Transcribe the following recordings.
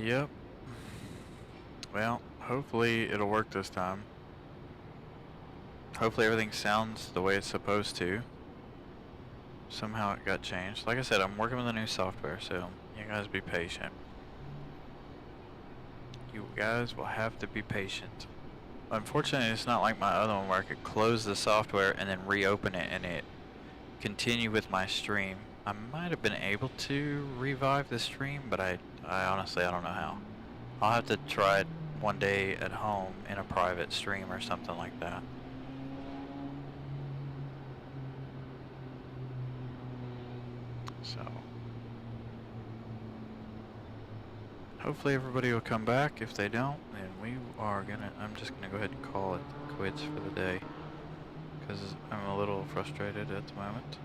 Yep. Well, hopefully it'll work this time. Hopefully everything sounds the way it's supposed to. Somehow it got changed. Like I said, I'm working with a new software, so you guys be patient. You guys will have to be patient. Unfortunately, it's not like my other one where I could close the software and then reopen it and it continue with my stream. I might have been able to revive the stream, but I honestly, I don't know how. I'll have to try it one day at home in a private stream or something like that. So hopefully everybody will come back. If they don't, then I'm just gonna go ahead and call it quits for the day, because I'm a little frustrated at the moment.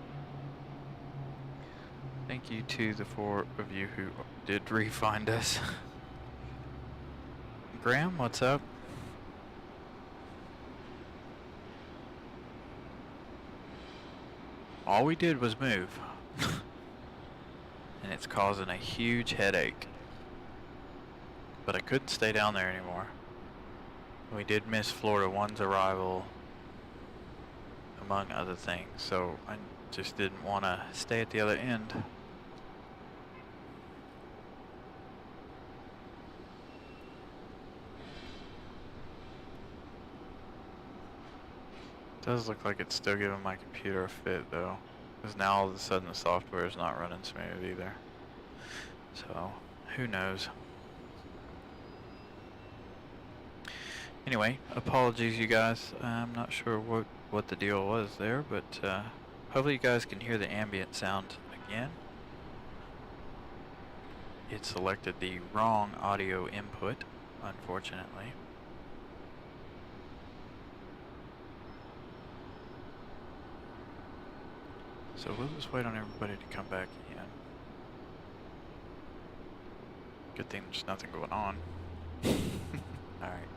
Thank you to the 4 of you who did re-find us. Graham, what's up? All we did was move. And it's causing a huge headache. But I couldn't stay down there anymore. We did miss Florida 1's arrival, among other things, so I just didn't want to stay at the other end. Does look like it's still giving my computer a fit though, because now all of a sudden the software is not running smooth either. So who knows. Anyway, apologies you guys. I'm not sure what the deal was there, but hopefully you guys can hear the ambient sound again. It selected the wrong audio input, unfortunately. So we'll just wait on everybody to come back in. Good thing there's nothing going on. Alright.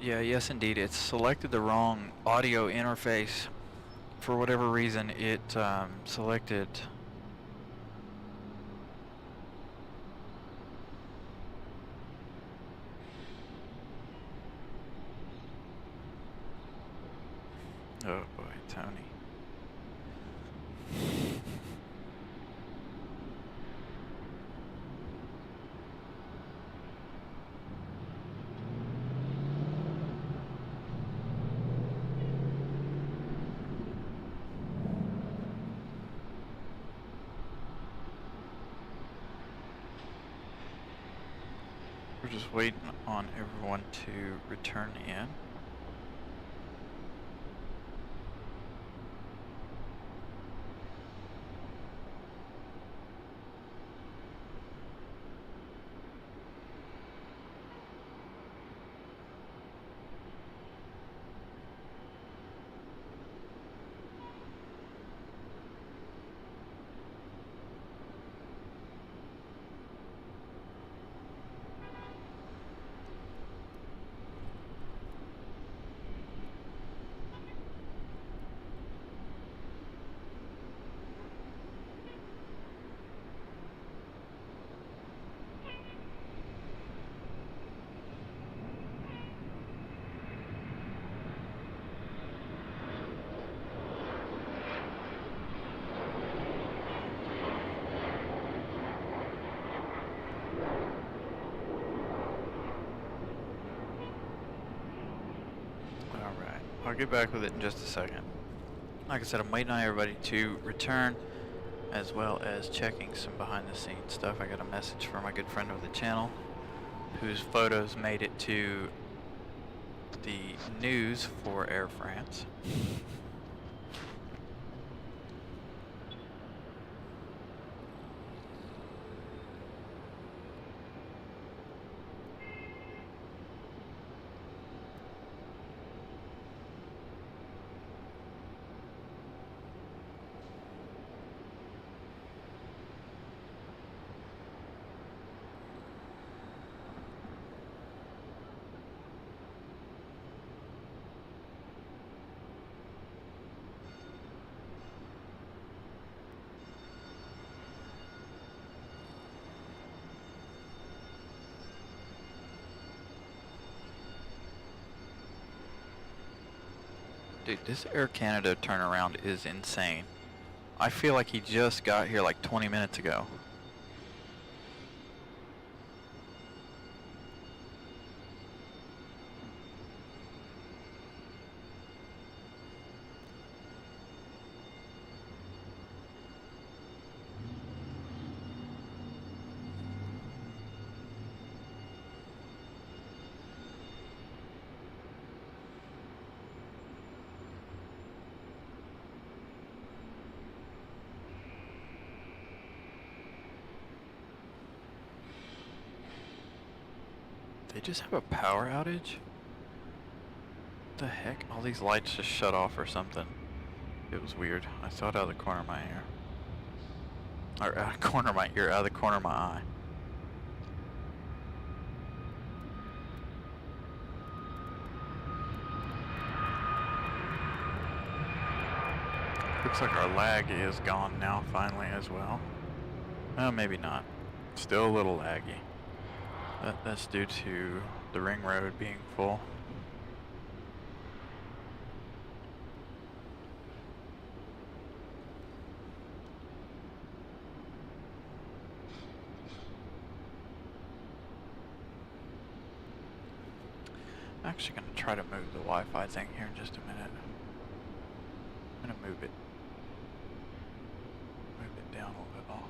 Yeah, yes indeed, it's selected the wrong audio interface. For whatever reason, it selected oh boy, Tony. We're just waiting on everyone to return in. I'll get back with it in just a second. Like I said, I'm waiting on everybody to return, as well as checking some behind the scenes stuff. I got a message from my good friend of the channel, whose photos made it to the news for Air France. Dude, this Air Canada turnaround is insane. I feel like he just got here like 20 minutes ago. They just have a power outage? What the heck? All these lights just shut off or something. It was weird. I saw it out of the corner of my ear. Or out of the corner of my ear, out of the corner of my eye. Looks like our lag is gone now finally as well. Maybe not. Still a little laggy. That's due to the ring road being full. I'm actually going to try to move the Wi-Fi thing here in just a minute. I'm going to move it down a little.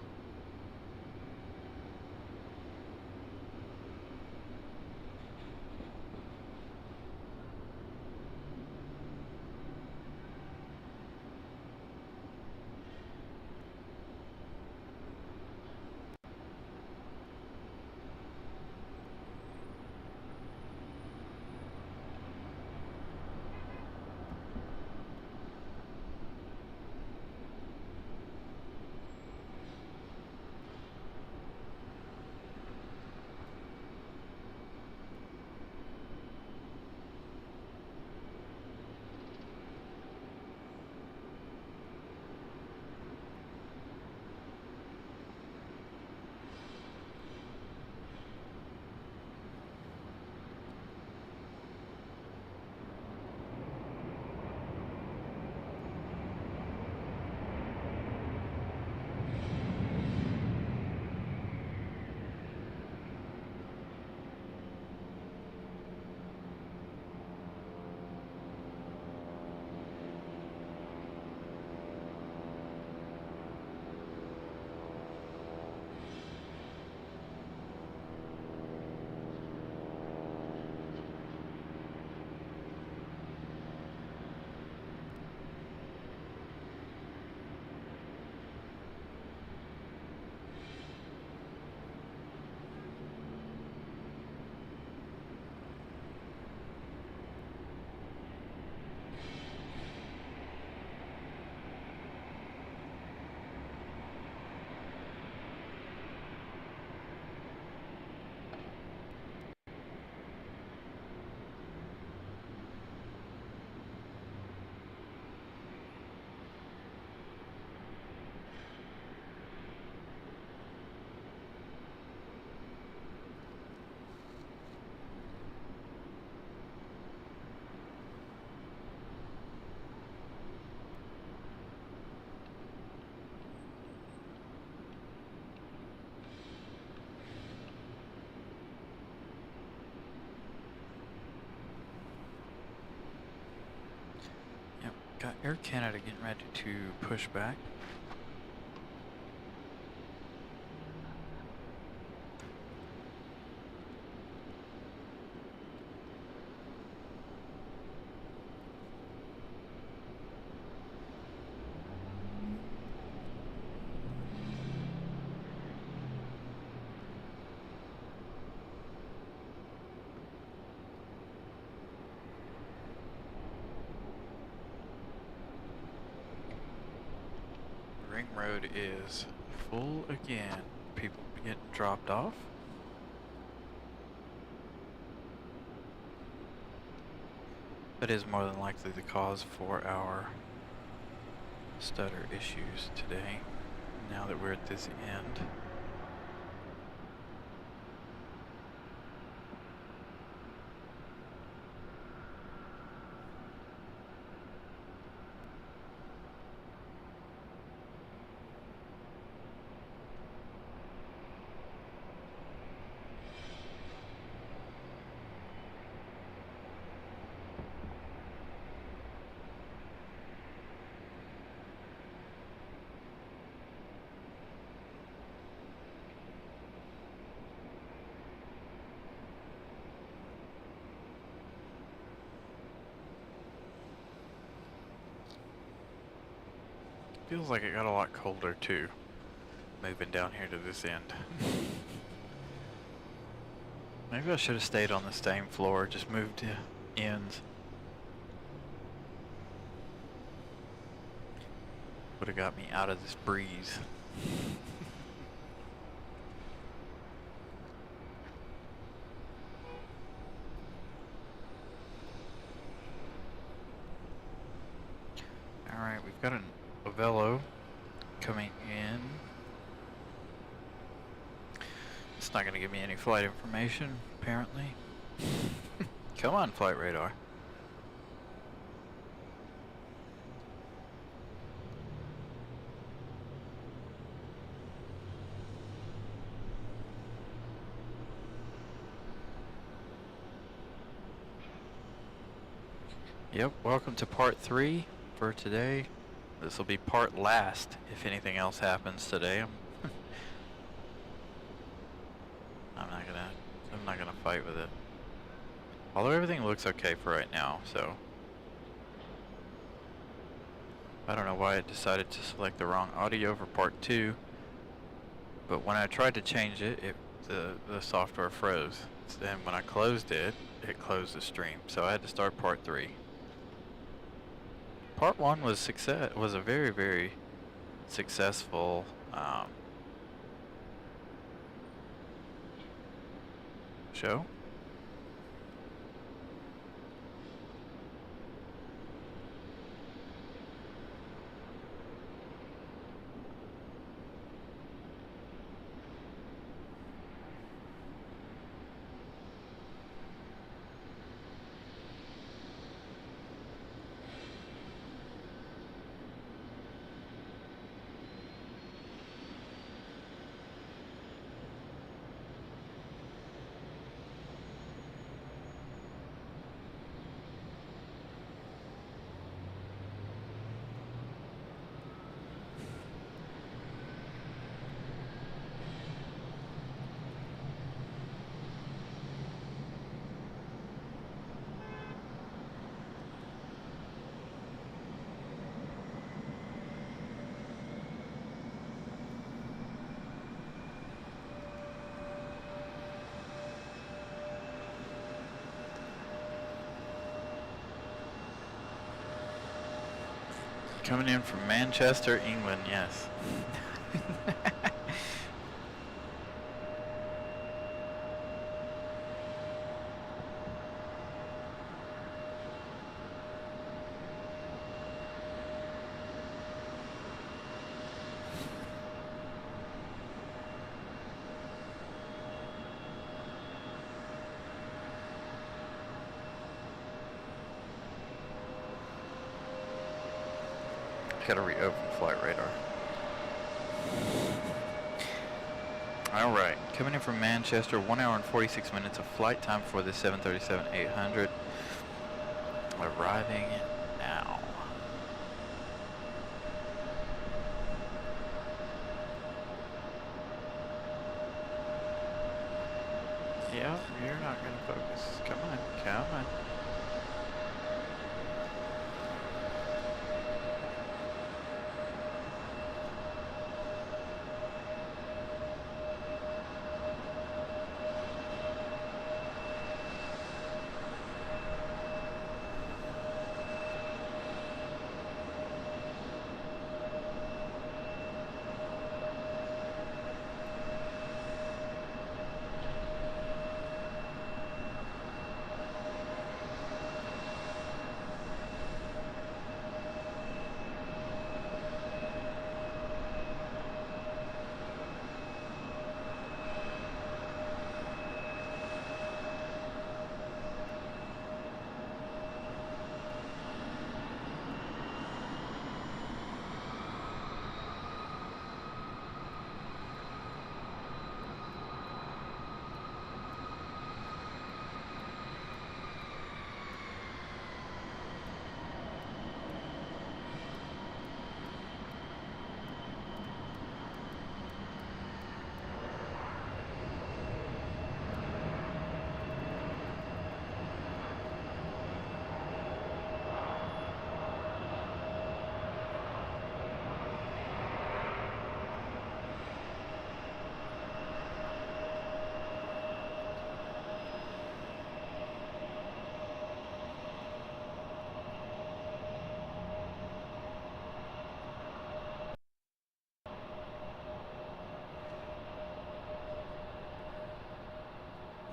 Got Air Canada getting ready to push back. Ring road is full again. People getting dropped off. That is more than likely the cause for our stutter issues today, now that we're at this end. Feels like it got a lot colder too, moving down here to this end. Maybe I should have stayed on the same floor, just moved to ends. Would have got me out of this breeze. Alright, we've got a velo coming in. It's not going to give me any flight information, apparently. Come on, flight radar. Yep, welcome to part 3 for today. This will be part last if anything else happens today. I'm not gonna fight with it. Although everything looks okay for right now, so I don't know why it decided to select the wrong audio for part 2. But when I tried to change it, the software froze. Then when I closed it, it closed the stream. So I had to start part 3. Part 1 was a very, very successful show. Coming in from Manchester, England, yes. Gotta reopen flight radar. Alright, coming in from Manchester, 1 hour and 46 minutes of flight time for the 737-800. Arriving now. Yeah, you're not gonna focus. Come on, come on.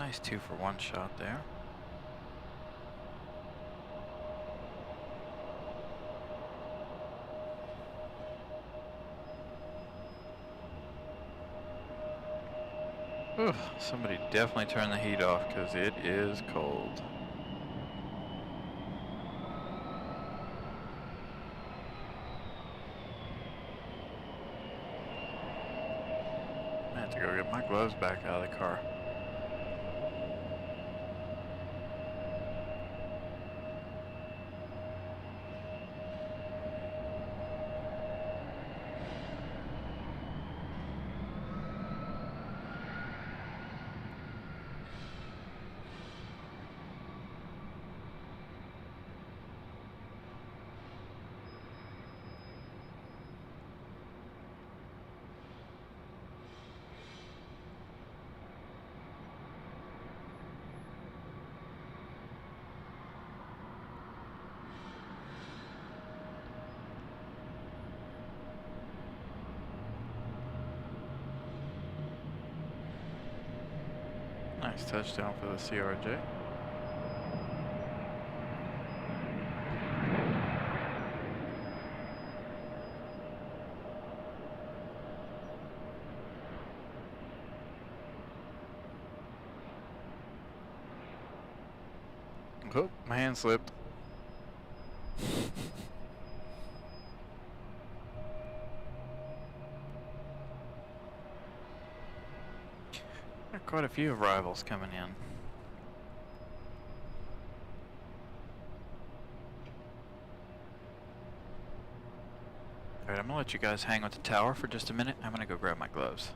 Nice 2-for-1 shot there. Ooh, somebody definitely turn the heat off because it is cold. I have to go get my gloves back out of the car. Nice touchdown for the CRJ. Oh, my hand slipped. Quite a few arrivals coming in. Alright, I'm gonna let you guys hang with the tower for just a minute. I'm gonna go grab my gloves.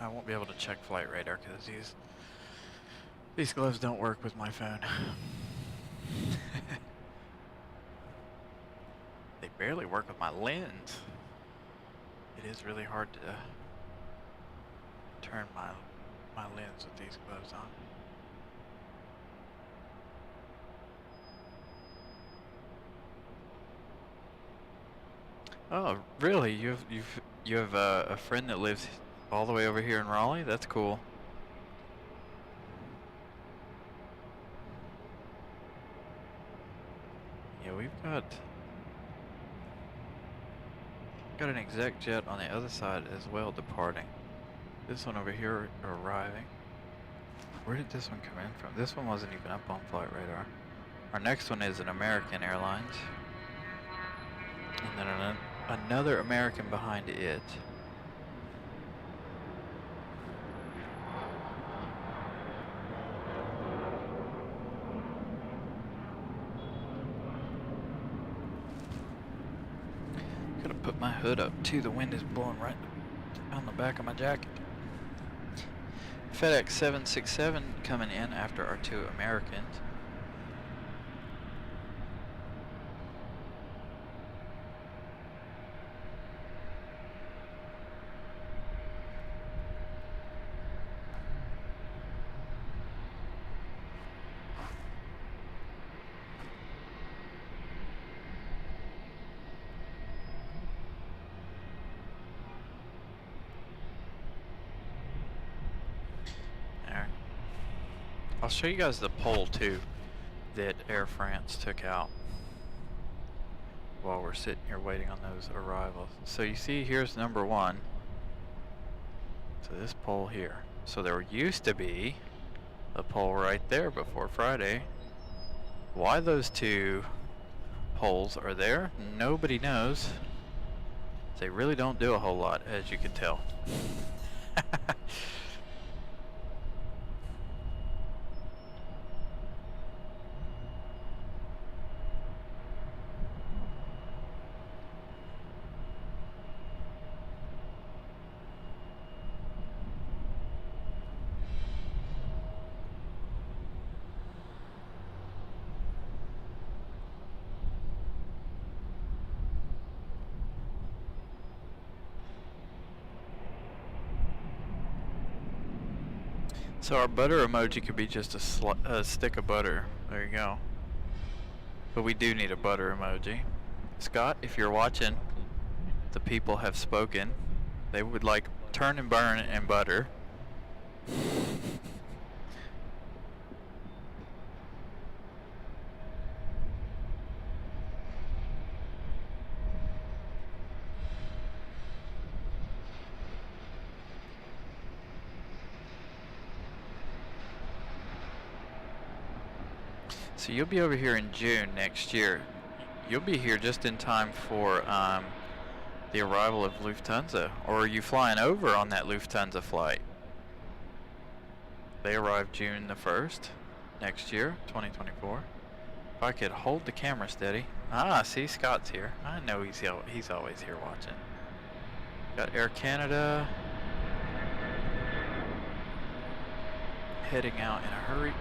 I won't be able to check flight radar because these gloves don't work with my phone. They barely work with my lens. It is really hard to turn my lens with these gloves on. Oh, really? You have a friend that lives all the way over here in Raleigh? That's cool. Yeah, we've got an exec jet on the other side as well departing. This one over here arriving. Where did this one come in from? This one wasn't even up on flight radar. Our next one is an American Airlines. And then another American behind it. Gotta put my hood up too. The wind is blowing right on the back of my jacket. FedEx 767 coming in after our two Americans. I'll show you guys the poll too that Air France took out while we're sitting here waiting on those arrivals. So you see here's number 1. So this pole here. So there used to be a pole right there before Friday. Why those 2 poles are there, nobody knows. They really don't do a whole lot, as you can tell. So our butter emoji could be just a stick of butter. There you go. But we do need a butter emoji. Scott, if you're watching, the people have spoken. They would like turn and burn and butter. So you'll be over here in June next year. You'll be here just in time for the arrival of Lufthansa. Or are you flying over on that Lufthansa flight? They arrive June the 1st next year, 2024. If I could hold the camera steady. Ah, see, Scott's here. I know he's always here watching. Got Air Canada heading out in a hurry.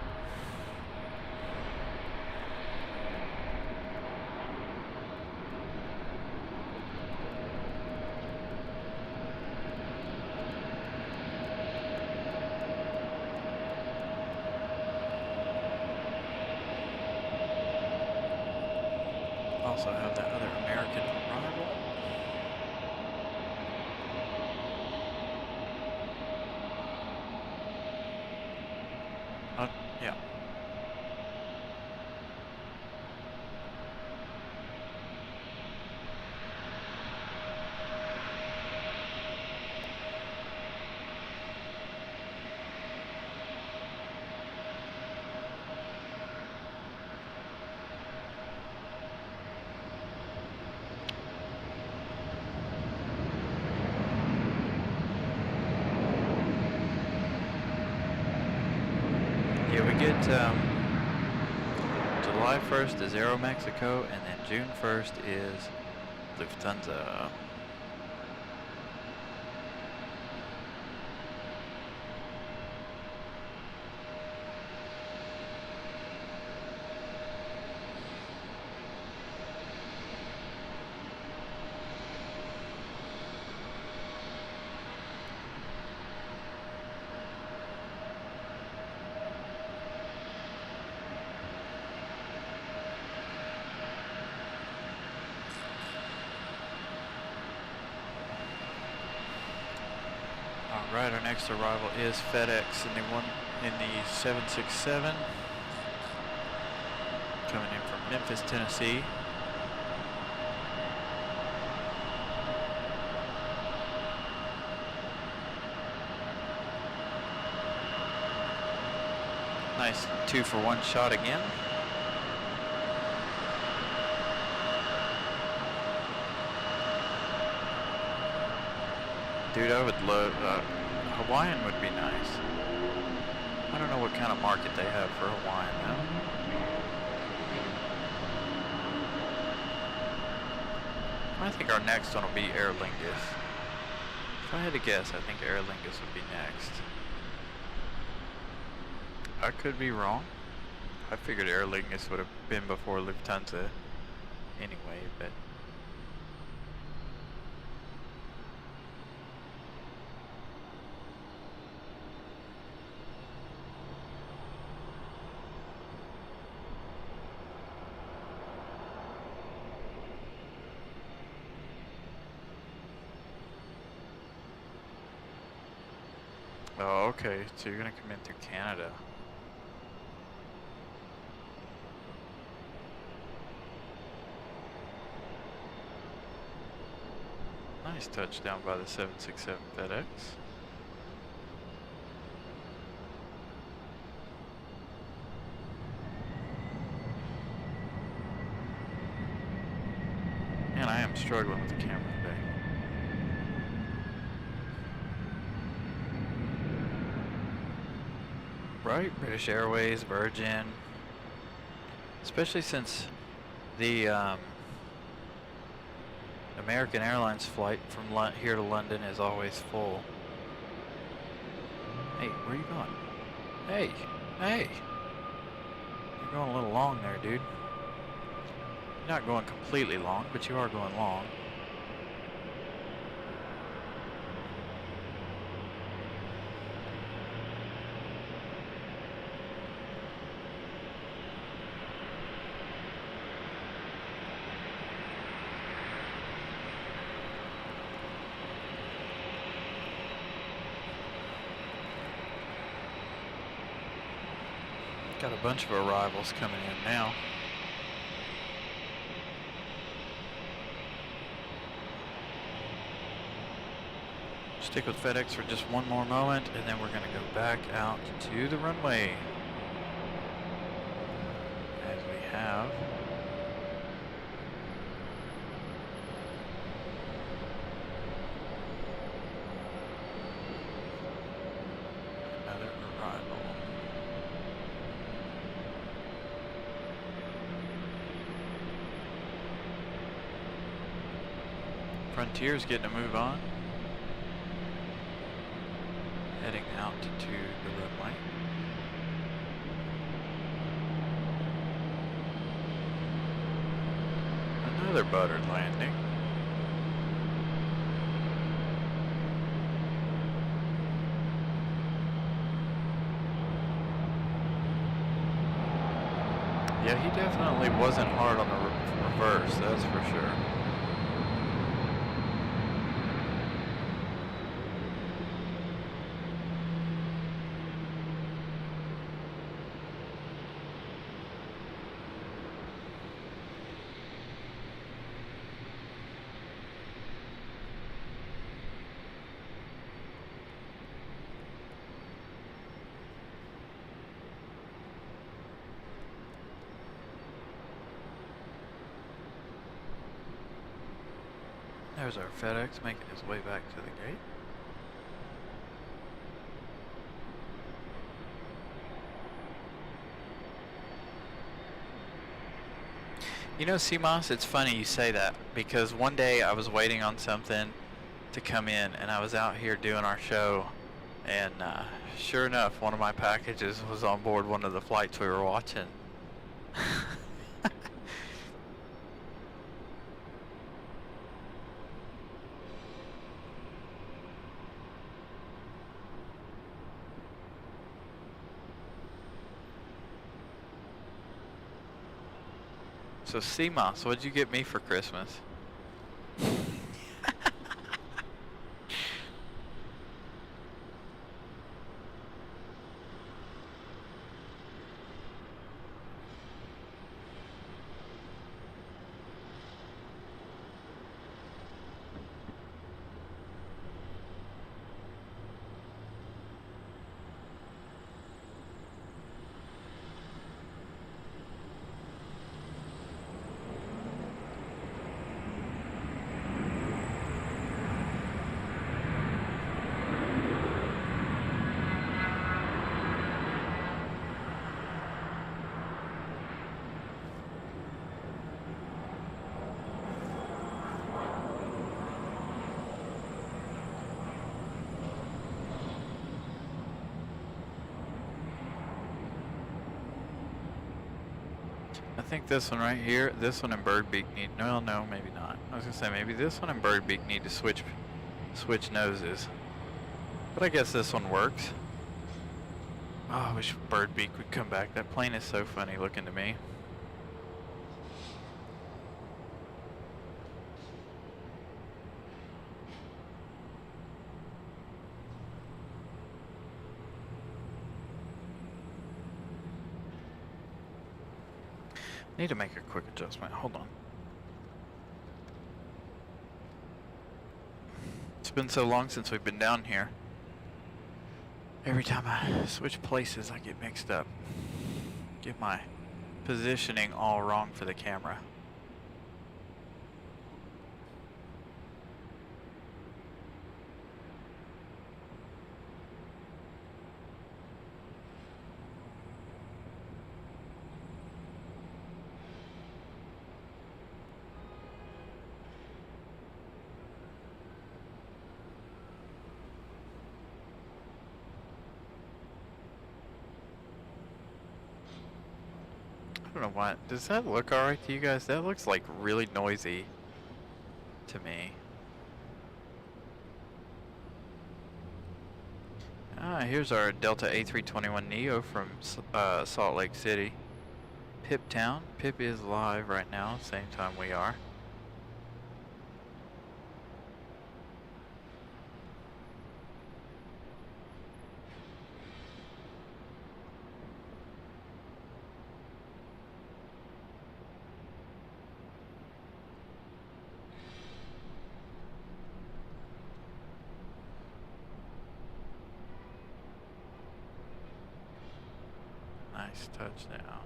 Also have that other American arrival. Yeah. Yeah, we get July 1st is Aeromexico, and then June 1st is Lufthansa. Alright, our next arrival is FedEx in the 767. Coming in from Memphis, Tennessee. Nice 2-for-1 shot again. Dude, I would love, Hawaiian would be nice. I don't know what kind of market they have for Hawaiian though. I think our next one will be Aer Lingus. If I had to guess, I think Aer Lingus would be next. I could be wrong. I figured Aer Lingus would have been before Lufthansa anyway, but... Oh, okay, so you're gonna come in through Canada. Nice touchdown by the 767 FedEx. Man, I am struggling with the camera today. Right, British Airways, Virgin. Especially since the American Airlines flight from here to London is always full. Hey, where you going? Hey, hey! You're going a little long there, dude. You're not going completely long, but you are going long. Got a bunch of arrivals coming in now. Stick with FedEx for just one more moment, and then we're going to go back out to the runway. As we have. Another arrival. Frontier's getting a move on. Heading out to the runway. Another buttered landing. Yeah, he definitely wasn't hard on the reverse, that's for sure. There's our FedEx making his way back to the gate. You know, CMOS, it's funny you say that, because one day I was waiting on something to come in, and I was out here doing our show, and sure enough, one of my packages was on board one of the flights we were watching. So CMOS, what'd you get me for Christmas? I think this one right here, this one and Birdbeak need, no, maybe not. I was gonna say maybe this one and Birdbeak need to switch noses. But I guess this one works. Oh, I wish Birdbeak would come back. That plane is so funny looking to me. Need to make a quick adjustment. Hold on. been so long since we've been down here. Every time I switch places, I get mixed up. Get my positioning all wrong for the camera. I don't know why. Does that look alright to you guys? That looks like really noisy to me. Here's our Delta A321neo from Salt Lake City. Pip Town. Pip is live right now, same time we are. Nice touchdown.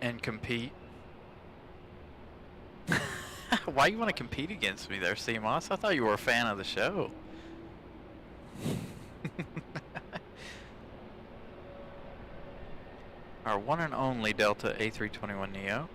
And compete. Why you want to compete against me there, CMOS? I thought you were a fan of the show. Our one and only Delta A321neo.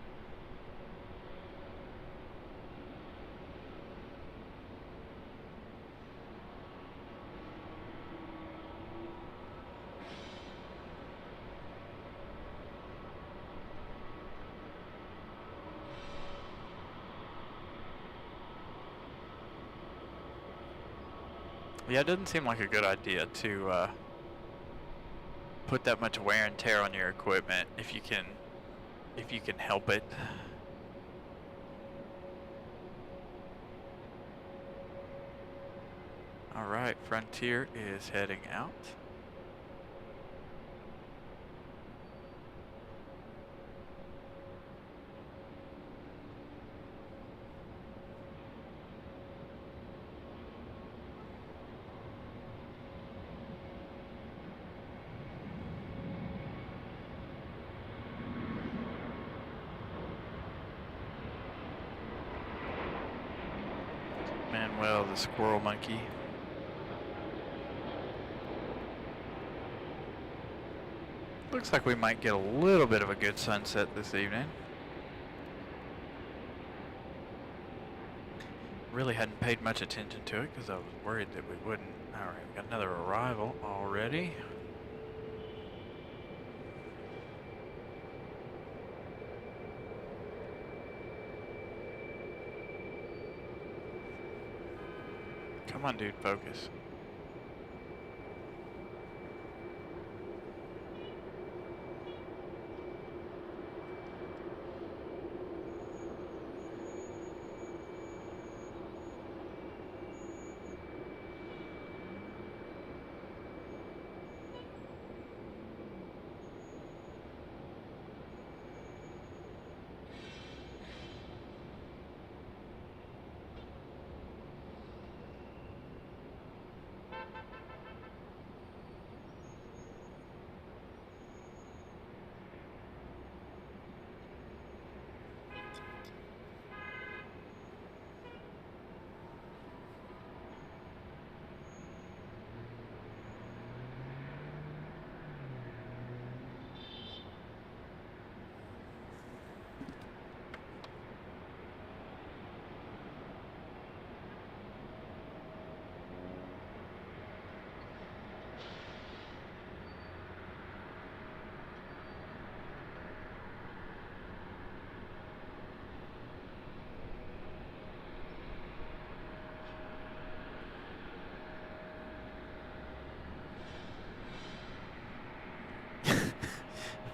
Yeah, it doesn't seem like a good idea to put that much wear and tear on your equipment if you can help it. All right, Frontier is heading out. Manuel the squirrel monkey. Looks like we might get a little bit of a good sunset this evening. Really hadn't paid much attention to it because I was worried that we wouldn't. Alright, we got another arrival already. Come on, dude, focus.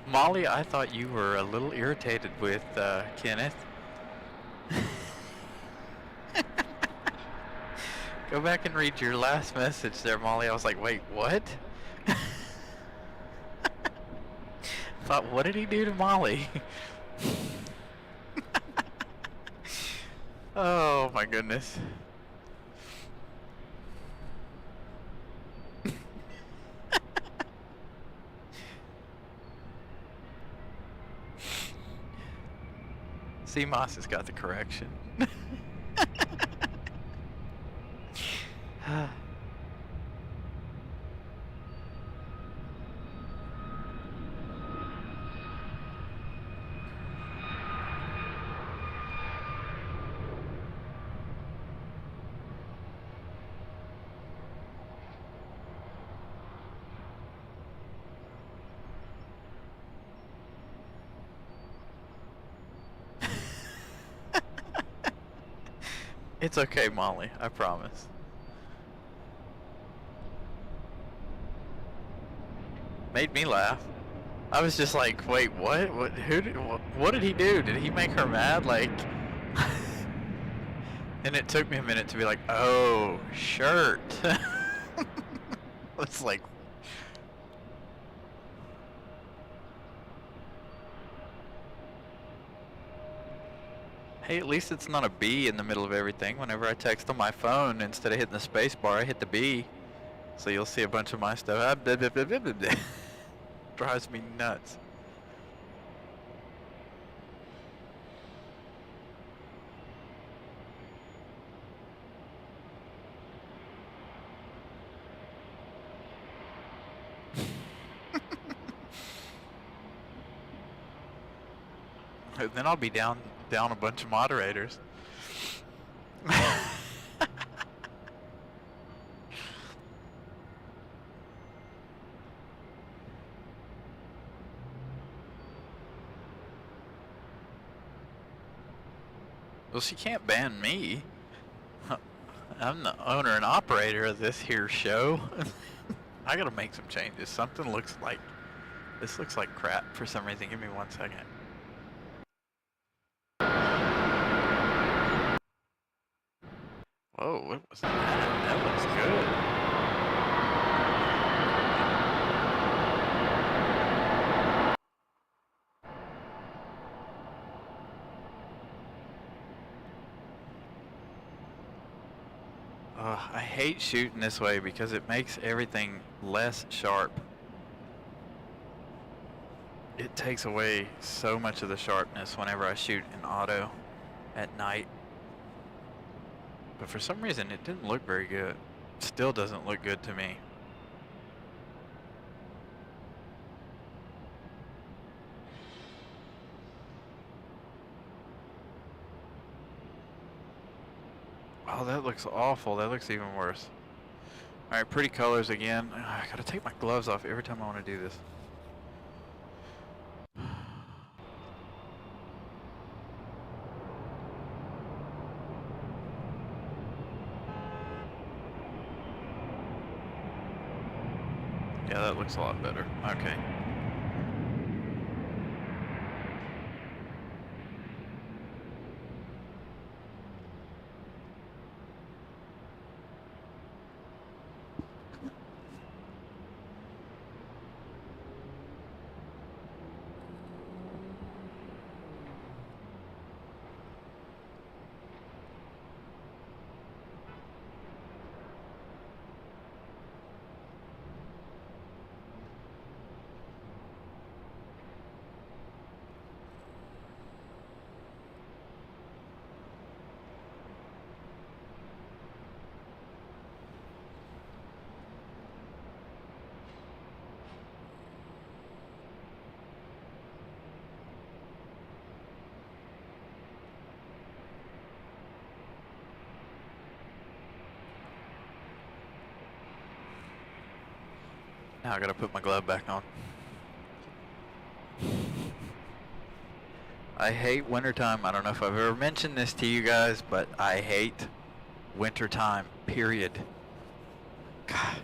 Molly, I thought you were a little irritated with Kenneth. Go back and read your last message there, Molly. I was like, wait, what? Thought, what did he do to Molly? Oh my goodness. CMOS has got the correction. It's okay, Molly. I promise. Made me laugh. I was just like, wait, what? What did he do? Did he make her mad? Like, and it took me a minute to be like, oh, shirt. It's like, hey, at least it's not a B in the middle of everything. Whenever I text on my phone, instead of hitting the space bar, I hit the B. So you'll see a bunch of my stuff. Drives me nuts. Then I'll be down a bunch of moderators. Well, she can't ban me. I'm the owner and operator of this here show. I gotta make some changes. Something looks like... This looks like crap for some reason. Give me 1 second. Whoa, what was that? That looks good. I hate shooting this way because it makes everything less sharp. It takes away so much of the sharpness whenever I shoot in auto at night. But for some reason it didn't look very good. Still doesn't look good to me. Oh, that looks awful. That looks even worse. Alright, pretty colors again. I gotta take my gloves off every time I want to do this. Yeah, that looks a lot better. Okay. Now I gotta put my glove back on. I hate wintertime. I don't know if I've ever mentioned this to you guys, but I hate wintertime, period. God.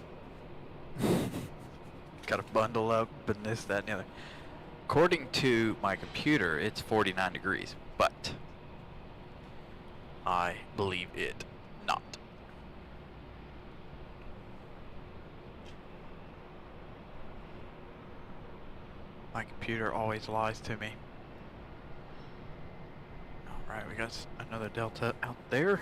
Gotta bundle up and this, that, and the other. According to my computer, it's 49 degrees, but I believe it not. My computer always lies to me. Alright, we got another Delta out there.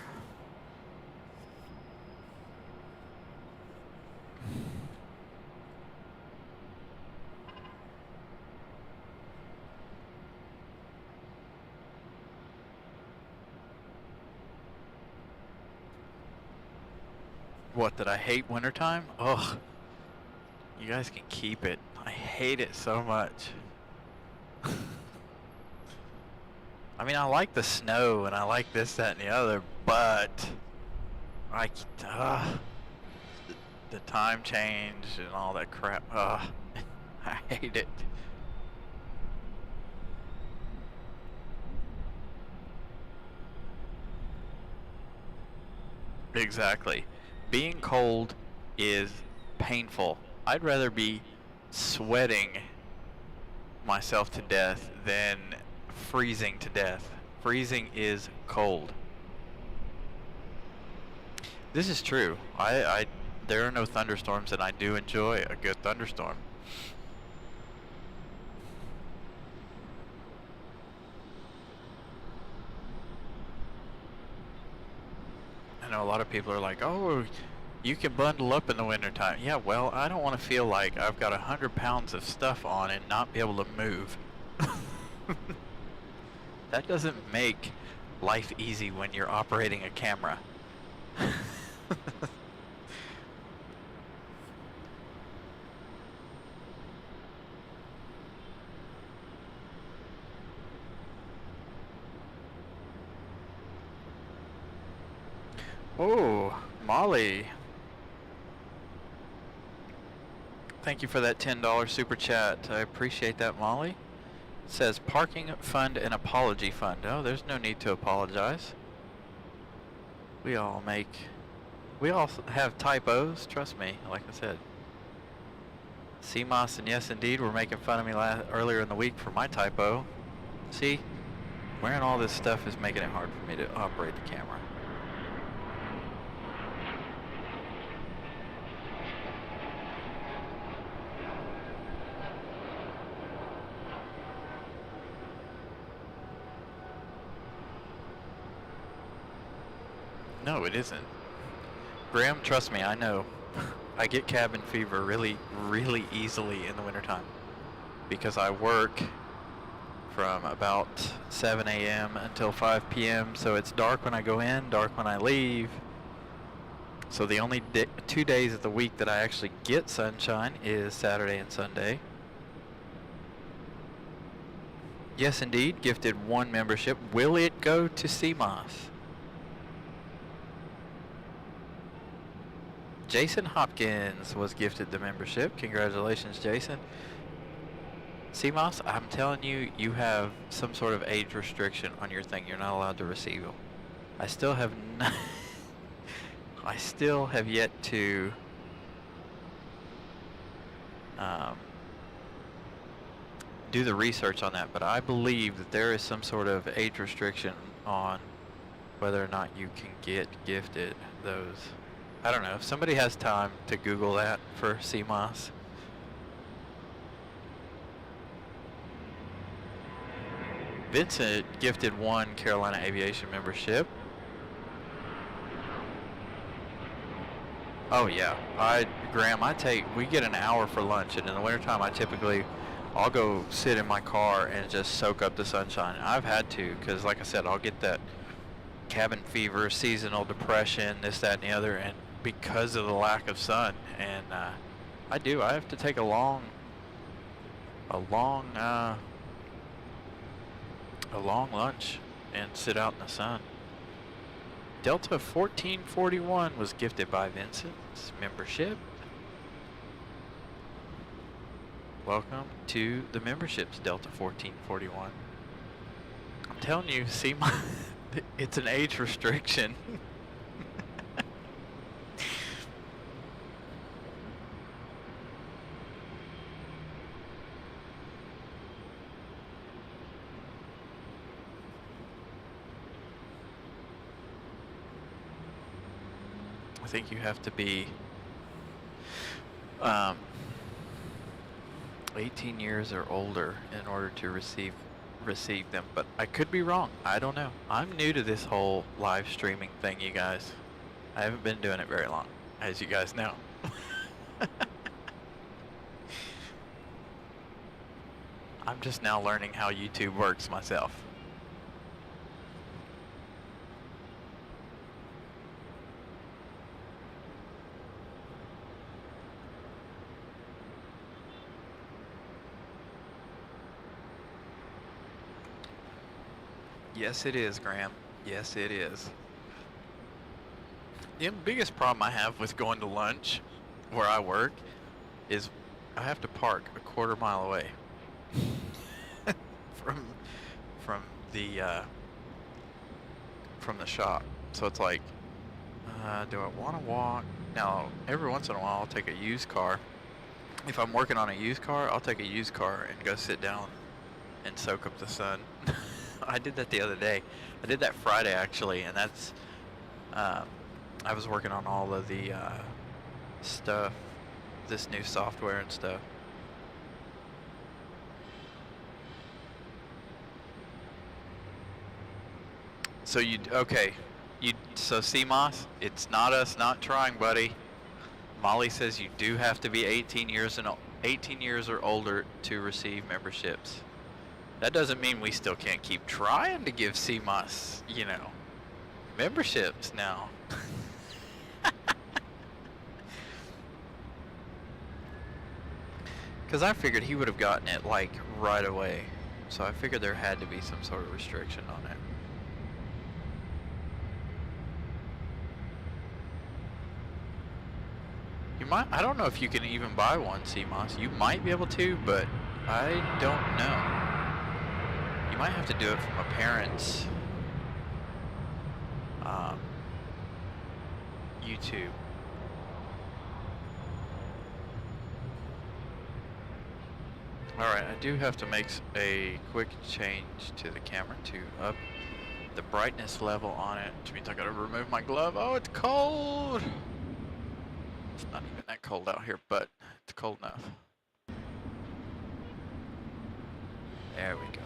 What, did I hate wintertime? Ugh. You guys can keep it. I hate it so much. I mean, I like the snow and I like this, that, and the other, but the time change and all that crap. I hate it. Exactly. Being cold is painful. I'd rather be sweating myself to death than freezing to death. Freezing is cold. This is true. There are no thunderstorms, and I do enjoy a good thunderstorm. I know a lot of people are like, oh, you can bundle up in the wintertime. Yeah, well, I don't want to feel like I've got 100 pounds of stuff on and not be able to move. That doesn't make life easy when you're operating a camera. Oh, Molly. Thank you for that $10 super chat. I appreciate that, Molly. It says parking fund and apology fund. Oh, there's no need to apologize. We all have typos, trust me, like I said. CMOS and Yes Indeed were making fun of me earlier in the week for my typo. See, wearing all this stuff is making it hard for me to operate the camera. No, it isn't. Graham, trust me, I know. I get cabin fever really, really easily in the wintertime because I work from about 7 a.m. until 5 p.m. So it's dark when I go in, dark when I leave. So the only 2 days of the week that I actually get sunshine is Saturday and Sunday. Yes, indeed, gifted 1 membership. Will it go to CMOS? Jason Hopkins was gifted the membership. Congratulations, Jason. CMOS, I'm telling you, you have some sort of age restriction on your thing. You're not allowed to receive them. I still have I still have yet to do the research on that, but I believe that there is some sort of age restriction on whether or not you can get gifted those. I don't know. If somebody has time to Google that for CMOS. Vincent gifted 1 Carolina Aviation membership. Oh yeah, Graham, we get an hour for lunch, and in the wintertime I'll go sit in my car and just soak up the sunshine. I've had to, because like I said, I'll get that cabin fever, seasonal depression, this, that, and the other, and because of the lack of sun. And I have to take a long lunch and sit out in the sun. Delta 1441 was gifted by Vincent's membership. Welcome to the memberships, Delta 1441. I'm telling you, see, it's an age restriction. think you have to be um, 18 years or older in order to receive them, but I could be wrong. I don't know. I'm new to this whole live streaming thing, you guys. I haven't been doing it very long, as you guys know. I'm just now learning how YouTube works myself. Yes, it is, Graham. Yes, it is. The biggest problem I have with going to lunch where I work is I have to park a quarter mile away from the shop. So it's like, do I want to walk? Now, every once in a while I'll take a used car. If I'm working on a used car, I'll take a used car and go sit down and soak up the sun. I did that the other day. I did that Friday actually, and that's I was working on all of the stuff, this new software and stuff. So so CMOS, it's not us not trying, buddy. Molly says you do have to be 18 years or older to receive memberships. That doesn't mean we still can't keep trying to give CMOS, you know, memberships now. Because I figured he would have gotten it like right away. So I figured there had to be some sort of restriction on it. You might, I don't know if you can even buy one, CMOS. You might be able to, but I don't know. You might have to do it from a parent's YouTube. Alright, I do have to make a quick change to the camera to up the brightness level on it, which means I gotta remove my glove. Oh, it's cold! It's not even that cold out here, but it's cold enough. There we go.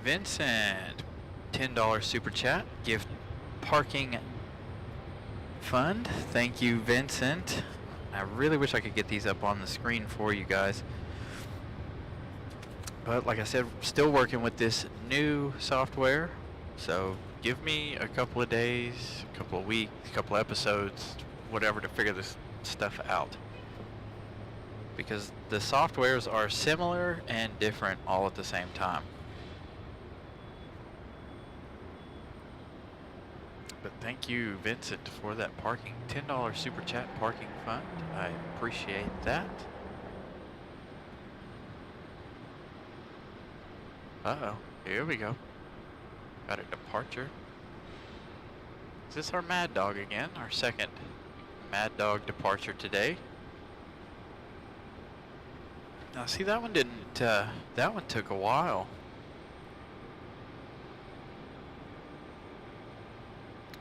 Vincent, $10 super chat, gift parking fund. Thank you, Vincent. I really wish I could get these up on the screen for you guys. But like I said, still working with this new software. So give me a couple of days, a couple of weeks, a couple of episodes, whatever to figure this stuff out. Because the softwares are similar and different all at the same time. But thank you, Vincent, for that parking $10 super chat parking fund. I appreciate that. Uh-oh, here we go. Got a departure. Is this our Mad Dog again? Our second Mad Dog departure today. Now see, that one didn't, that one took a while.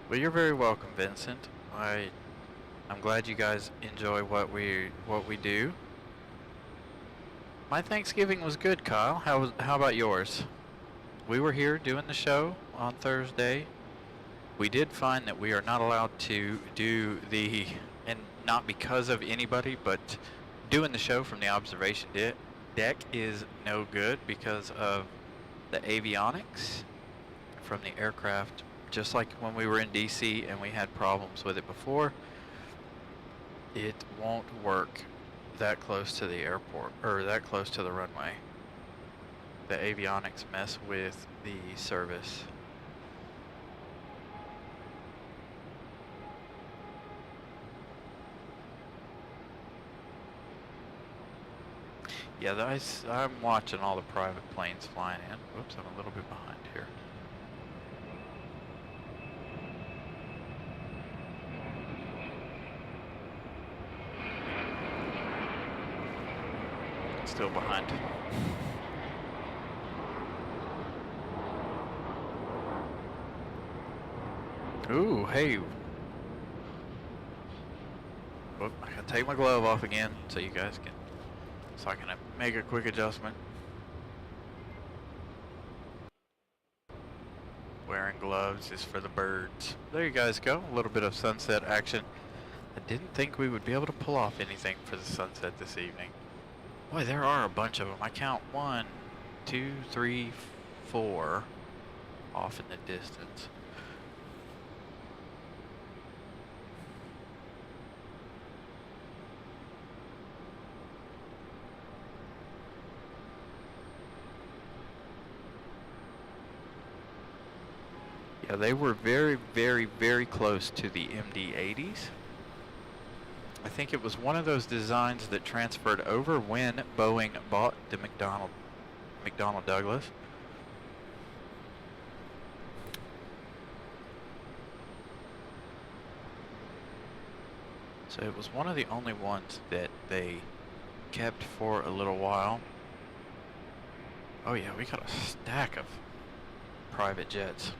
Well, you're very welcome, Vincent. I'm glad you guys enjoy what we do. My Thanksgiving was good, Kyle. How about yours? We were here doing the show on Thursday. We did find that we are not allowed to do and not because of anybody, but doing the show from the observation deck is no good because of the avionics from the aircraft. Just like when we were in DC and we had problems with it before, it won't work that close to the airport, or that close to the runway. The avionics mess with the service. Yeah, I'm watching all the private planes flying in. Whoops, I'm a little bit behind here. Still behind. Ooh, hey. Whoop, I gotta take my glove off again so you guys can, so I can make a quick adjustment. Wearing gloves is for the birds. There you guys go, a little bit of sunset action. I didn't think we would be able to pull off anything for the sunset this evening. Boy, there are a bunch of them. I count 1, 2, 3, 4 off in the distance. Yeah, they were very, very, very close to the MD-80s. I think it was one of those designs that transferred over when Boeing bought the McDonnell Douglas. So it was one of the only ones that they kept for a little while. Oh yeah, we got a stack of private jets.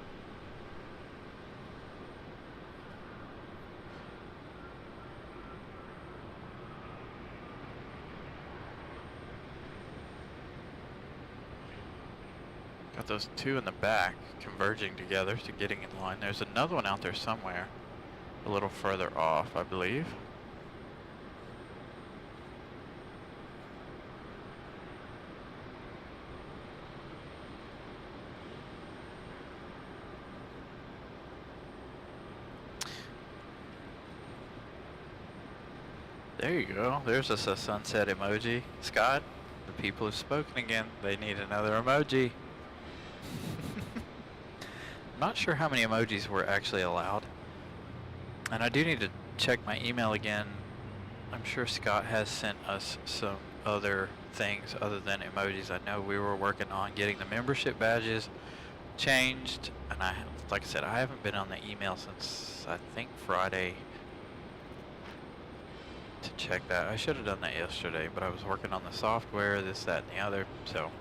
Got those two in the back converging together to getting in line. There's another one out there somewhere, a little further off, I believe. There you go. There's just a sunset emoji. Scott, the people have spoken again. They need another emoji. Not sure how many emojis were actually allowed. And I do need to check my email again. I'm sure Scott has sent us some other things other than emojis. I know we were working on getting the membership badges changed. And like I said, I haven't been on the email since I think Friday to check that. I should have done that yesterday, but I was working on the software, this, that, and the other, so.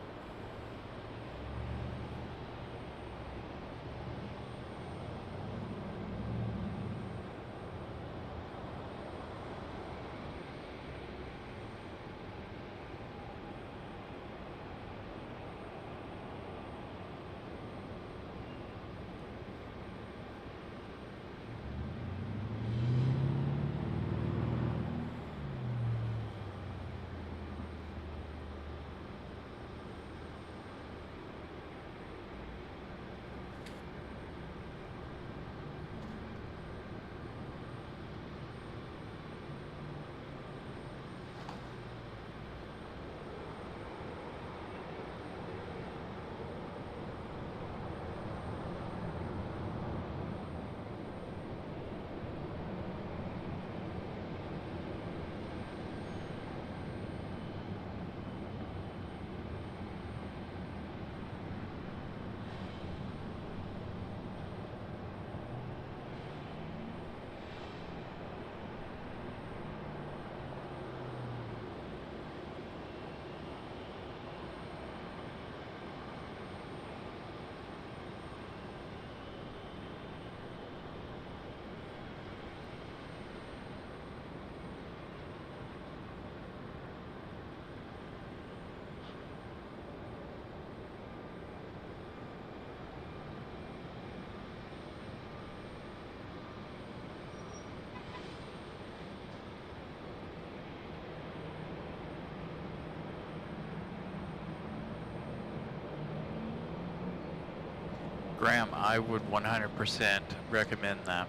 Graham, I would 100% recommend that.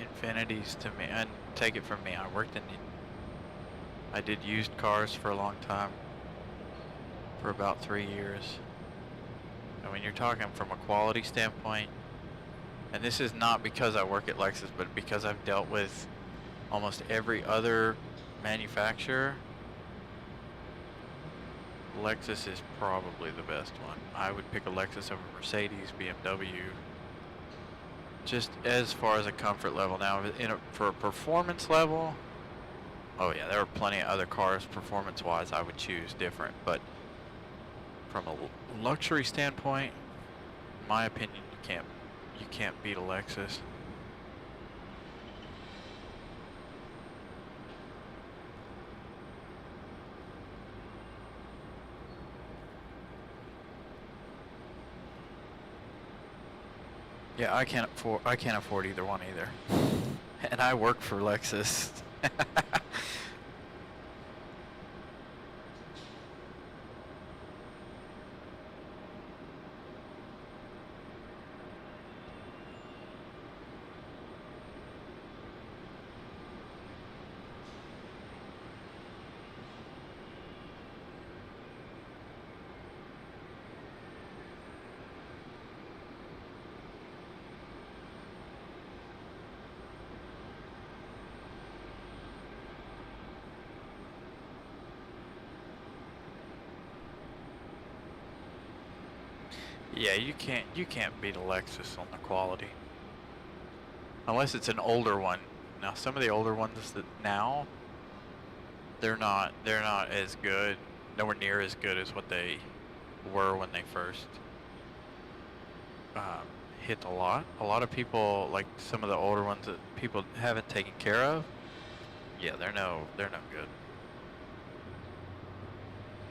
Infinities to me, and take it from me, I did used cars for a long time, for about 3 years. And when you're talking from a quality standpoint, and this is not because I work at Lexus, but because I've dealt with almost every other manufacturer, Lexus is probably the best one. I would pick a Lexus over Mercedes, BMW, just as far as a comfort level. Now, for a performance level, oh yeah, there are plenty of other cars performance-wise I would choose different, but from a luxury standpoint, in my opinion, you can't you can't beat a Lexus. Yeah, I can't afford either one either. And I work for Lexus. Yeah, you can't beat a Lexus on the quality. Unless it's an older one. Now some of the older ones that now they're not as good, nowhere near as good as what they were when they first hit the lot. A lot of people, like some of the older ones that people haven't taken care of, yeah, they're no good.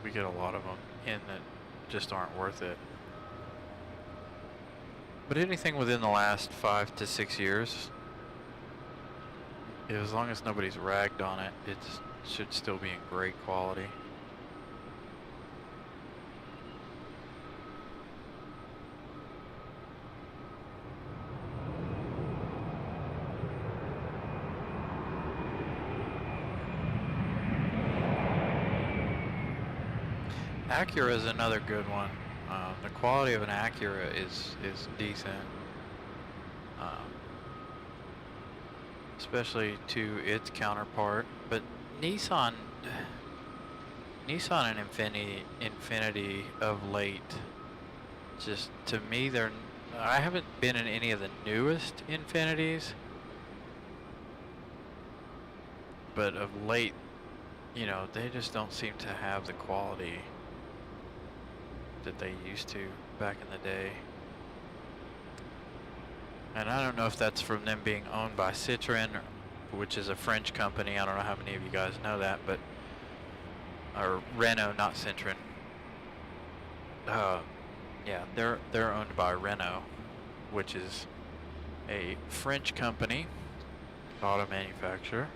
We get a lot of them in that just aren't worth it. But anything within the last 5 to 6 years, as long as nobody's ragged on it, it should still be in great quality. Acura is another good one. The quality of an Acura is decent, especially to its counterpart. But Nissan and Infiniti of late, just to me, I haven't been in any of the newest Infinitis, but of late, you know, they just don't seem to have the quality that they used to back in the day. And I don't know if that's from them being owned by Citroën, which is a French company. I don't know how many of you guys know that, but or Renault, not Citroën. Yeah, they're owned by Renault, which is a French company, auto manufacturer.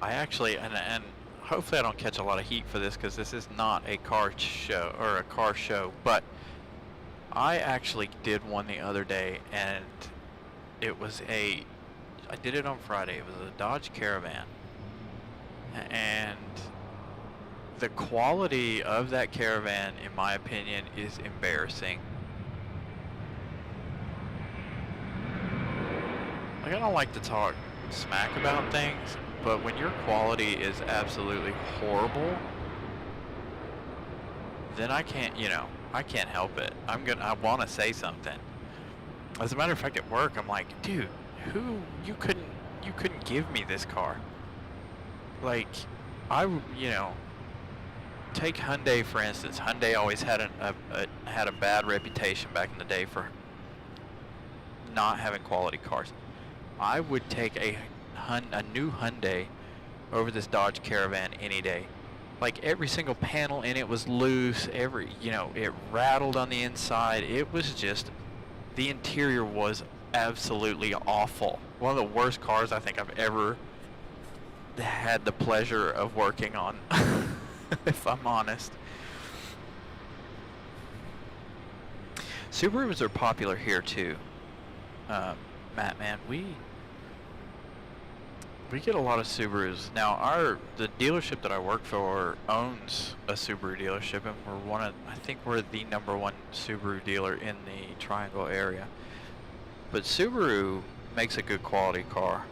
I actually, and hopefully I don't catch a lot of heat for this because this is not a car show, but I actually did one the other day, and I did it on Friday. It was a Dodge Caravan, and the quality of that Caravan, in my opinion, is embarrassing. Like, I don't like to talk smack about things, but when your quality is absolutely horrible, then I can't help it. I want to say something. As a matter of fact, at work, I'm like, dude, you couldn't give me this car. Like, take Hyundai for instance. Hyundai always had a bad reputation back in the day for not having quality cars. I would take a new Hyundai over this Dodge Caravan any day. Like, every single panel in it was loose, it rattled on the inside. It was just, the interior was absolutely awful. One of the worst cars I think I've ever had the pleasure of working on, if I'm honest. Subarus are popular here too. Matt, man, we get a lot of Subarus. Now, the dealership that I work for owns a Subaru dealership, and I think we're the #1 Subaru dealer in the Triangle area. But Subaru makes a good quality car.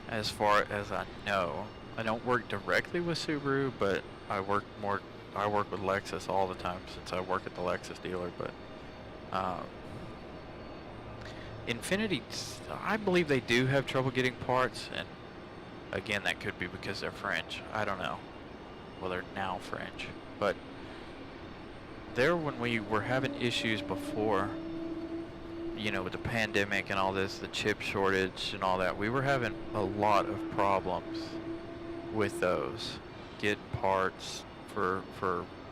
As far as I know, I don't work directly with Subaru, but I work with Lexus all the time since I work at the Lexus dealer. But Infiniti, I believe they do have trouble getting parts, and Again, that could be because they're French. I don't know. Well, they're now French. But there, when we were having issues before, you know, with the pandemic and all this, the chip shortage and all that, we were having a lot of problems with those. Getting parts for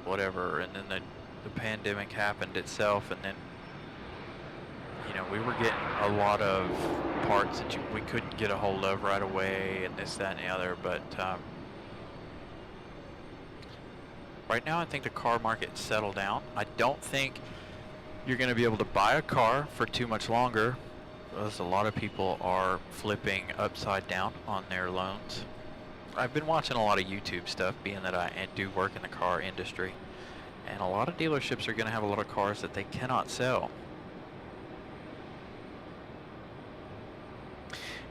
whatever, and then the pandemic happened itself, and then, you know, we were getting a lot of parts that we couldn't get a hold of right away, and this, that, and the other. But right now, I think the car market's settled down. I don't think you're going to be able to buy a car for too much longer, because a lot of people are flipping upside down on their loans. I've been watching a lot of YouTube stuff, being that I do work in the car industry, and a lot of dealerships are going to have a lot of cars that they cannot sell.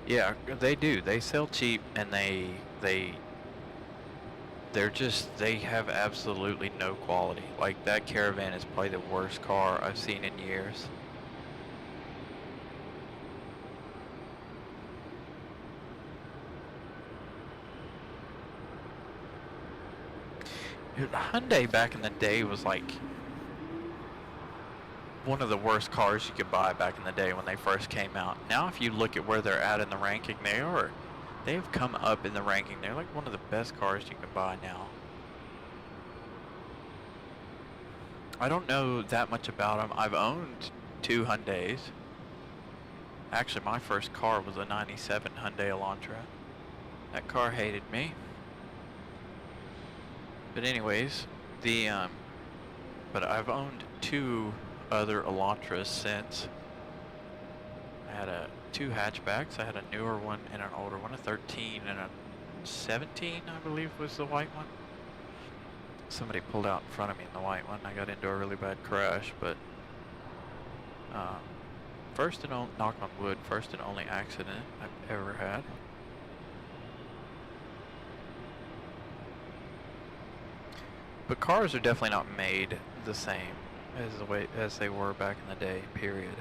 Yeah, they do. They sell cheap, and they have absolutely no quality. Like, that Caravan is probably the worst car I've seen in years. Dude, Hyundai back in the day was like one of the worst cars you could buy back in the day when they first came out. Now if you look at where they're at in the ranking, they've come up in the ranking. They're like one of the best cars you can buy now. I don't know that much about them. I've owned 2 Hyundais. Actually, my first car was a 97 Hyundai Elantra. That car hated me. But anyways, but I've owned 2 other Elantras since. I had 2 hatchbacks. I had a newer one and an older one, a 13 and a 17, I believe was the white one. Somebody pulled out in front of me in the white one. I got into a really bad crash, but first and only, knock on wood, first and only accident I've ever had. But cars are definitely not made the same as they were back in the day, period.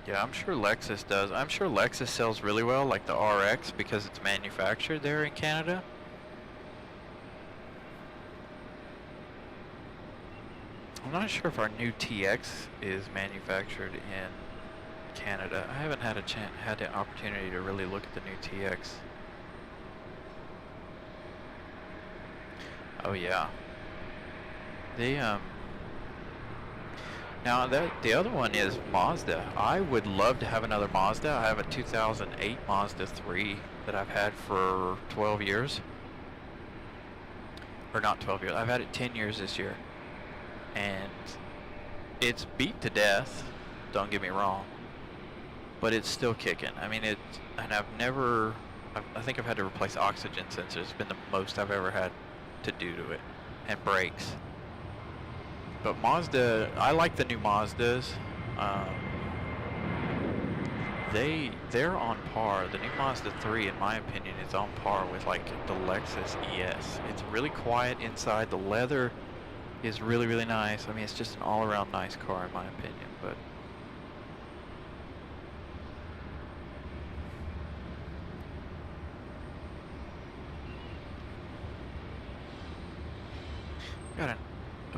Yeah, I'm sure Lexus does. I'm sure Lexus sells really well, like the RX, because it's manufactured there in Canada. I'm not sure if our new TX is manufactured in Canada. I haven't had the opportunity to really look at the new TX. Oh yeah. Now the other one is Mazda. I would love to have another Mazda. I have a 2008 Mazda 3 that I've had for 12 years. Or not 12 years. I've had it 10 years this year. And it's beat to death, don't get me wrong, but it's still kicking. I mean, and I think I've had to replace oxygen sensors. It's been the most I've ever had to do to it, and brakes. But Mazda, I like the new Mazdas. They're on par. The new Mazda 3, in my opinion, is on par with like the Lexus ES. It's really quiet inside. The leather is really, really nice. I mean, it's just an all-around nice car in my opinion, but got a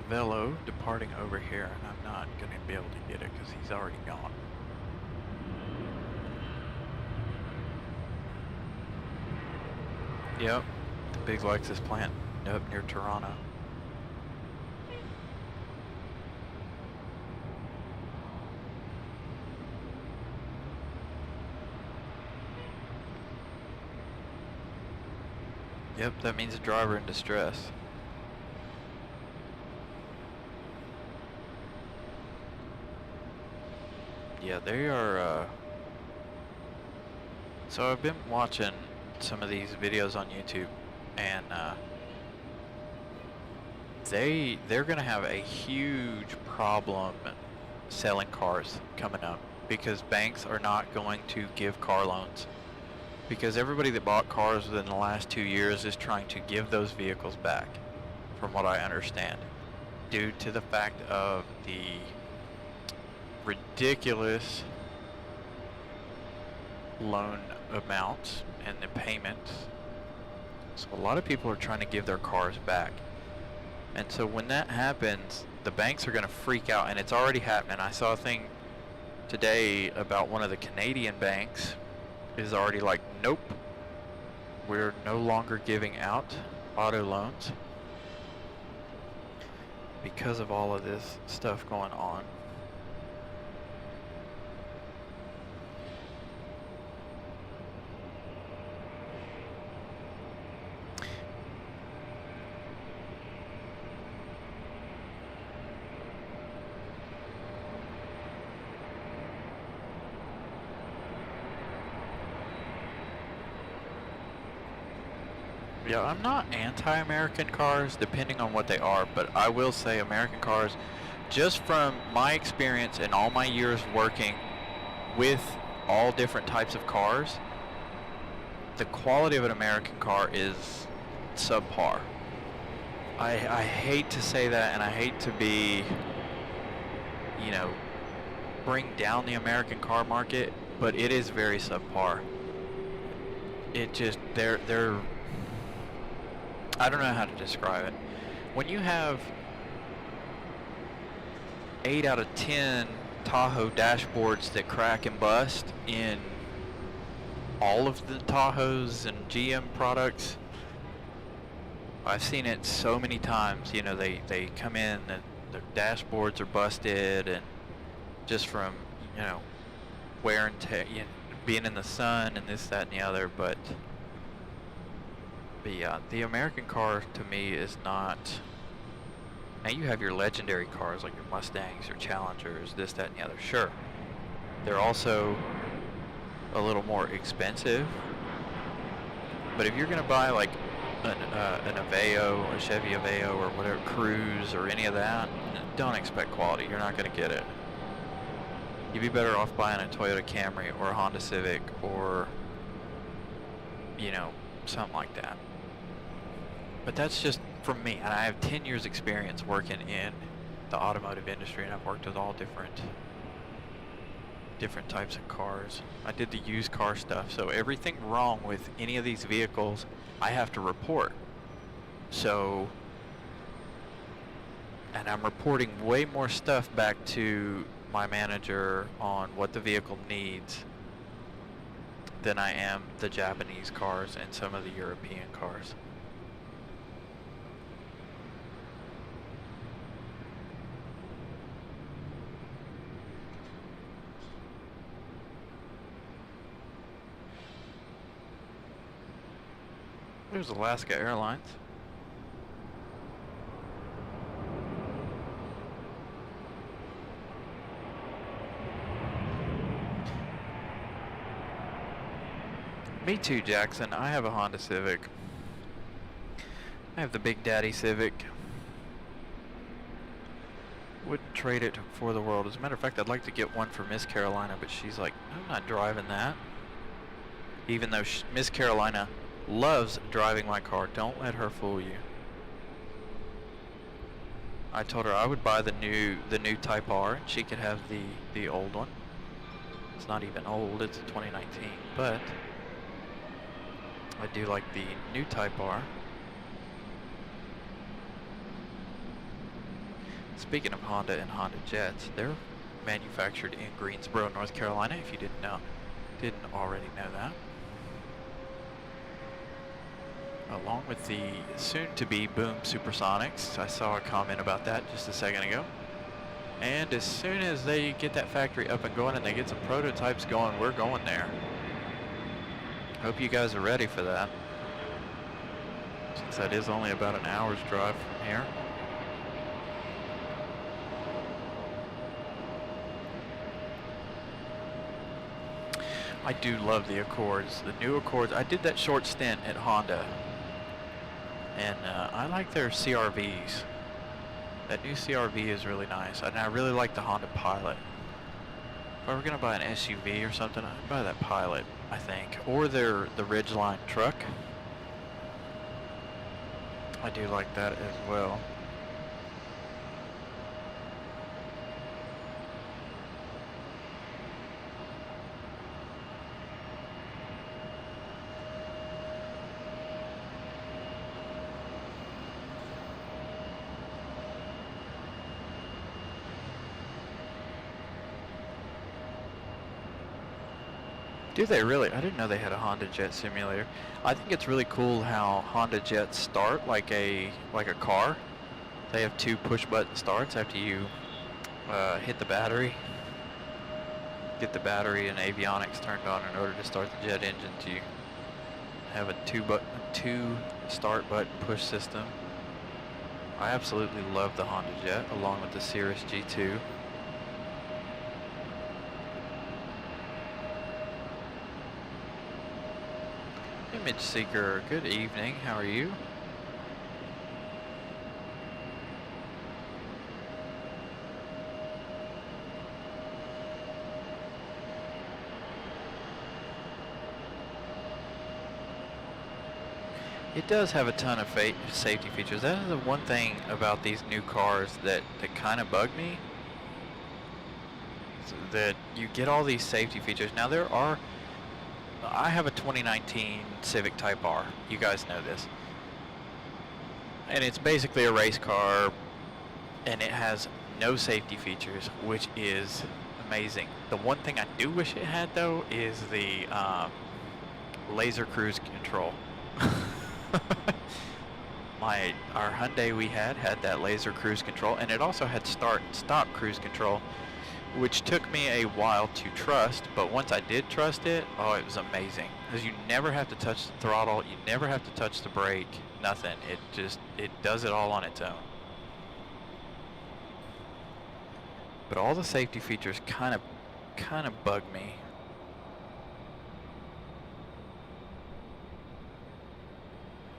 Velo departing over here, and I'm not going to be able to get it because he's already gone. Yep, the big Lexus plant up near Toronto. Yep, that means a driver in distress. Yeah, they are, so I've been watching some of these videos on YouTube, and they're gonna have a huge problem selling cars coming up, because banks are not going to give car loans, because everybody that bought cars within the last 2 years is trying to give those vehicles back, from what I understand, due to the fact of the ridiculous loan amounts and the payments. So a lot of people are trying to give their cars back. And so when that happens, the banks are going to freak out, and it's already happening. I saw a thing today about one of the Canadian banks is already like, nope, we're no longer giving out auto loans because of all of this stuff going on. Yeah, I'm not anti-American cars, depending on what they are, but I will say American cars, just from my experience and all my years working with all different types of cars, the quality of an American car is subpar. I hate to say that, and I hate to be, you know, bring down the American car market, but it is very subpar. It just, they're I don't know how to describe it. When you have 8 out of 10 Tahoe dashboards that crack and bust in all of the Tahoes and GM products, I've seen it so many times. You know, they come in and their dashboards are busted, and just from, you know, wear and tear, you know, being in the sun and this, that, and the other. But yeah, the American car to me is not. Now you have your legendary cars like your Mustangs, your Challengers, this, that, and the other. Sure, they're also a little more expensive. But if you're gonna buy like an Aveo, a Chevy Aveo, or whatever, Cruze, or any of that, don't expect quality. You're not gonna get it. You'd be better off buying a Toyota Camry or a Honda Civic, or, you know, something like that. But that's just from me, and I have 10 years experience working in the automotive industry, and I've worked with all different types of cars. I did the used car stuff, so everything wrong with any of these vehicles I have to report. So, and I'm reporting way more stuff back to my manager on what the vehicle needs than I am the Japanese cars and some of the European cars. There's Alaska Airlines. Me too, Jackson. I have a Honda Civic. I have the Big Daddy Civic. Wouldn't trade it for the world. As a matter of fact, I'd like to get one for Miss Carolina, but she's like, I'm not driving that. Even though Miss Carolina loves driving my car. Don't let her fool you. I told her I would buy the new Type R, and she could have the old one. It's not even old, it's a 2019, but I do like the new Type R. Speaking of Honda and Honda Jets, they're manufactured in Greensboro, North Carolina, if you didn't already know that. Along with the soon-to-be Boom Supersonics. I saw a comment about that just a second ago. And as soon as they get that factory up and going and they get some prototypes going, we're going there. Hope you guys are ready for that, since that is only about an hour's drive from here. I do love the Accords. The new Accords, I did that short stint at Honda, and I like their CRVs. That new CRV is really nice, and I really like the Honda Pilot. If I were going to buy an SUV or something, I'd buy that Pilot, I think. Or the Ridgeline truck. I do like that as well. Do they really? I didn't know they had a Honda Jet simulator. I think it's really cool how Honda Jets start like a car. They have two push button starts after you hit the battery. Get the battery and avionics turned on in order to start the jet engine to have a two start button push system. I absolutely love the Honda Jet along with the Cirrus G2. Image Seeker, good evening, how are you? It does have a ton of safety features. That is the one thing about these new cars that kind of bug me. So that you get all these safety features. Now I have a 2019 Civic Type R. You guys know this. And it's basically a race car, and it has no safety features, which is amazing. The one thing I do wish it had, though, is the laser cruise control. Our Hyundai we had that laser cruise control, and it also had start and stop cruise control, which took me a while to trust, but once I did trust it, oh, it was amazing. Because you never have to touch the throttle, you never have to touch the brake, nothing. It does it all on its own. But all the safety features kind of bug me.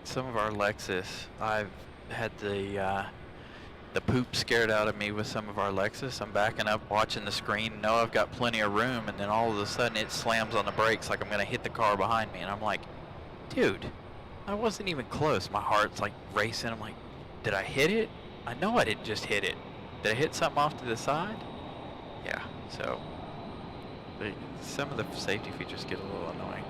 Some of our Lexus, I've had the poop scared out of me with some of our Lexus. I'm backing up, watching the screen, know I've got plenty of room, and then all of a sudden it slams on the brakes like I'm gonna hit the car behind me, and I'm like, dude, I wasn't even close. My heart's like racing. I'm like, did I hit it? I know I didn't just hit it. Did I hit something off to the side? Yeah, so some of the safety features get a little annoying.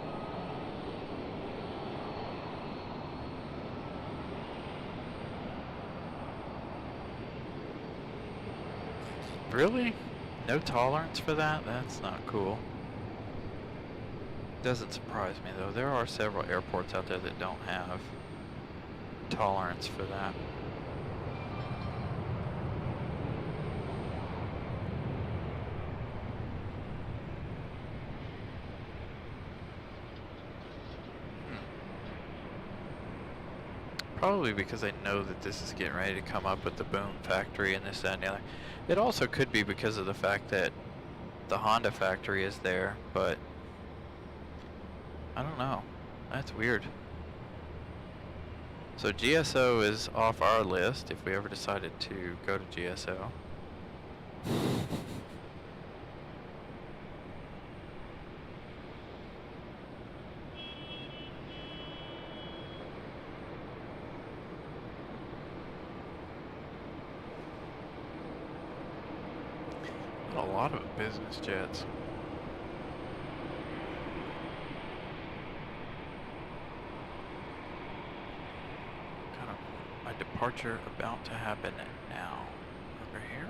Really? No tolerance for that? That's not cool. Doesn't surprise me though. There are several airports out there that don't have tolerance for that. Probably because they know that this is getting ready to come up with the boom factory and this, that, and the other. It also could be because of the fact that the Honda factory is there, but I don't know. That's weird. So GSO is off our list if we ever decided to go to GSO. A lot of business jets. Kind of a departure about to happen now. Over here.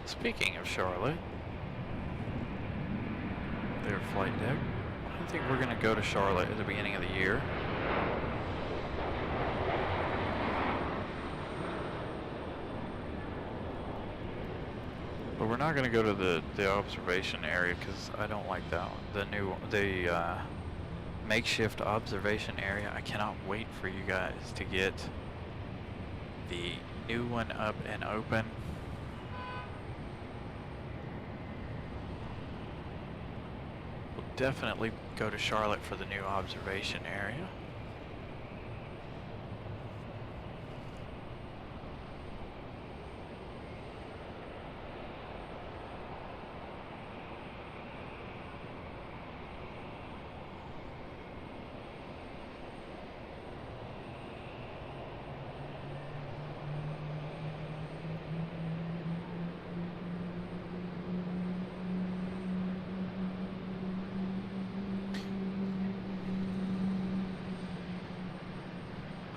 Speaking of Charlotte, their flight deck. I think we're going to go to Charlotte at the beginning of the year. But we're not going to go to the observation area because I don't like that one. The makeshift observation area. I cannot wait for you guys to get the new one up and open. Definitely go to Charlotte for the new observation area.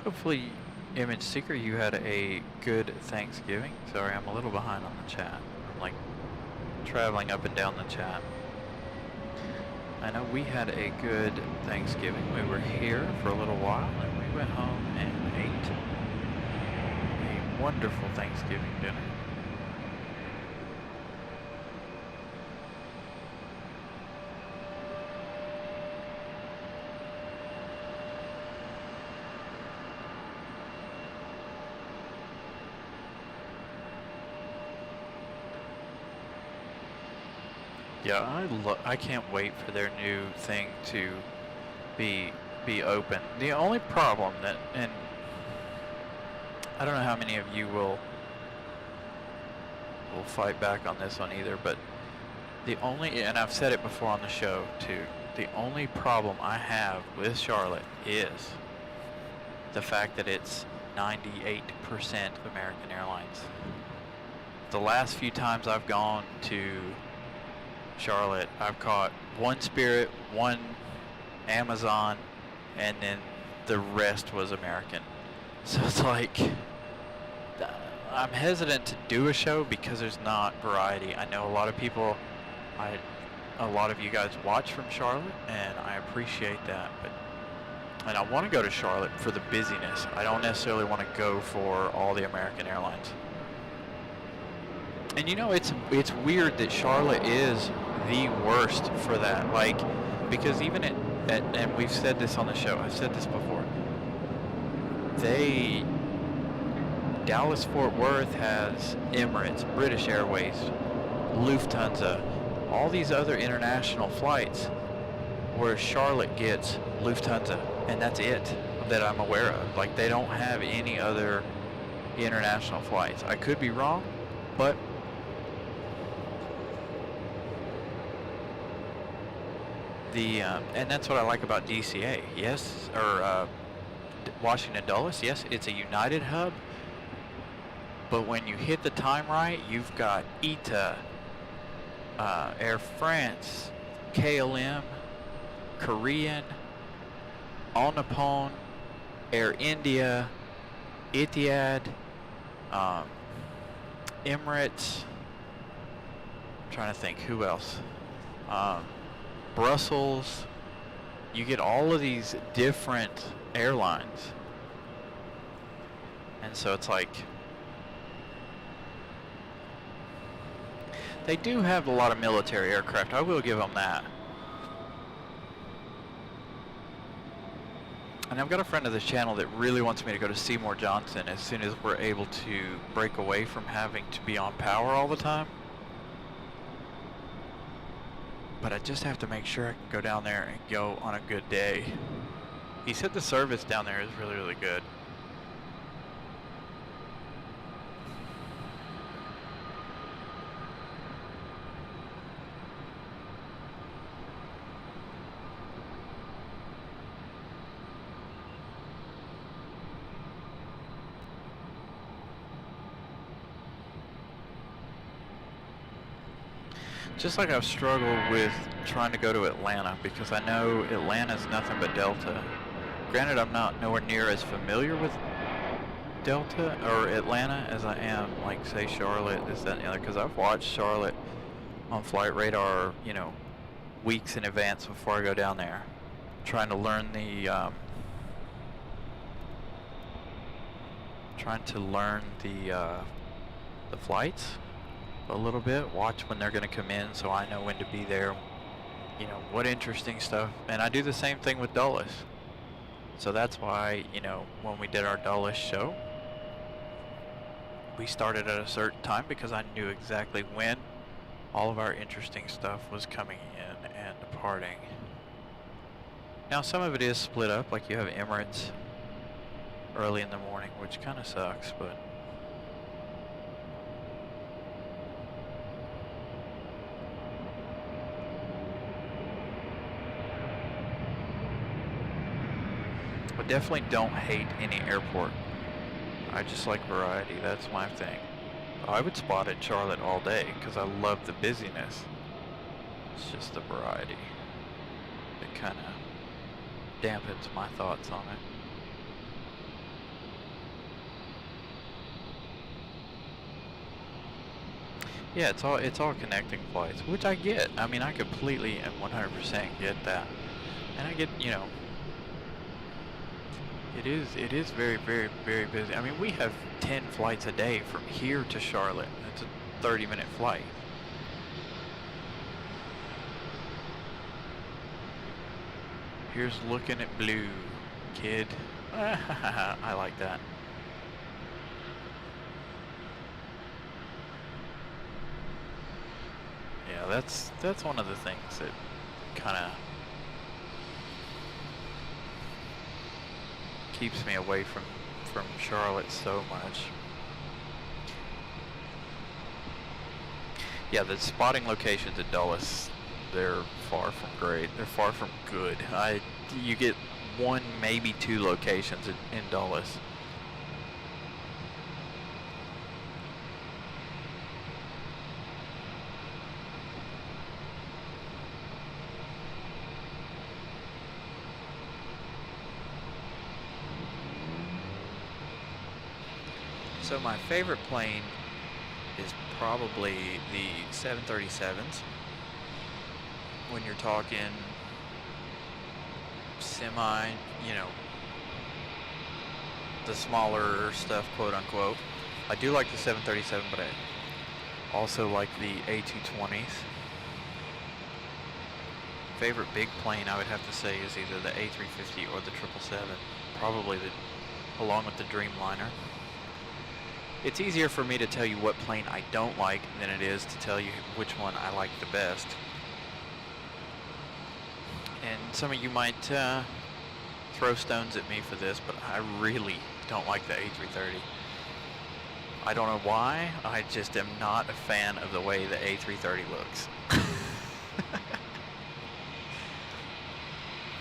Hopefully, Image Seeker, you had a good Thanksgiving. Sorry, I'm a little behind on the chat. I'm like traveling up and down the chat. I know we had a good Thanksgiving. We were here for a little while and we went home and ate a wonderful Thanksgiving dinner. Yeah, I can't wait for their new thing to be open. The only problem that, and I don't know how many of you will fight back on this one either, but the only, and I've said it before on the show too, the only problem I have with Charlotte is the fact that it's 98% American Airlines. The last few times I've gone to Charlotte, I've caught one Spirit, one Amazon, and then the rest was American. So it's like, I'm hesitant to do a show because there's not variety. I know a lot of people, a lot of you guys watch from Charlotte, and I appreciate that, and I want to go to Charlotte for the busyness. I don't necessarily want to go for all the American Airlines. And you know, it's weird that Charlotte is the worst for that. Like, because even and we've said this on the show, I've said this before, Dallas-Fort Worth has Emirates, British Airways, Lufthansa, all these other international flights, where Charlotte gets Lufthansa, and that's it that I'm aware of. Like, they don't have any other international flights. I could be wrong, but and that's what I like about DCA. Yes, or Washington Dulles. Yes, it's a United hub, but when you hit the time right, you've got ITA, Air France, KLM, Korean, All Nippon, Air India, Etihad, Emirates. I'm trying to think who else. Brussels. You get all of these different airlines, and so it's like they do have a lot of military aircraft. I will give them that. And I've got a friend of this channel that really wants me to go to Seymour Johnson as soon as we're able to break away from having to be on power all the time. But I just have to make sure I can go down there and go on a good day. He said the service down there is really, really good. Just like I've struggled with trying to go to Atlanta, because I know Atlanta's nothing but Delta. Granted, I'm not nowhere near as familiar with Delta or Atlanta as I am, like, say, Charlotte, this, that, and the other, because I've watched Charlotte on Flight Radar, you know, weeks in advance before I go down there, trying to learn the flights a little bit, watch when they're going to come in so I know when to be there, you know, what interesting stuff. And I do the same thing with Dulles. So that's why, you know, when we did our Dulles show, we started at a certain time because I knew exactly when all of our interesting stuff was coming in and departing. Now some of it is split up, like you have Emirates early in the morning, which kind of sucks, but I definitely don't hate any airport. I just like variety. That's my thing. I would spot at Charlotte all day because I love the busyness. It's just the variety that kind of dampens my thoughts on it. Yeah, it's all connecting flights, which I get. I mean, I completely and 100% get that. And I get, it is very, very, very busy. I mean, we have 10 flights a day from here to Charlotte. It's a 30-minute flight. Here's looking at blue, kid. I like that. Yeah, that's one of the things that kind of keeps me away from Charlotte so much. Yeah, the spotting locations at Dulles, they're far from great. They're far from good. You get one, maybe two locations in Dulles. So my favorite plane is probably the 737s. When you're talking semi, the smaller stuff, quote unquote. I do like the 737, but I also like the A220s. Favorite big plane, I would have to say, is either the A350 or the 777. Probably along with the Dreamliner. It's easier for me to tell you what plane I don't like than it is to tell you which one I like the best. And some of you might throw stones at me for this, but I really don't like the A330. I don't know why, I just am not a fan of the way the A330 looks.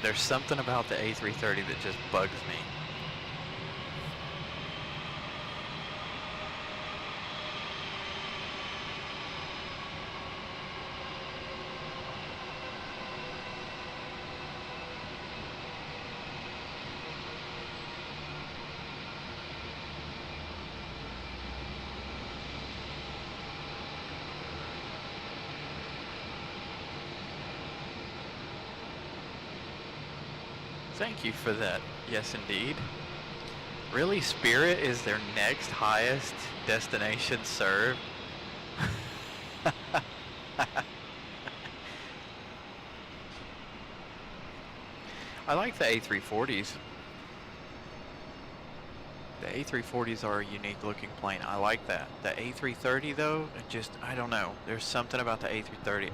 There's something about the A330 that just bugs me. Thank you for that. Yes, indeed. Really, Spirit is their next highest destination served? I like the A340s. The A340s are a unique looking plane. I like that. The A330 though, I don't know. There's something about the A330,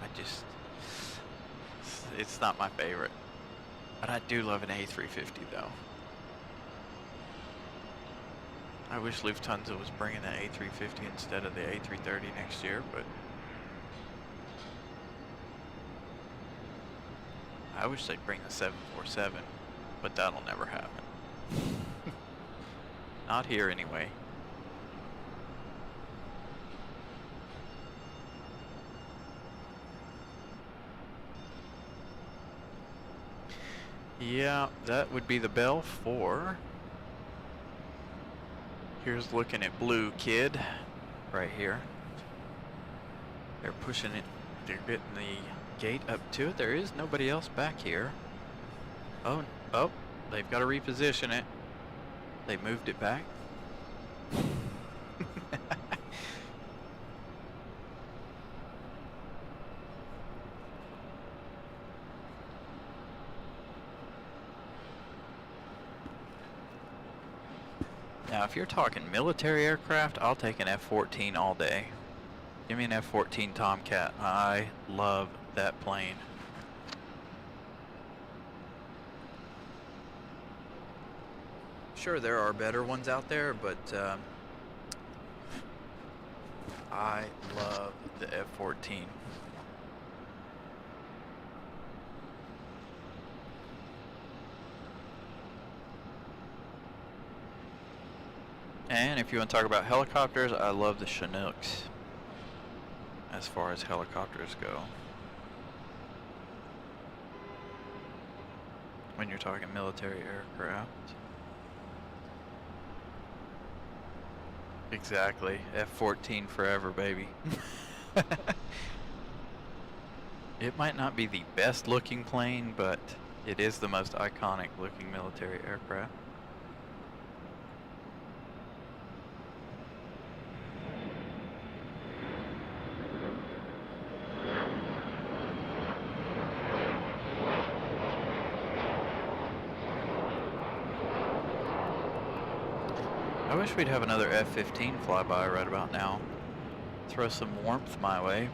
it's not my favorite. But I do love an A350 though. I wish Lufthansa was bringing the A350 instead of the A330 next year, but I wish they'd bring the 747, but that'll never happen. Not here anyway. Yeah, that would be the bell for... Here's looking at blue, kid. Right here. They're pushing it. They're getting the gate up to it. There is nobody else back here. Oh, they've got to reposition it. They moved it back. Now, if you're talking military aircraft, I'll take an F-14 all day. Give me an F-14 Tomcat. I love that plane. Sure, there are better ones out there, but I love the F-14. And if you want to talk about helicopters, I love the Chinooks as far as helicopters go. When you're talking military aircraft. Exactly. F-14 forever, baby. It might not be the best looking plane, but it is the most iconic looking military aircraft. I wish we'd have another F-15 fly by right about now. Throw some warmth my way.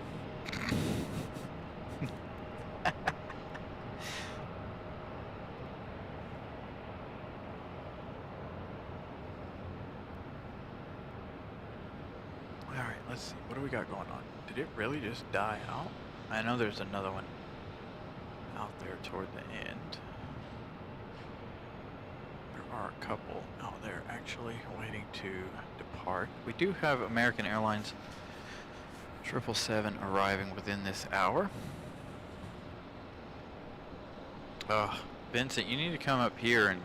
Alright, let's see. What do we got going on? Did it really just die out? I know there's another one out there toward the end. There are a couple out there actually waiting to depart. We do have American Airlines 777 arriving within this hour. Vincent, you need to come up here and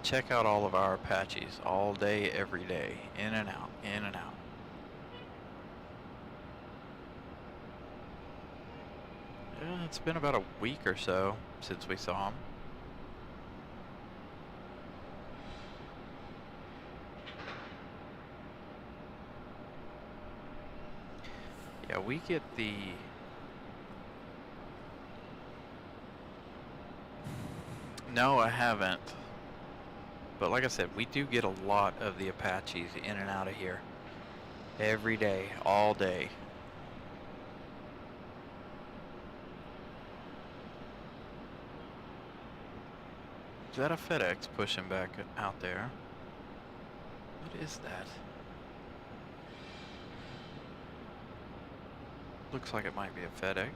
check out all of our Apaches all day, every day, in and out, in and out. Yeah, it's been about a week or so since we saw them. Yeah, we get the... No, I haven't. But like I said, we do get a lot of the Apaches in and out of here. Every day, all day. Is that a FedEx pushing back out there? What is that? Looks like it might be a FedEx.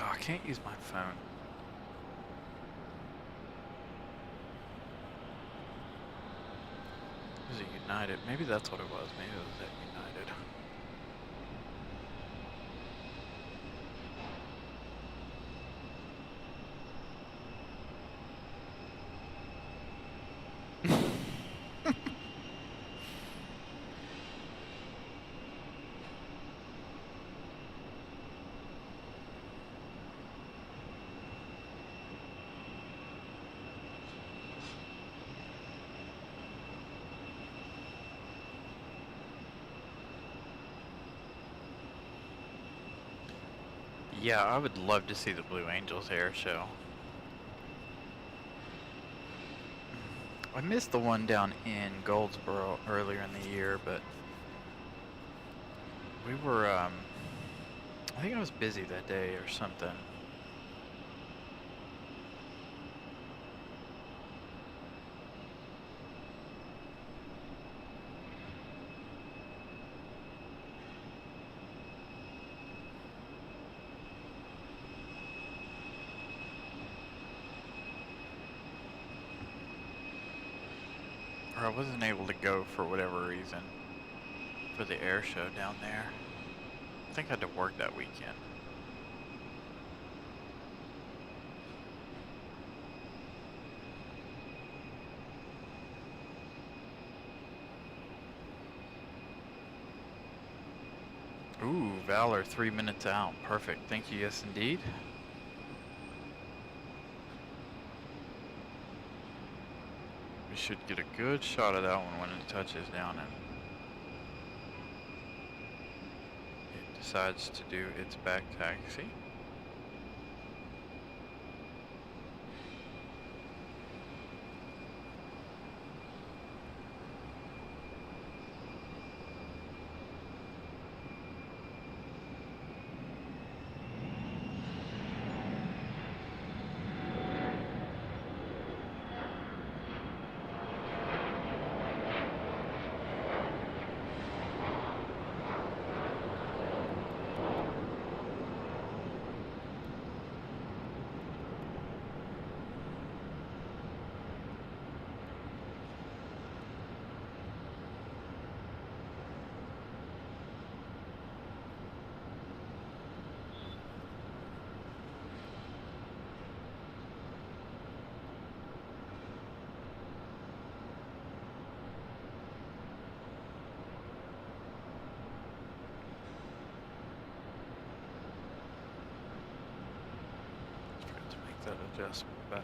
Oh, I can't use my phone. Is it United? Maybe that's what it was. Maybe it was at United. Yeah, I would love to see the Blue Angels air show. I missed the one down in Goldsboro earlier in the year, but we were, I think I was busy that day or something. Or I wasn't able to go for whatever reason for the air show down there. I think I had to work that weekend. Ooh, Valor 3 minutes out. Perfect. Thank you. Yes, indeed. We should get a good shot of that one when it touches down and it decides to do its back taxi. adjustment back.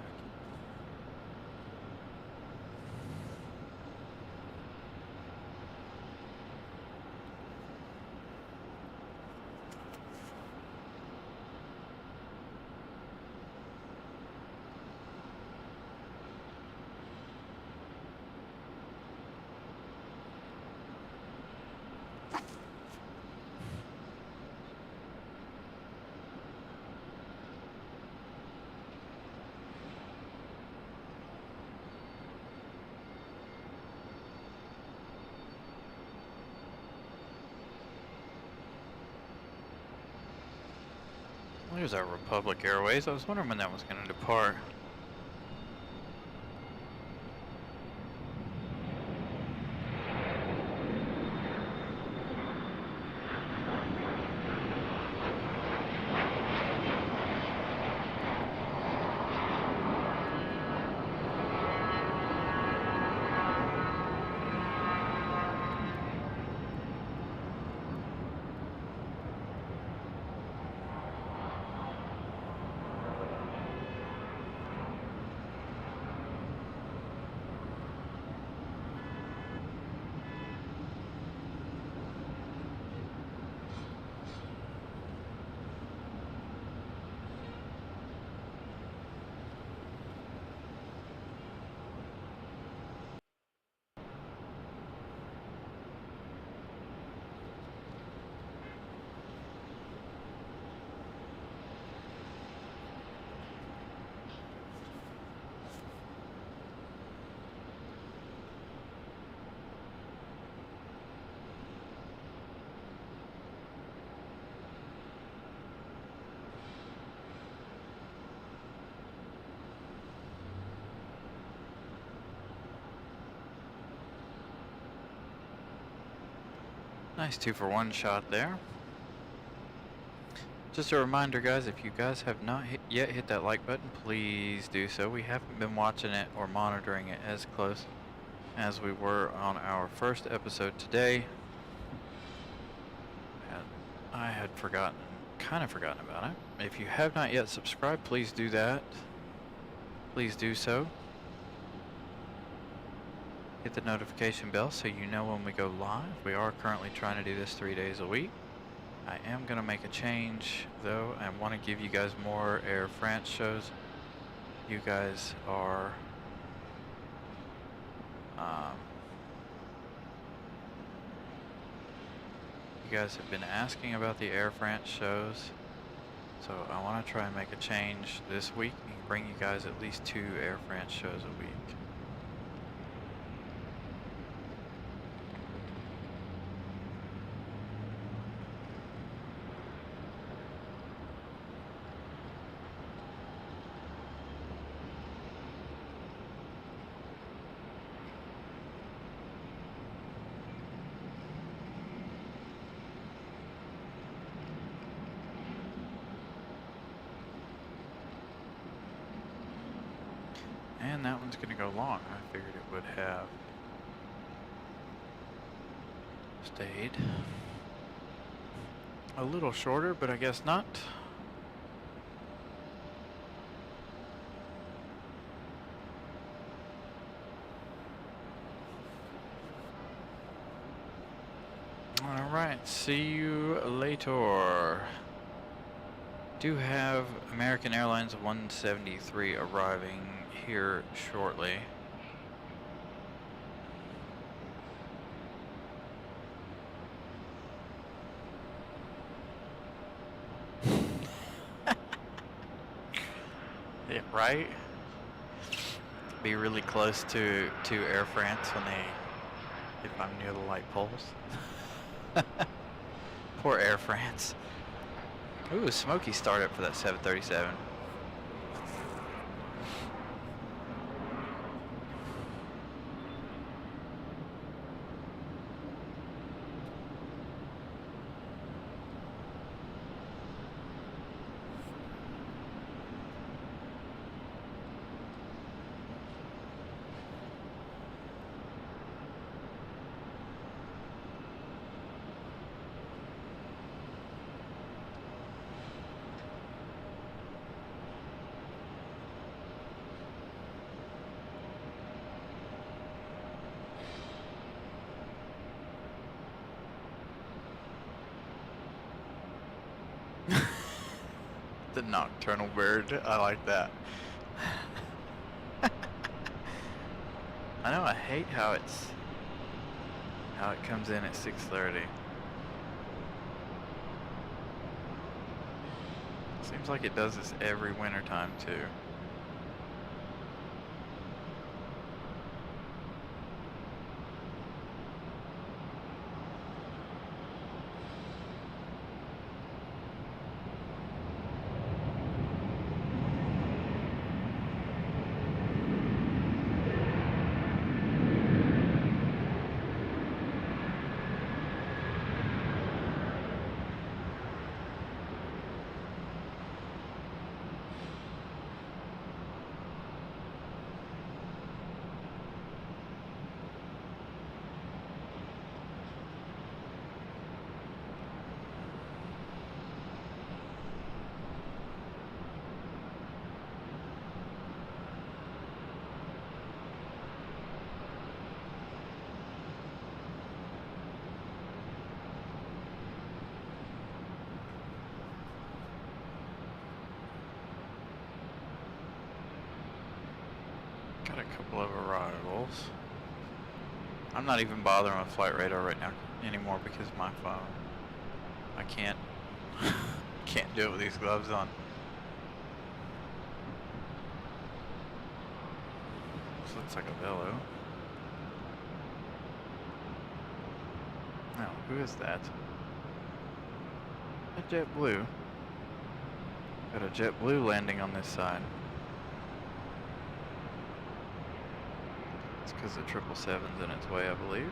There's our Republic Airways. I was wondering when that was going to depart. Nice 2-for-1 shot there. Just a reminder, guys, if you guys have not yet hit that like button, please do so. We haven't been watching it or monitoring it as close as we were on our first episode today. I had kind of forgotten about it. If you have not yet subscribed, please do that. Please do so. Hit the notification bell so you know when we go live. We are currently trying to do this 3 days a week. I am going to make a change though. I want to give you guys more Air France shows. You guys are you guys have been asking about the Air France shows, so I want to try and make a change this week and bring you guys at least 2 Air France shows a week. And that one's going to go long. I figured it would have stayed a little shorter, but I guess not. Alright, see you later. Do have American Airlines 173 arriving here shortly. Yeah, right? Be really close to Air France when if I'm near the light poles. Poor Air France. Ooh, a smoky startup for that 737. The nocturnal bird. I like that. I know, I hate how it comes in at 6:30. Seems like it does this every winter time too. Got a couple of arrivals. I'm not even bothering with flight radar right now anymore because of my phone. I can't do it with these gloves on. This looks like a Velo. No, who is that? A JetBlue. Got a JetBlue landing on this side. It's because the 777's in its way, I believe.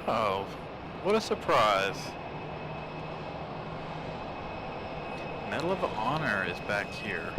Oh, what a surprise. Medal of Honor is back here.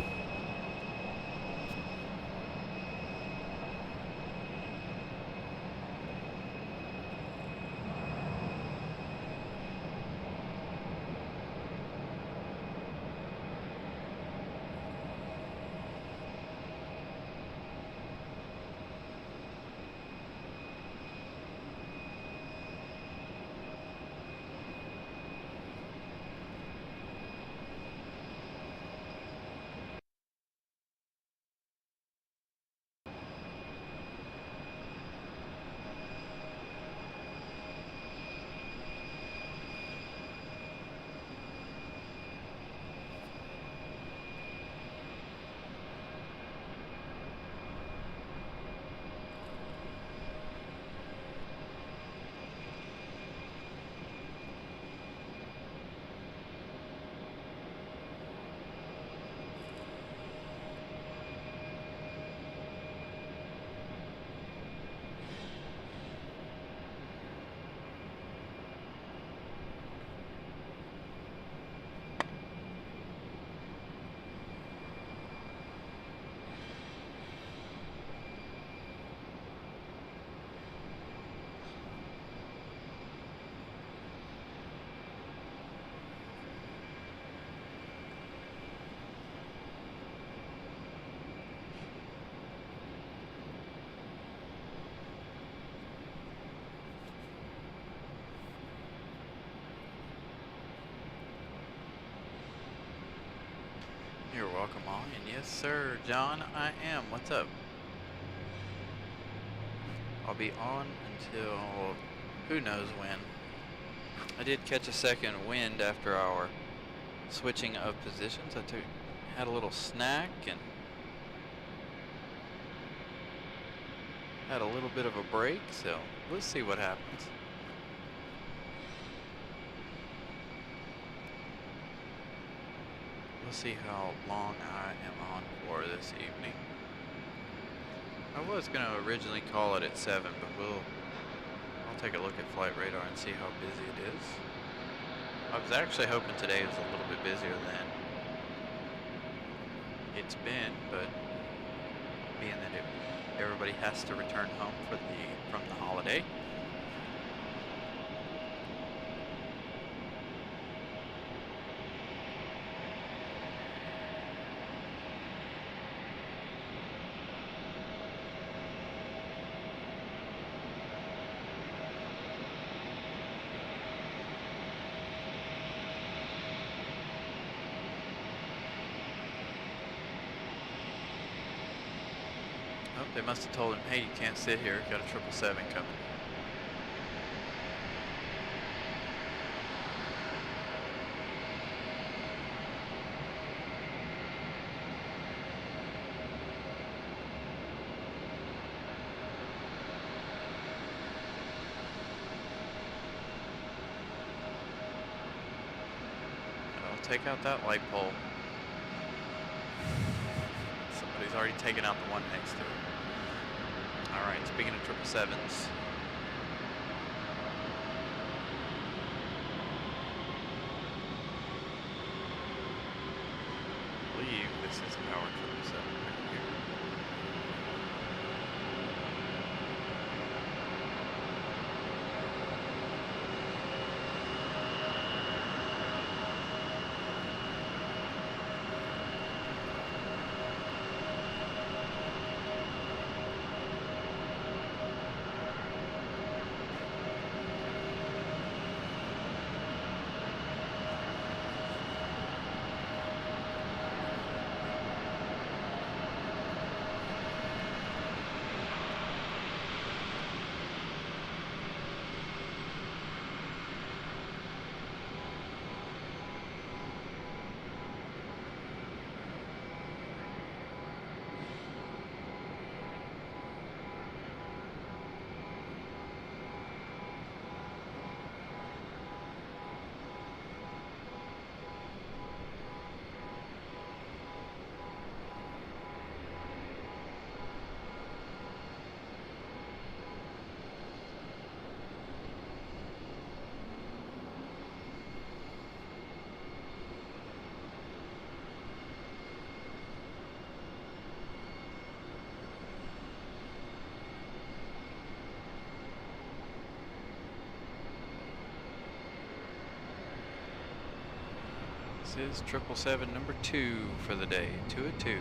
You're welcome on. Yes, sir, John, I am. What's up? I'll be on until who knows when. I did catch a second wind after our switching of positions. Had a little snack and had a little bit of a break, so we'll see what happens. We'll see how long I am on for this evening. I was going to originally call it at 7, but I'll take a look at flight radar and see how busy it is. I was actually hoping today was a little bit busier than it's been, but being that everybody has to return home from the holiday. Oh, they must have told him, hey, you can't sit here, got a 777 coming. I'll take out that light pole. Somebody's already taken out the one next to it. Alright, speaking of 777s. I believe this is our 777 right here. This is 777 number 2 for the day, 2 at 2.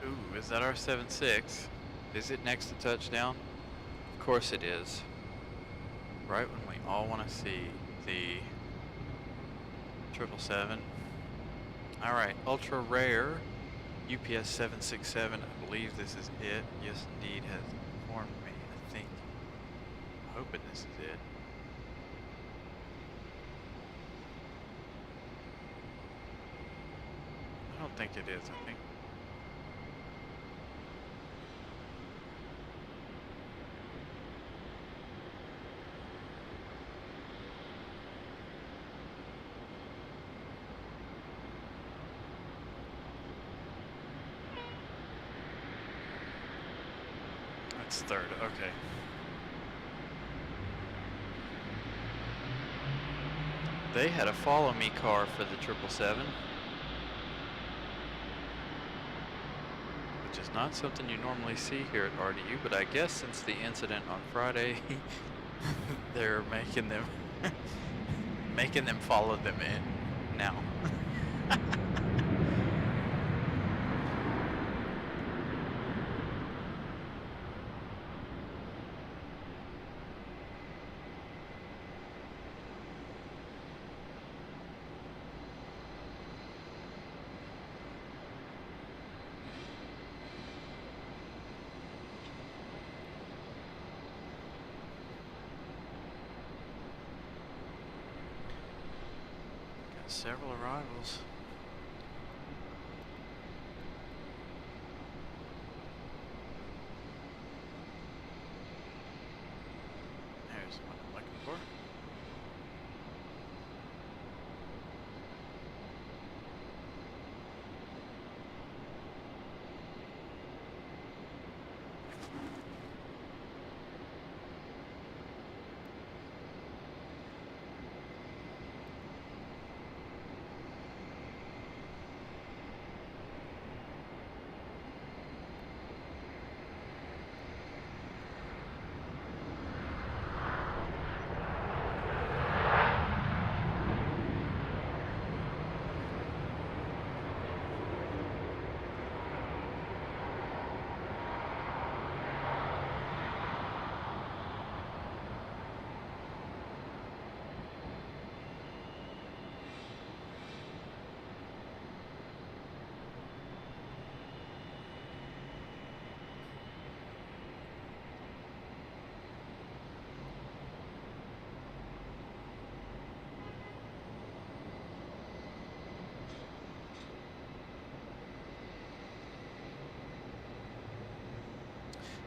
Ooh, is that our 7.6? Is it next to touchdown? Of course it is. Right when we all want to see the 777. Alright, ultra rare UPS 767. I believe this is it. Yes, indeed, has informed me. I think. I'm hoping this is it. I don't think it is. I think. That's third. Okay. They had a follow me car for the 777. Which is not something you normally see here at RDU, but I guess since the incident on Friday, they're making them follow them in now. Several arrivals. There's what I'm looking for.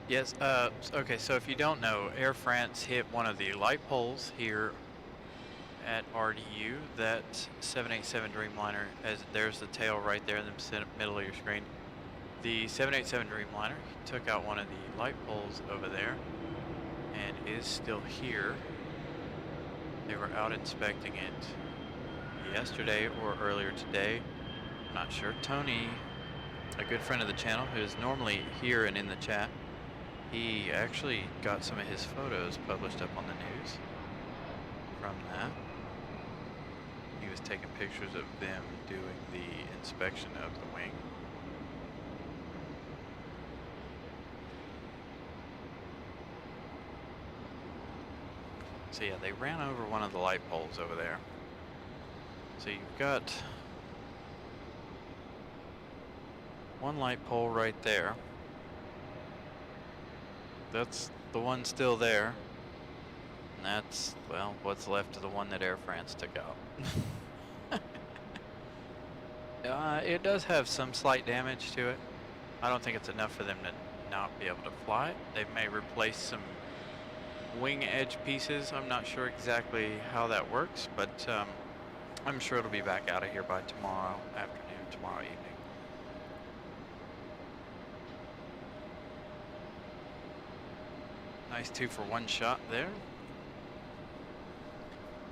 Yes, okay, so if you don't know, Air France hit one of the light poles here at RDU. That 787 Dreamliner, as there's the tail right there in the middle of your screen. The 787 Dreamliner took out one of the light poles over there and is still here. They were out inspecting it yesterday or earlier today. I'm not sure. Tony, a good friend of the channel who is normally here and in the chat, he actually got some of his photos published up on the news from that. He was taking pictures of them doing the inspection of the wing. So yeah, they ran over one of the light poles over there. So you've got one light pole right there. That's the one still there. And that's, well, what's left of the one that Air France took out. It does have some slight damage to it. I don't think it's enough for them to not be able to fly it. They may replace some wing edge pieces. I'm not sure exactly how that works, but I'm sure it'll be back out of here by tomorrow afternoon, tomorrow evening. Nice 2-for-1 shot there.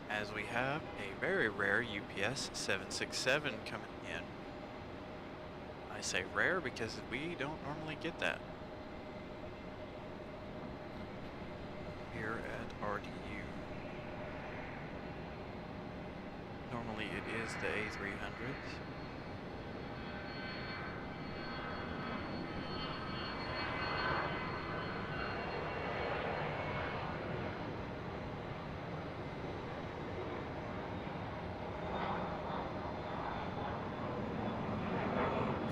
As we have a very rare UPS 767 coming in. I say rare because we don't normally get that here at RDU. Normally it is the A300s.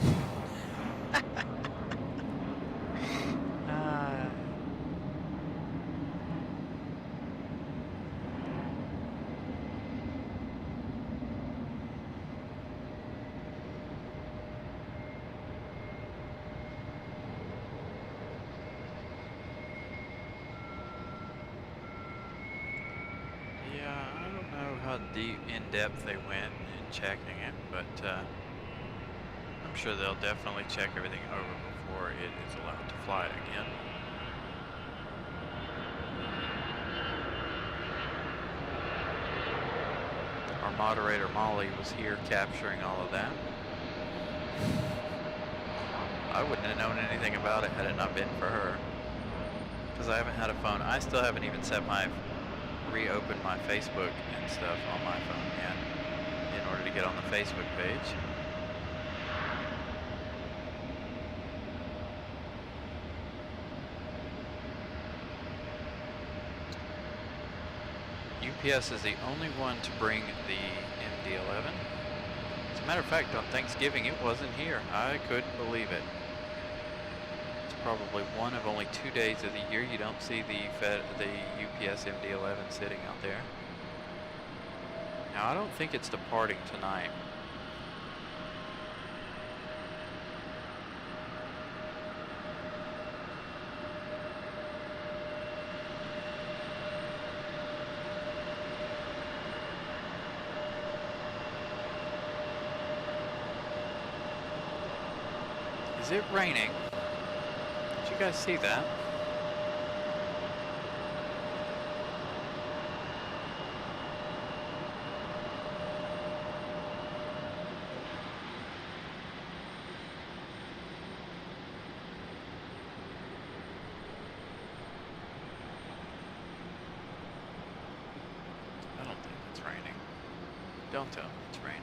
Uh, yeah, I don't know how deep in depth they went in checking it, but I'm sure they'll definitely check everything over before it is allowed to fly again. Our moderator Molly was here capturing all of that. I wouldn't have known anything about it had it not been for her. Because I haven't had a phone. I still haven't even reopened my Facebook and stuff on my phone yet in order to get on the Facebook page. UPS is the only one to bring the MD-11. As a matter of fact, on Thanksgiving it wasn't here. I couldn't believe it. It's probably one of only 2 days of the year you don't see the UPS MD-11 sitting out there. Now I don't think it's departing tonight. Is it raining? Did you guys see that? I don't think it's raining. Don't tell me it's raining.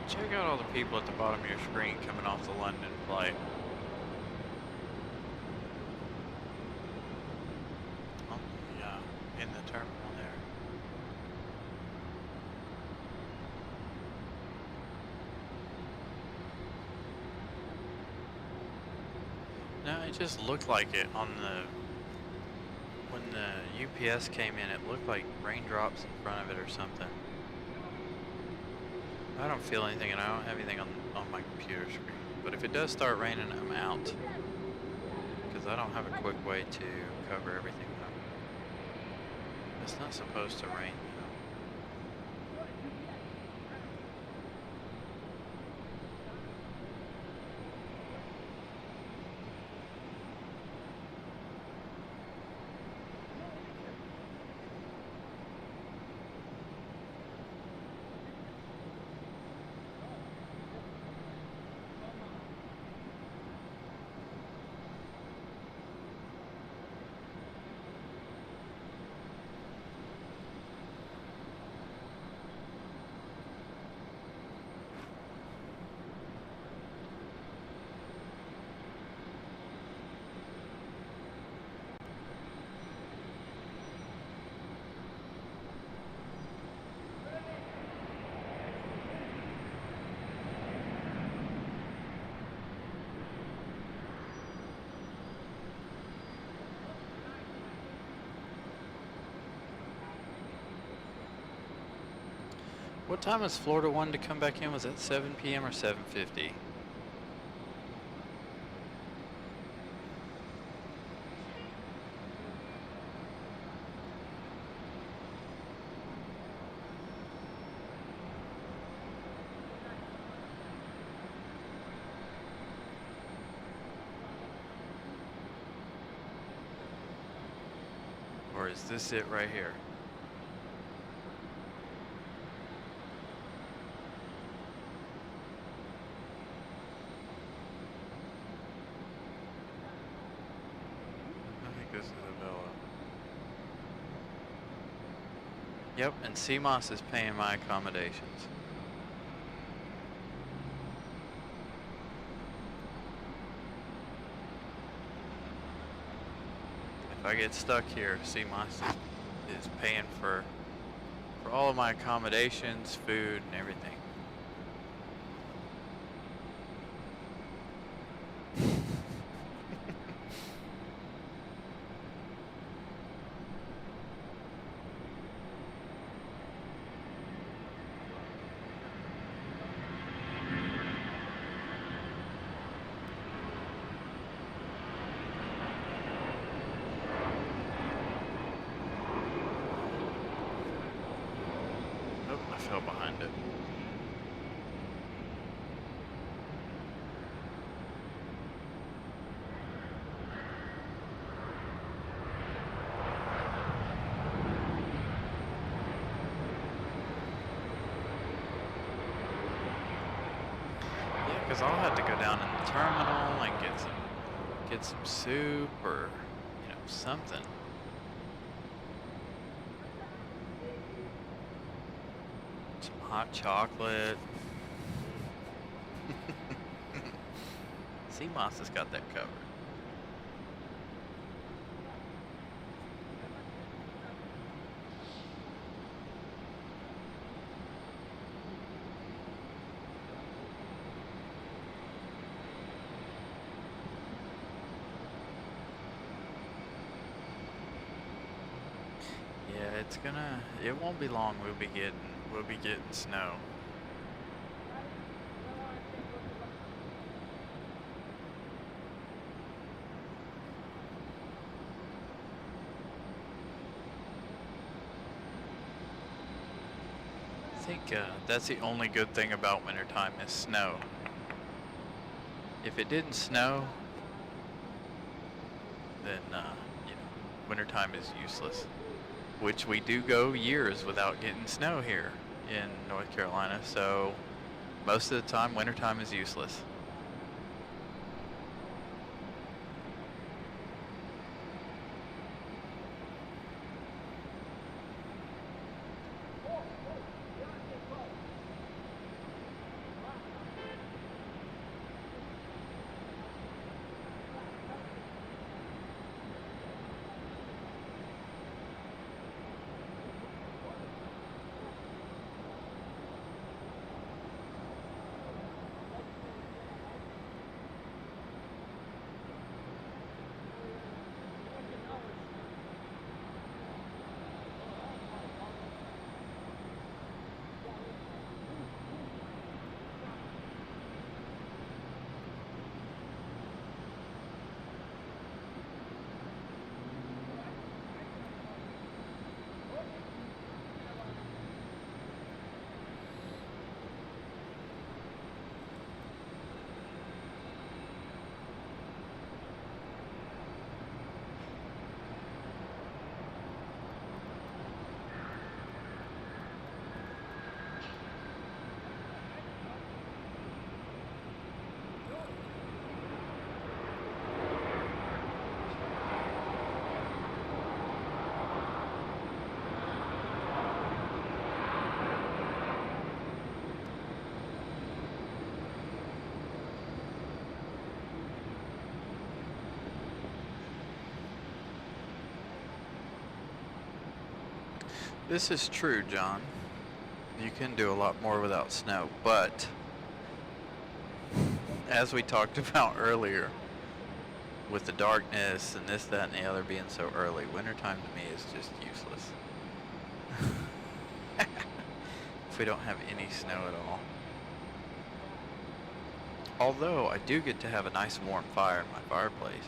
Check out all the people at the bottom of your screen coming off the London flight. Oh, yeah, in the terminal there. No, it just looked like it on when the UPS came in, it looked like raindrops in front of it or something. I don't feel anything and I don't have anything on my computer screen. But if it does start raining, I'm out. Because I don't have a quick way to cover everything up. It's not supposed to rain. What time is Florida wanting to come back in? Was that 7 p.m. or 7:50? is this it right here? I think this is a villa. Yep, and CMOS is paying my accommodations. If I get stuck here, CMOS is paying for all of my accommodations, food, and everything. Fell behind it. Yeah, because I'll have to go down in the terminal and get some soup or, you know, something. Hot chocolate. CMOS has got that covered. Yeah, it won't be long. We'll be getting snow. I think that's the only good thing about wintertime is snow. If it didn't snow, then you know, wintertime is useless. Which we do go years without getting snow here in North Carolina, so most of the time wintertime is useless. This is true, John. You can do a lot more without snow, but as we talked about earlier, with the darkness and this, that, and the other being so early, wintertime to me is just useless. If we don't have any snow at all. Although I do get to have a nice warm fire in my fireplace.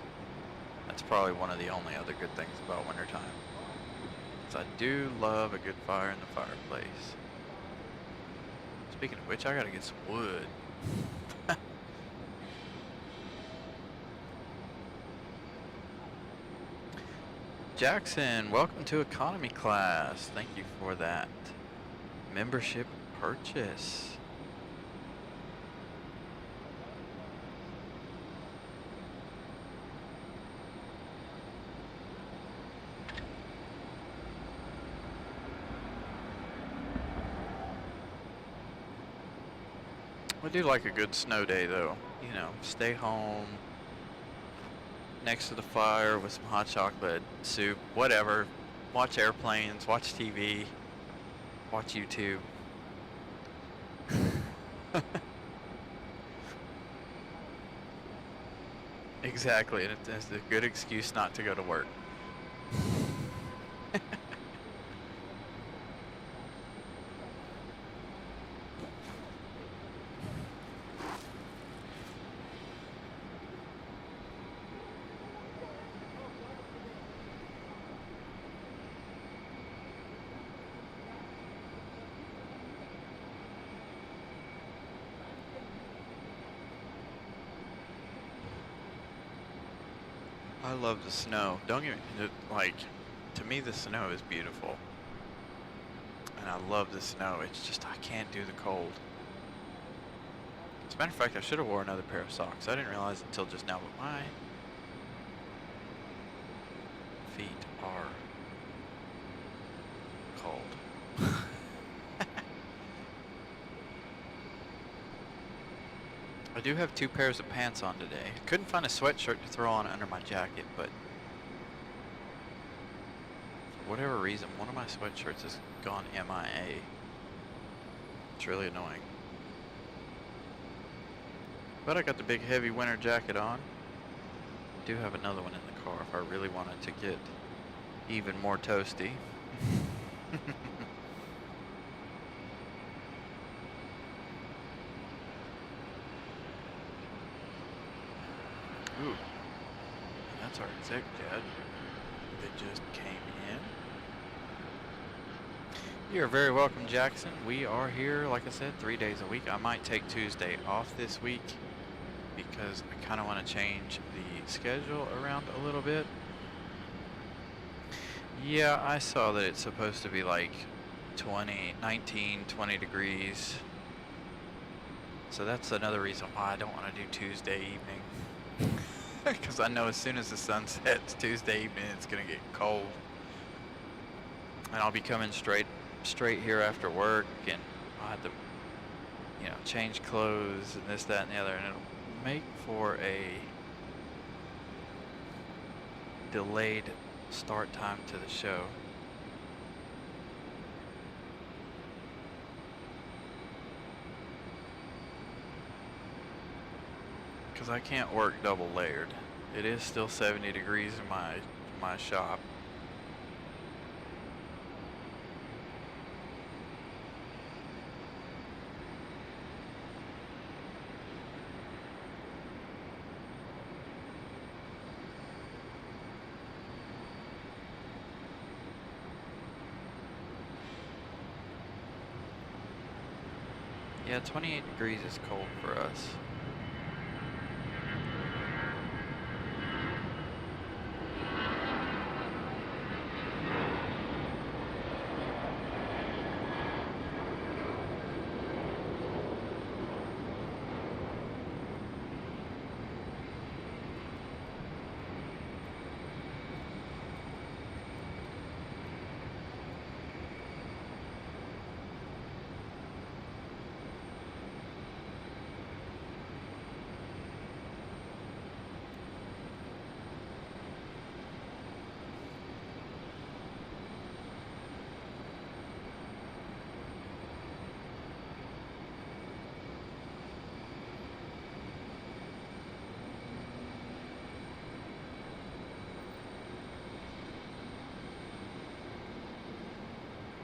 That's probably one of the only other good things about wintertime. I do love a good fire in the fireplace. Speaking of which, I gotta get some wood. Jackson, welcome to economy class. Thank you for that membership purchase. I do like a good snow day though. You know, stay home next to the fire with some hot chocolate, soup, whatever. Watch airplanes, watch TV, watch YouTube. Exactly, and it's a good excuse not to go to work. I love the snow. Don't get me, like, to me the snow is beautiful. And I love the snow. It's just, I can't do the cold. As a matter of fact, I should have wore another pair of socks. I didn't realize it until just now, but my feet are cold. I do have 2 pairs of pants on today. Couldn't find a sweatshirt to throw on under my jacket, but for whatever reason, one of my sweatshirts has gone MIA. It's really annoying. But I got the big heavy winter jacket on. I do have another one in the car if I really wanted to get even more toasty. Ooh, that's our exec jet that just came in. You're very welcome, Jackson. We are here, like I said, 3 days a week. I might take Tuesday off this week because I kind of want to change the schedule around a little bit. Yeah, I saw that it's supposed to be like 19, 20 degrees. So that's another reason why I don't want to do Tuesday evening. Because I know as soon as the sun sets Tuesday evening, it's going to get cold. And I'll be coming straight here after work, and I'll have to, you know, change clothes and this, that, and the other, and it'll make for a delayed start time to the show. Because I can't work double layered. It is still 70 degrees in my shop. Yeah, 28 degrees is cold for us.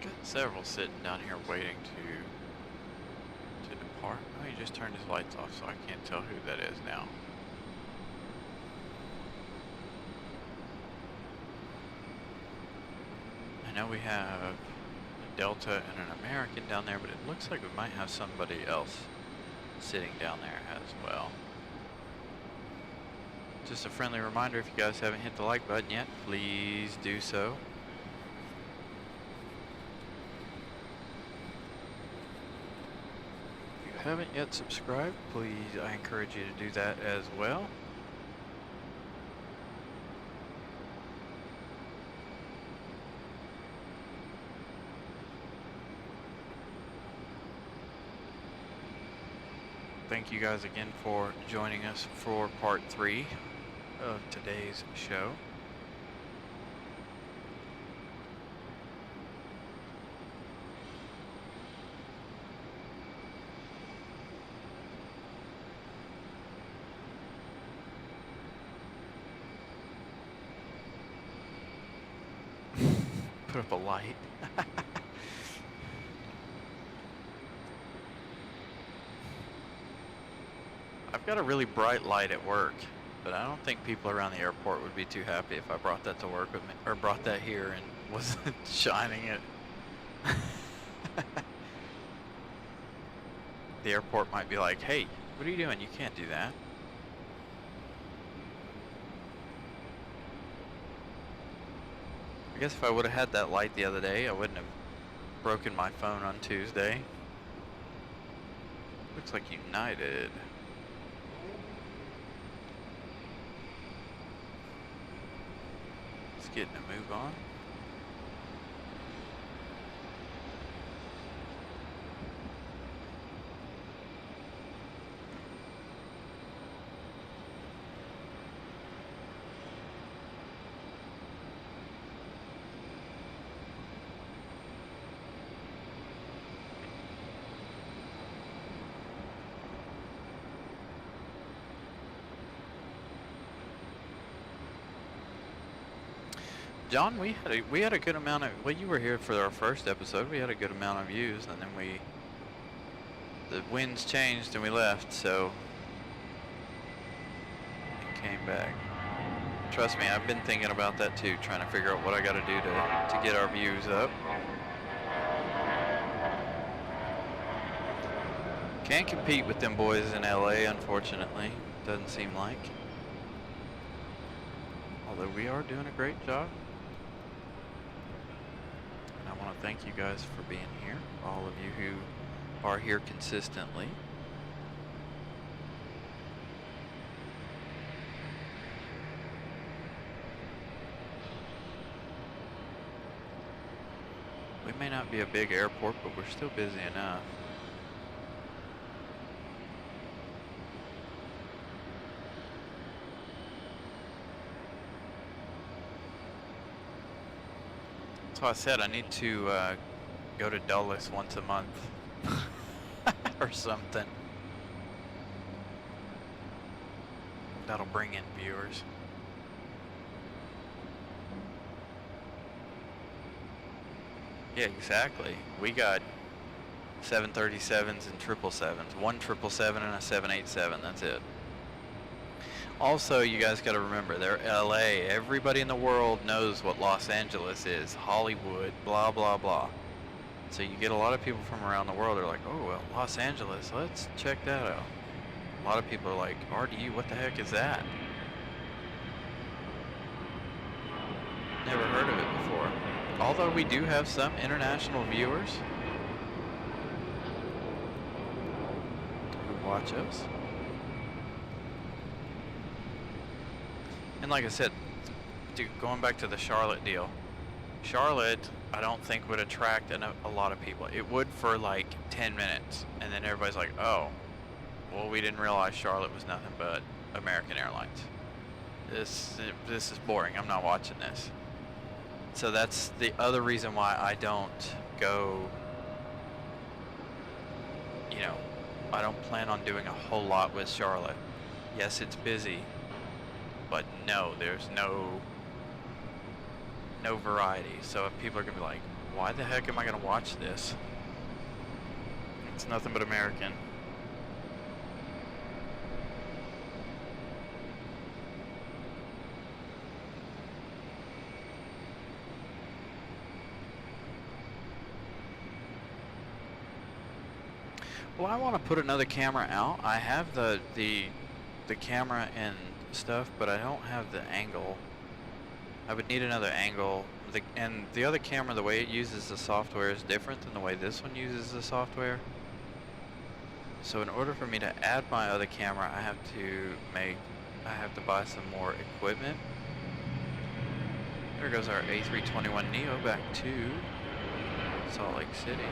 Got several sitting down here waiting to depart. Oh, he just turned his lights off, so I can't tell who that is now. I know we have a Delta and an American down there, but it looks like we might have somebody else sitting down there as well. Just a friendly reminder, if you guys haven't hit the like button yet, please do so. If you haven't yet subscribed, please, I encourage you to do that as well. Thank you guys again for joining us for part 3 of today's show. Put up a light. I've got a really bright light at work, but I don't think people around the airport would be too happy if I brought that to work with me, or brought that here and wasn't shining it. The airport might be like, hey, what are you doing? You can't do that. I guess if I would have had that light the other day, I wouldn't have broken my phone on Tuesday. Looks like United. Let's get a move on. John, we had a good amount of, well, you were here for our first episode. We had a good amount of views, and then the winds changed and we left, so it came back. Trust me, I've been thinking about that too, trying to figure out what I got to do to get our views up. Can't compete with them boys in LA, unfortunately. Doesn't seem like. Although we are doing a great job. I want to thank you guys for being here, all of you who are here consistently. We may not be a big airport, but we're still busy enough. So I said I need to go to Dulles once a month or something. That'll bring in viewers. Yeah, exactly. We got 737s and 777s. One 777 and a 787. That's it. Also, you guys got to remember, they're LA. Everybody in the world knows what Los Angeles is, Hollywood, blah, blah, blah. So you get a lot of people from around the world that are like, oh, well, Los Angeles, let's check that out. A lot of people are like, RDU, what the heck is that? Never heard of it before. Although we do have some international viewers who watch us. And like I said, dude, going back to the Charlotte deal, Charlotte, I don't think would attract a lot of people. It would for like 10 minutes, and then everybody's like, oh, well, we didn't realize Charlotte was nothing but American Airlines. This is boring. I'm not watching this. So that's the other reason why I don't go, you know, I don't plan on doing a whole lot with Charlotte. Yes, it's busy. But no, there's no variety. So if people are going to be like, why the heck am I going to watch this? It's nothing but American. Well, I want to put another camera out. I have the camera in stuff, but I don't have the angle. I would need another angle. And the other camera, the way it uses the software is different than the way this one uses the software. So in order for me to add my other camera, I have to buy some more equipment. There goes our A321neo back to Salt Lake City.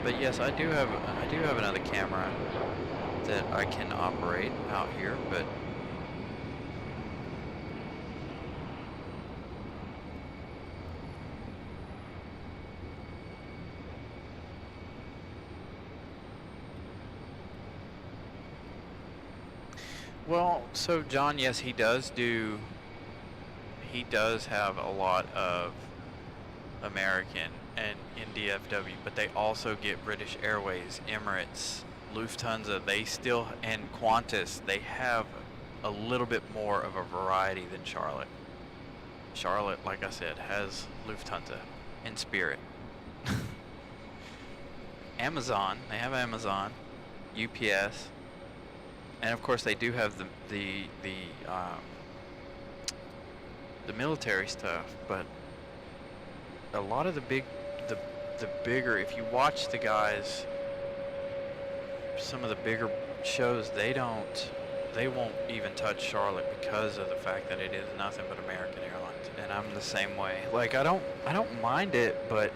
But yes, I do have another camera that I can operate out here, but well, so John, yes, he does have a lot of American and in DFW, but they also get British Airways, Emirates, Lufthansa, and Qantas. They have a little bit more of a variety than Charlotte. Charlotte, like I said, has Lufthansa and Spirit. Amazon, they have Amazon, UPS, and of course they do have the military stuff, but a lot of the bigger, if you watch the guys, some of the bigger shows, they won't even touch Charlotte because of the fact that it is nothing but American Airlines, and I'm the same way. Like I don't mind it, but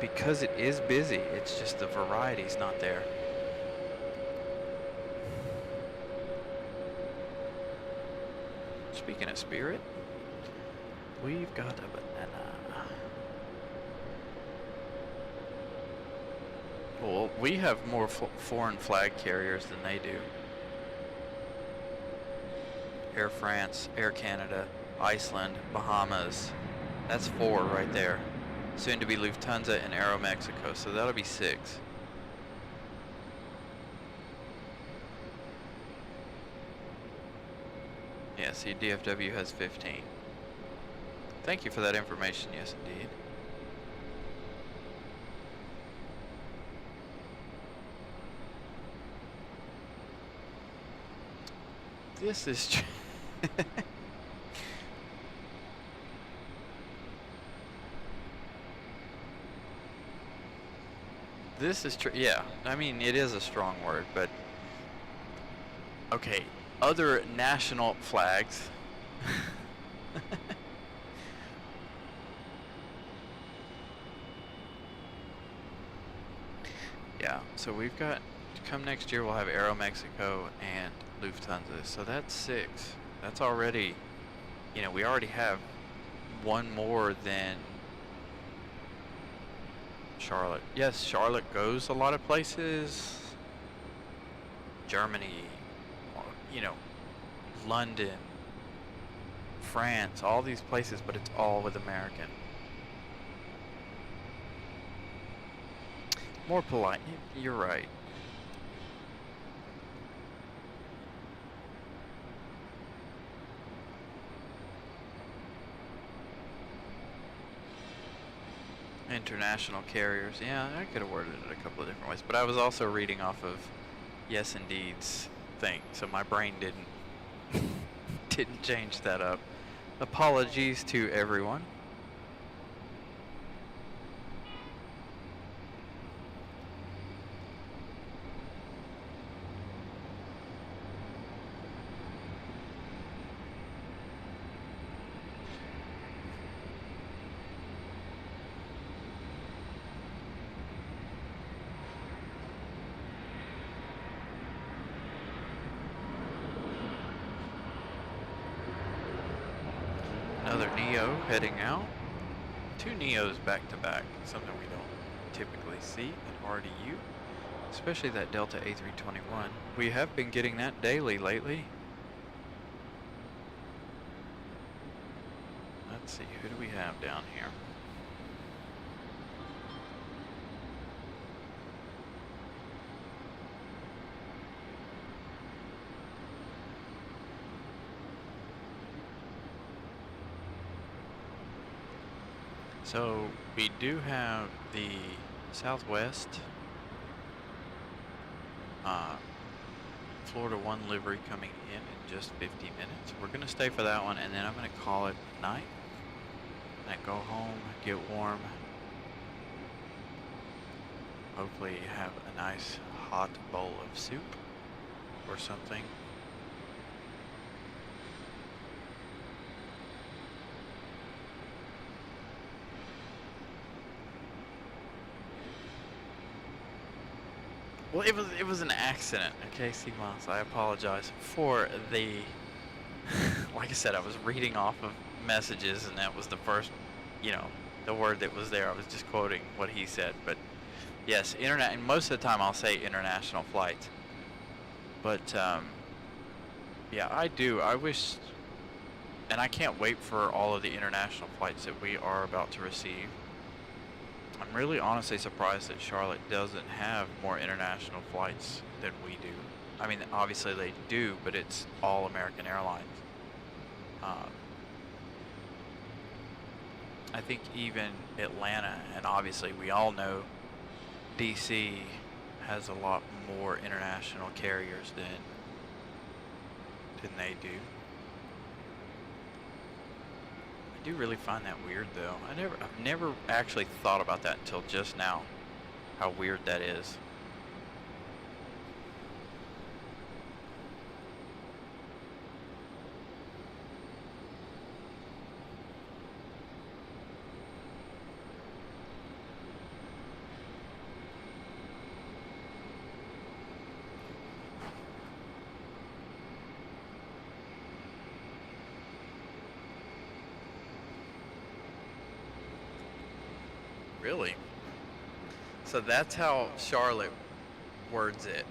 because it is busy, it's just the variety's not there. Speaking of Spirit, we've got a banana. Well, we have more foreign flag carriers than they do. Air France, Air Canada, Iceland, Bahamas. That's 4 right there. Soon to be Lufthansa and Aeromexico, so that'll be 6. Yeah, see, DFW has 15. Thank you for that information, yes indeed. This is this is true. Yeah, I mean, it is a strong word, but okay, other national flags. Yeah, so we've got, come next year, we'll have Aeromexico and Lufthansa, so that's 6. That's already, we already have one more than Charlotte. Yes, Charlotte goes a lot of places. Germany, London, France, all these places, but it's all with American. More polite. You're right. International carriers. Yeah, I could have worded it a couple of different ways, but I was also reading off of Yes Indeed's thing, so my brain didn't change that up. Apologies to everyone. Another Neo heading out. 2 Neos back to back, something we don't typically see at RDU, especially that Delta A321. We have been getting that daily lately. Let's see, who do we have down here? So we do have the Southwest Florida 1 livery coming in just 50 minutes. We're going to stay for that one, and then I'm going to call it night. And go home, get warm. Hopefully have a nice hot bowl of soup or something. Well, it was an accident, okay, C-Moss. I apologize for the, like I said, I was reading off of messages, and that was the first, you know, the word that was there. I was just quoting what he said, but yes, and most of the time I'll say international flights. But, yeah, I wish, and I can't wait for all of the international flights that we are about to receive. I'm really honestly surprised that Charlotte doesn't have more international flights than we do. I mean, obviously they do, but it's all American Airlines. I think even Atlanta, and obviously we all know DC has a lot more international carriers than they do. I do really find that weird, though. I've never actually thought about that until just now, how weird that is. Really? So that's how Charlotte words it.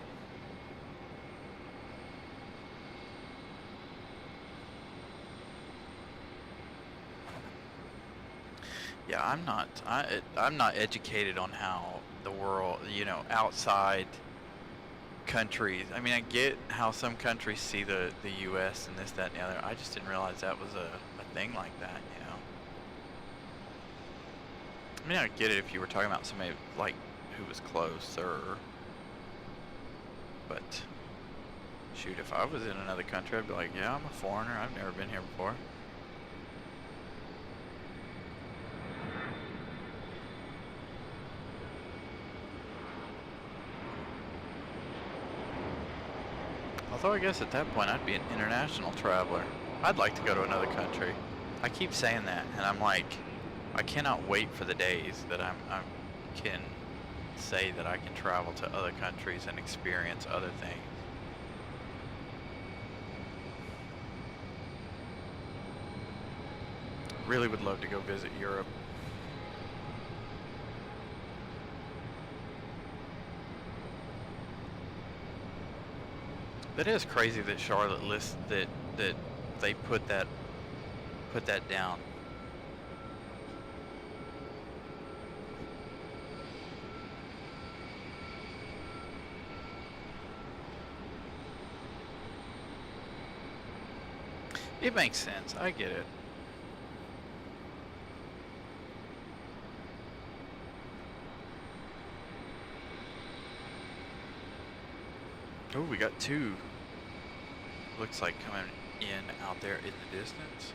Yeah, I'm not educated on how the world, you know, outside countries. I mean, I get how some countries see the US and this, that, and the other. I just didn't realize that was a thing like that, you know. I mean, I get it if you were talking about somebody like who was closer, but shoot, if I was in another country, I'd be like, yeah, I'm a foreigner. I've never been here before. Although I guess at that point I'd be an international traveler. I'd like to go to another country. I keep saying that, and I'm like, I cannot wait for the days that I can say that I can travel to other countries and experience other things. Really would love to go visit Europe. That is crazy that Charlotte lists that they put that down. It makes sense. I get it. Oh, we got two. Looks like coming in out there in the distance.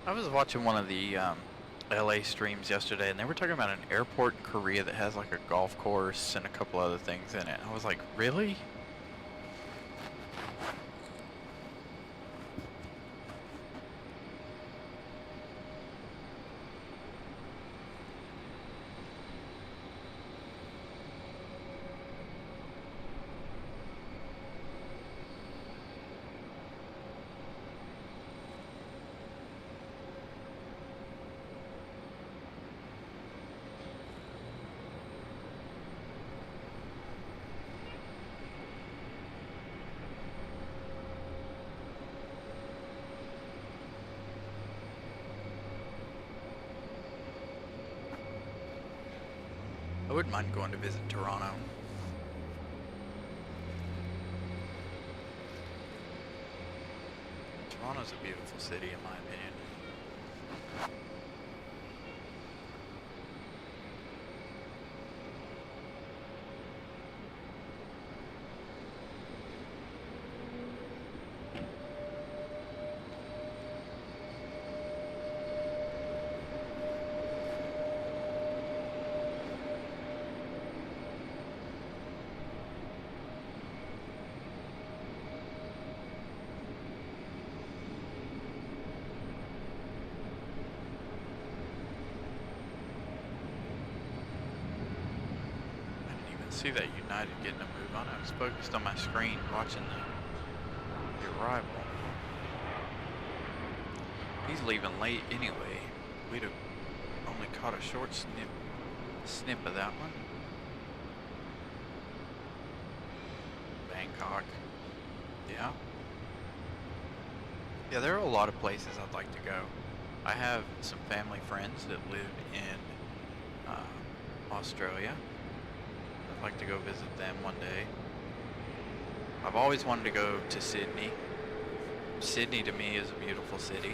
I was watching one of the LA streams yesterday, and they were talking about an airport in Korea that has like a golf course and a couple other things in it. I was like, really? I wouldn't mind going to visit Toronto. Toronto's a beautiful city in my opinion. See that United getting a move on. I was focused on my screen watching the arrival. He's leaving late anyway. We'd have only caught a short snip of that one. Bangkok. Yeah. Yeah, there are a lot of places I'd like to go. I have some family friends that live in Australia. I'd like to go visit them one day. I've always wanted to go to Sydney. Sydney to me is a beautiful city.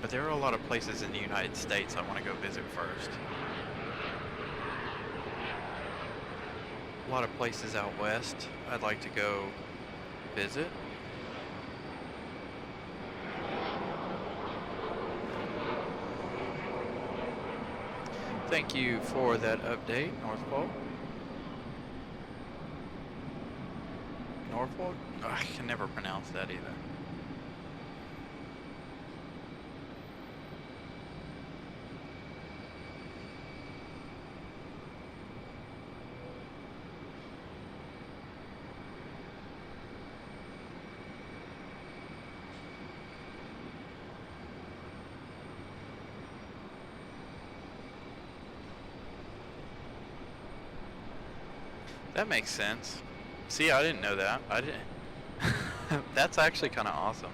But there are a lot of places in the United States I want to go visit first. A lot of places out west I'd like to go visit. Thank you for that update, Northfolk. Norfolk? Oh, I can never pronounce that either. That makes sense. See, I didn't know that. I didn't. That's actually kind of awesome.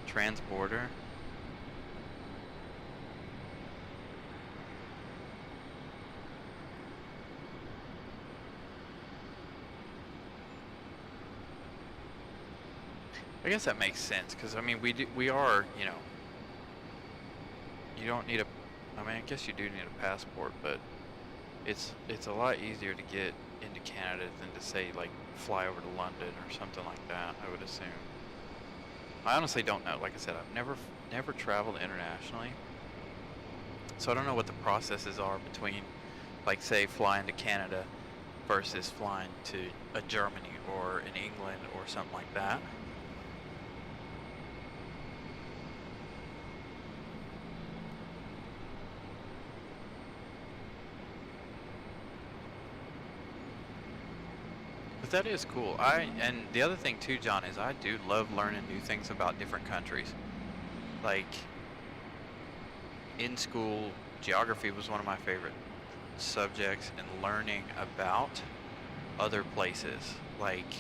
Transborder. I guess that makes sense because I mean we are, you know, you don't need a, I mean I guess you do need a passport, but it's a lot easier to get into Canada than to say like fly over to London or something like that, I would assume. I honestly don't know. Like I said, I've never traveled internationally, so I don't know what the processes are between, like, say flying to Canada versus flying to a Germany or in England or something like that. That is cool. And the other thing too, John, is I do love learning new things about different countries. Like in school, geography was one of my favorite subjects, and learning about other places. Like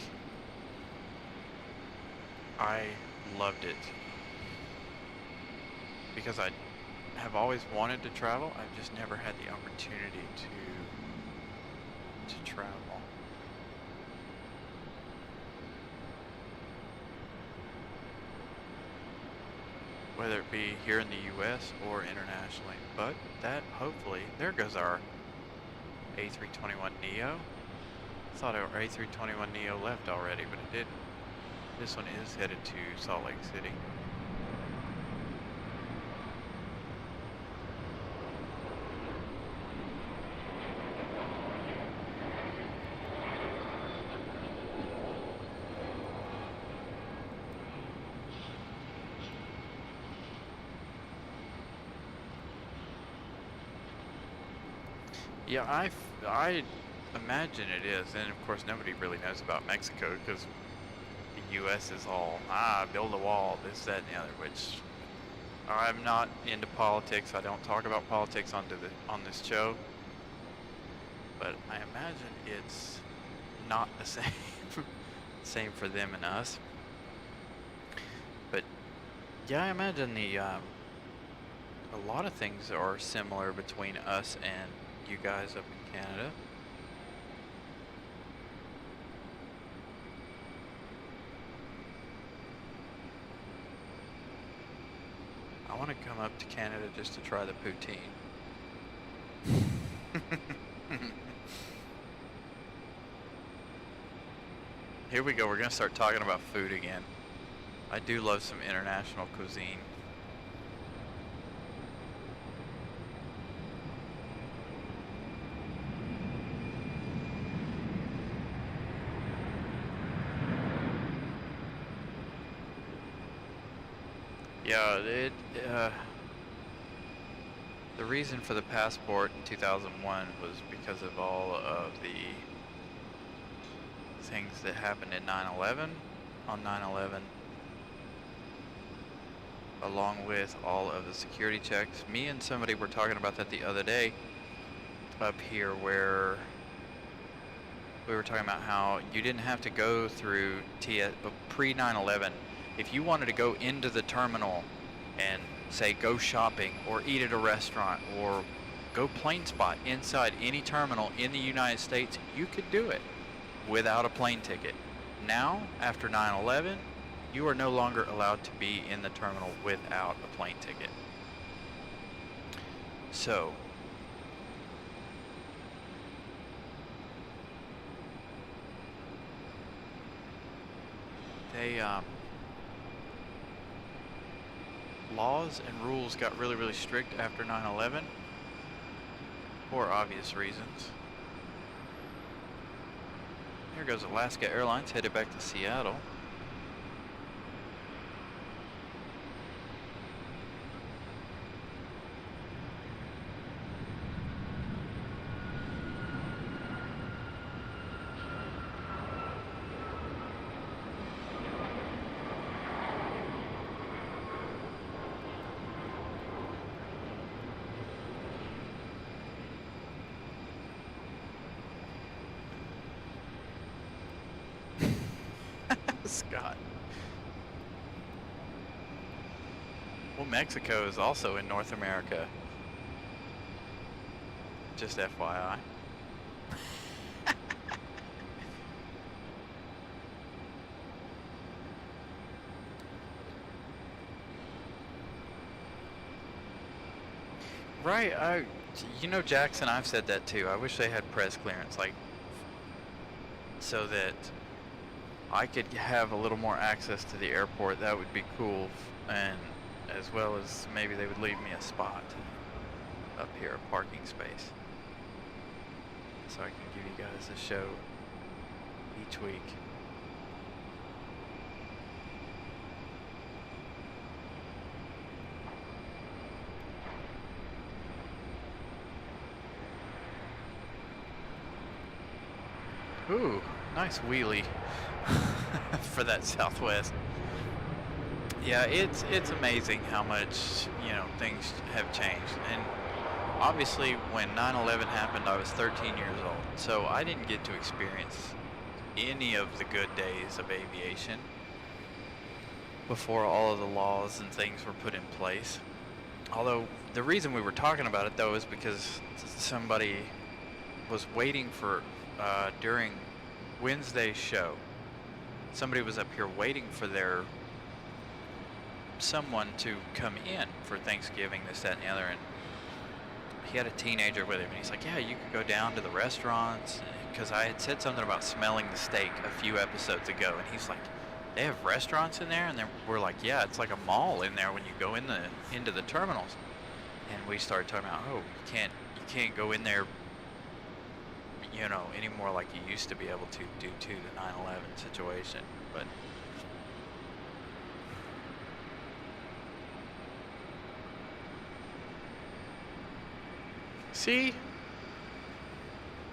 I loved it because I have always wanted to travel. I've just never had the opportunity to travel. Whether it be here in the U.S. or internationally. But that, hopefully, there goes our A321neo. I thought our A321neo left already, but it didn't. This one is headed to Salt Lake City. Yeah, I imagine it is, and of course nobody really knows about Mexico because the U.S. is all, build a wall, this, that, and the other, which I'm not into politics. I don't talk about politics on this show, but I imagine it's not the same for them and us. But yeah, I imagine the A lot of things are similar between us and you guys up in Canada. I want to come up to Canada just to try the poutine. Here we go, we're gonna start talking about food again. I do love some international cuisine. Yeah, the reason for the passport in 2001 was because of all of the things that happened in 9/11, on 9/11, along with all of the security checks. Me and somebody were talking about that the other day up here, where we were talking about how you didn't have to go through but pre 9/11. If you wanted to go into the terminal and say go shopping or eat at a restaurant or go plane spot inside any terminal in the United States, you could do it without a plane ticket. Now, after 9/11, you are no longer allowed to be in the terminal without a plane ticket. So, they, laws and rules got really, really strict after 9/11 for obvious reasons. Here goes Alaska Airlines headed back to Seattle. Scott. Well, Mexico is also in North America. Just FYI. Right, you know, Jackson, I've said that too. I wish they had press clearance, like, so that I could have a little more access to the airport. That would be cool, and as well as maybe they would leave me a spot up here, a parking space, so I can give you guys a show each week. Ooh, nice wheelie. For that Southwest. Yeah, it's amazing how much, you know, things have changed. And obviously when 9/11 happened, I was 13 years old, so I didn't get to experience any of the good days of aviation before all of the laws and things were put in place. Although the reason we were talking about it though is because somebody was waiting for during Wednesday's show, somebody was up here waiting for someone to come in for Thanksgiving, this, that, and the other, and he had a teenager with him, and he's like, yeah, you could go down to the restaurants, because I had said something about smelling the steak a few episodes ago, and he's like, they have restaurants in there? And then we're like, yeah, it's like a mall in there when you go into the terminals. And we started talking about, oh, you can't go in there, you know, anymore like you used to be able to due to the 9/11 situation. But see,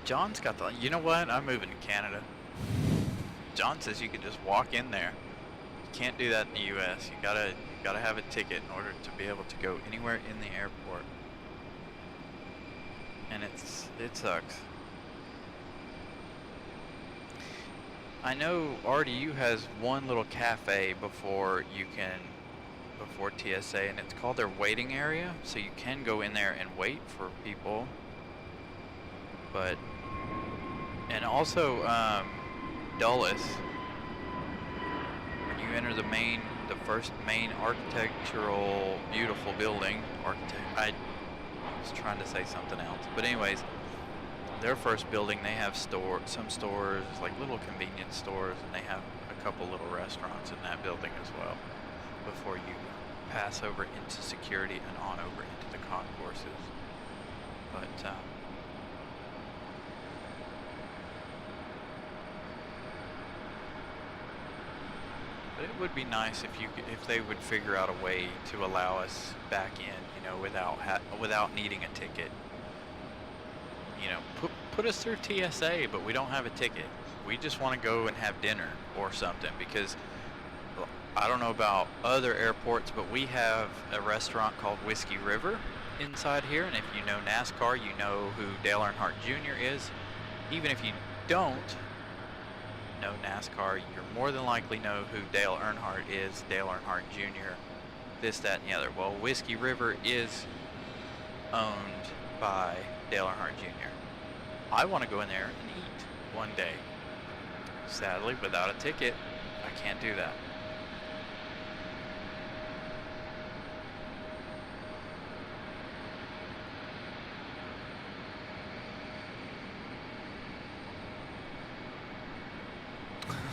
John's got the, you know what, I'm moving to Canada. John says you can just walk in there. You can't do that in the US. You gotta have a ticket in order to be able to go anywhere in the airport. And it sucks. I know RDU has one little cafe before you can before TSA, and it's called their waiting area, so you can go in there and wait for people. But, and also, Dulles, when you enter the first main architectural, beautiful building, I was trying to say something else, but anyways, their first building, they have some stores, like little convenience stores, and they have a couple little restaurants in that building as well, before you pass over into security and on over into the concourses. But it would be nice if they would figure out a way to allow us back in, you know, without needing a ticket. You know, put us through TSA, but we don't have a ticket. We just want to go and have dinner or something, because I don't know about other airports, but we have a restaurant called Whiskey River inside here, and if you know NASCAR, you know who Dale Earnhardt Jr. is. Even if you don't know NASCAR, you're more than likely know who Dale Earnhardt is, Dale Earnhardt Jr., this, that, and the other. Well, Whiskey River is owned by Dale Earnhardt Jr. I want to go in there and eat one day. Sadly, without a ticket, I can't do that.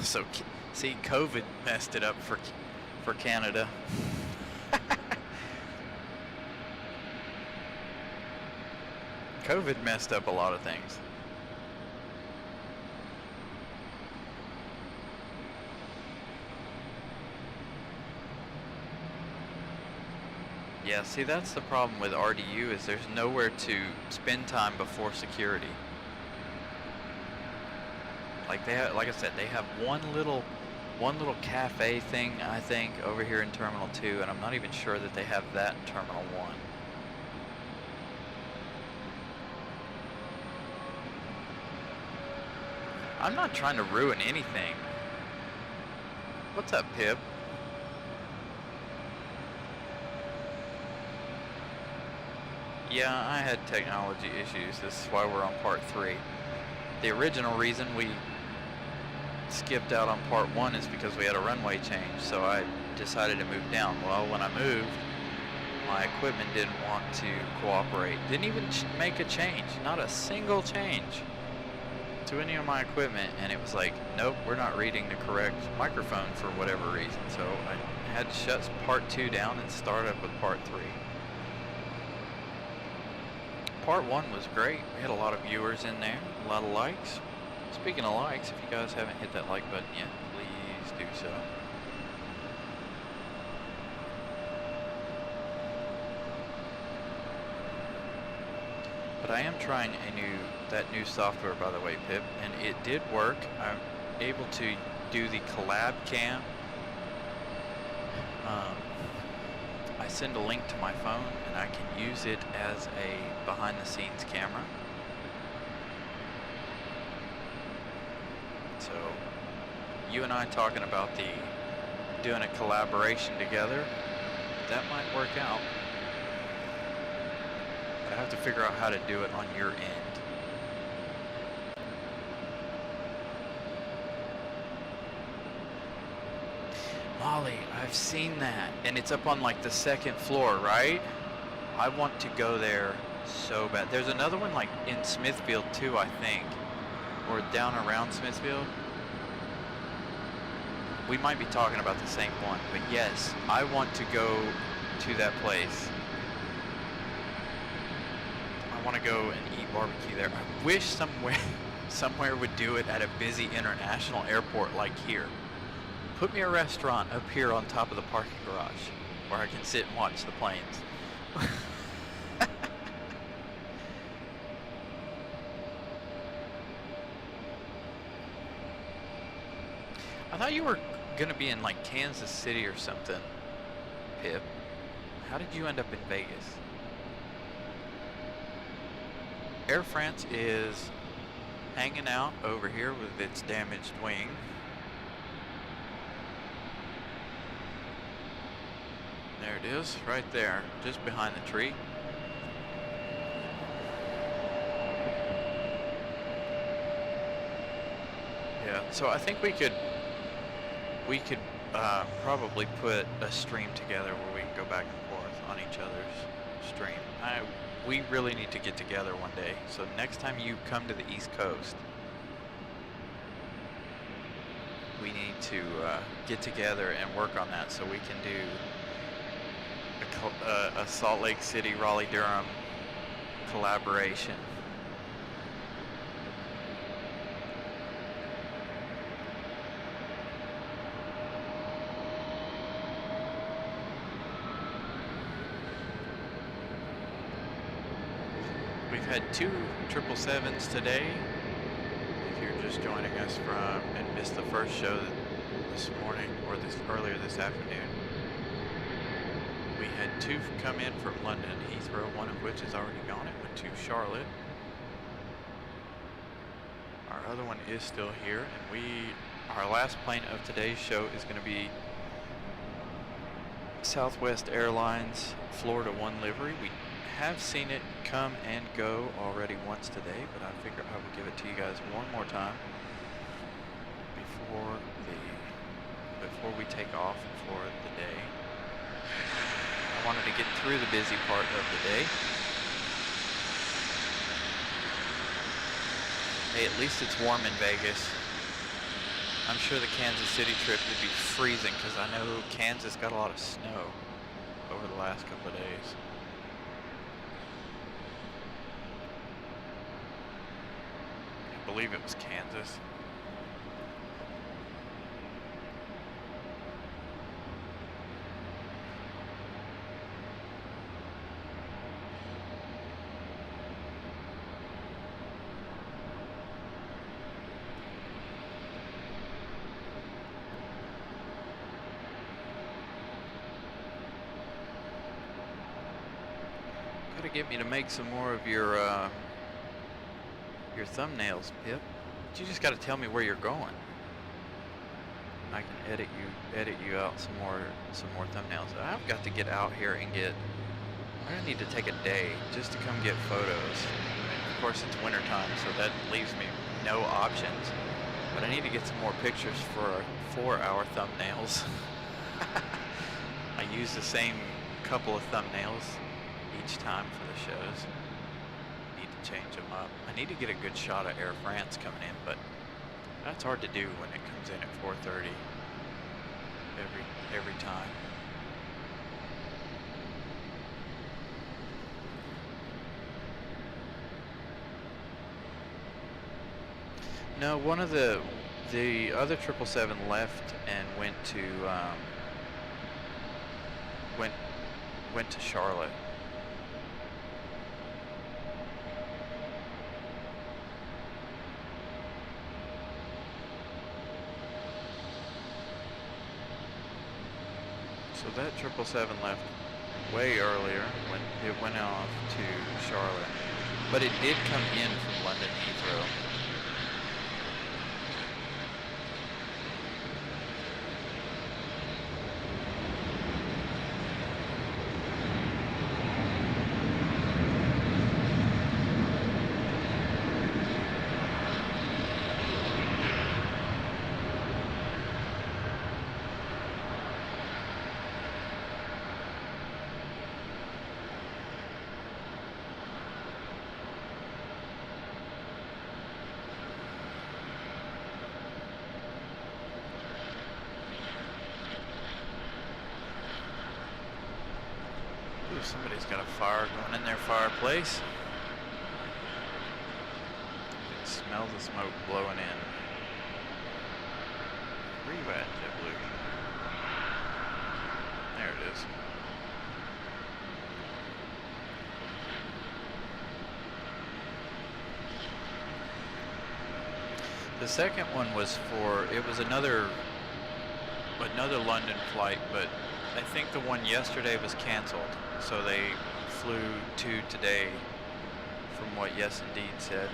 So, see, COVID messed it up for Canada. COVID messed up a lot of things. Yeah, see, that's the problem with RDU, is there's nowhere to spend time before security. Like like I said, they have one little cafe thing, I think, over here in Terminal 2, and I'm not even sure that they have that in Terminal 1. I'm not trying to ruin anything. What's up, Pip? Yeah, I had technology issues. This is why we're on part 3. The original reason we skipped out on part 1 is because we had a runway change, so I decided to move down. Well, when I moved, my equipment didn't want to cooperate. Didn't even make a change, not a single change to any of my equipment, and it was like, nope, we're not reading the correct microphone for whatever reason. So I had to shut part 2 down and start up with part 3. Part 1 was great. We had a lot of viewers in there, a lot of likes. Speaking of likes, if you guys haven't hit that like button yet, please do so. But I am trying that new software, by the way, Pip, and it did work. I'm able to do the collab cam. I send a link to my phone, and I can use it as a behind-the-scenes camera. So, you and I talking about doing a collaboration together, that might work out. But I have to figure out how to do it on your end. Molly, I've seen that, and it's up on like the 2nd floor, right? I want to go there so bad. There's another one like in Smithfield too, I think, or down around Smithfield. We might be talking about the same one, but yes, I want to go to that place. I want to go and eat barbecue there. I wish somewhere would do it at a busy international airport like here. Put me a restaurant up here on top of the parking garage where I can sit and watch the planes. I thought you were gonna be in like Kansas City or something, Pip. How did you end up in Vegas? Air France is hanging out over here with its damaged wing. There it is, right there, just behind the tree. Yeah, so I think we could probably put a stream together where we can go back and forth on each other's stream. We really need to get together one day. So next time you come to the East Coast, we need to get together and work on that so we can do a Salt Lake City, Raleigh, Durham collaboration. We've had 2 777s today. If you're just joining us from and missed the first show this morning or earlier this afternoon, we had 2 come in from London, Heathrow, one of which is already gone. It went to Charlotte. Our other one is still here, and our last plane of today's show is going to be Southwest Airlines Florida 1 livery. We have seen it come and go already once today, but I figure I will give it to you guys one more time before we take off for the day. I wanted to get through the busy part of the day. Hey, at least it's warm in Vegas. I'm sure the Kansas City trip would be freezing because I know Kansas got a lot of snow over the last couple of days. I believe it was Kansas. Gotta get me to make some more of your thumbnails, Pip. But you just got to tell me where you're going. I can edit you out some more thumbnails. I've got to get out here and I need to take a day just to come get photos. And of course, it's winter time, so that leaves me no options. But I need to get some more pictures for 4-hour thumbnails. I use the same couple of thumbnails each time for the shows. Need to change them up. I need to get a good shot of Air France coming in, but that's hard to do when it comes in at 4:30 every time. No, one of the other 777 left and went to Charlotte. So that 777 left way earlier when it went off to Charlotte, but it did come in from London Heathrow. Ooh, somebody's got a fire going in their fireplace. You can smell the smoke blowing in. Where you at, JetBlue? There it is. The second one was it was another London flight, but I think the one yesterday was canceled, so they flew 2 today, from what Yes Indeed said.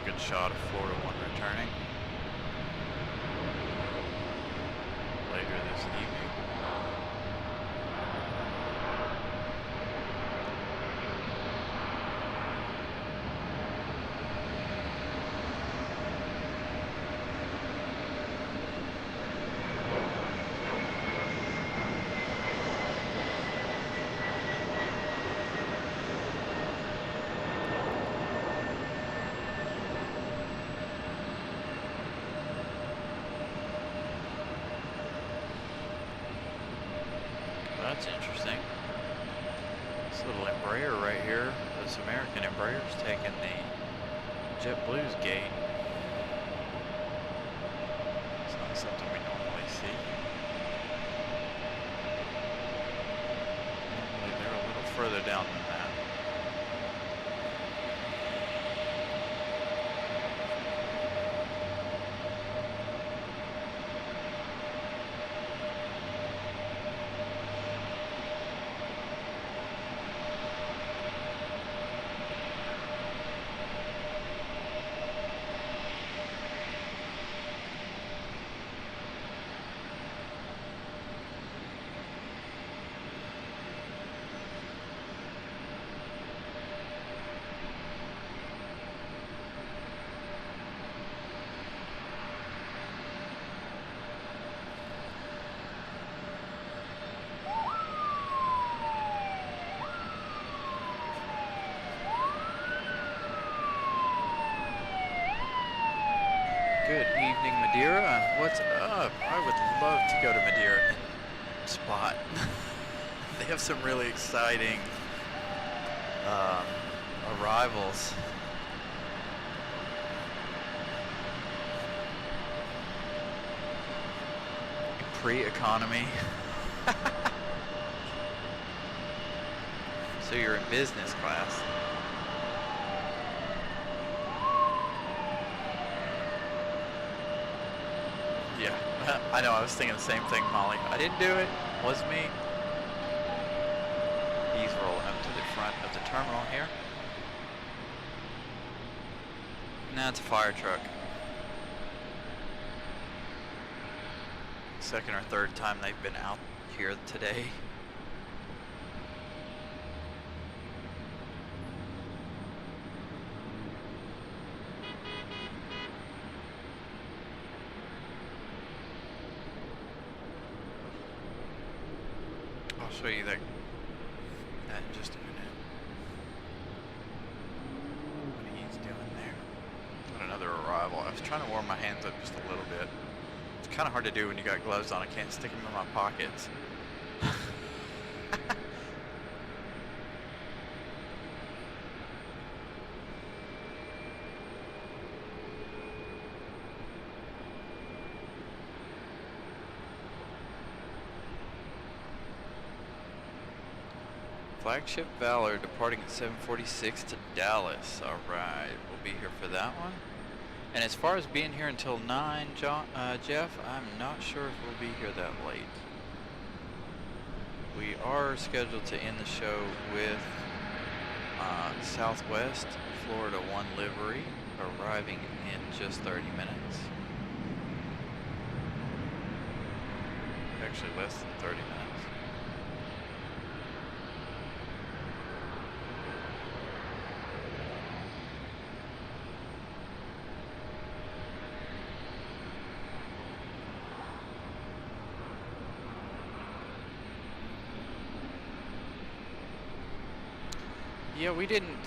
a good shot of Florida 1 returning later this evening. That's interesting. This little Embraer right here, this American Embraer is taking the JetBlue's gate. It's not something we normally see. Normally they're a little further down than that. Good evening, Madeira. What's up? I would love to go to Madeira and spot. They have some really exciting arrivals. Pre-economy. So you're in business class. Yeah, I know, I was thinking the same thing, Molly. I didn't do it, wasn't me. He's rolling up to the front of the terminal here. Now it's a fire truck. Second or third time they've been out here today. Show you that in just a minute. What he's doing there. Got another arrival. I was trying to warm my hands up just a little bit. It's kind of hard to do when you got gloves on. I can't stick them in my pockets. Flagship Valor departing at 7:46 to Dallas. All right, we'll be here for that one. And as far as being here until 9, Jeff, I'm not sure if we'll be here that late. We are scheduled to end the show with Southwest Florida 1 livery arriving in just 30 minutes. Actually less than 30 minutes. Yeah, we didn't,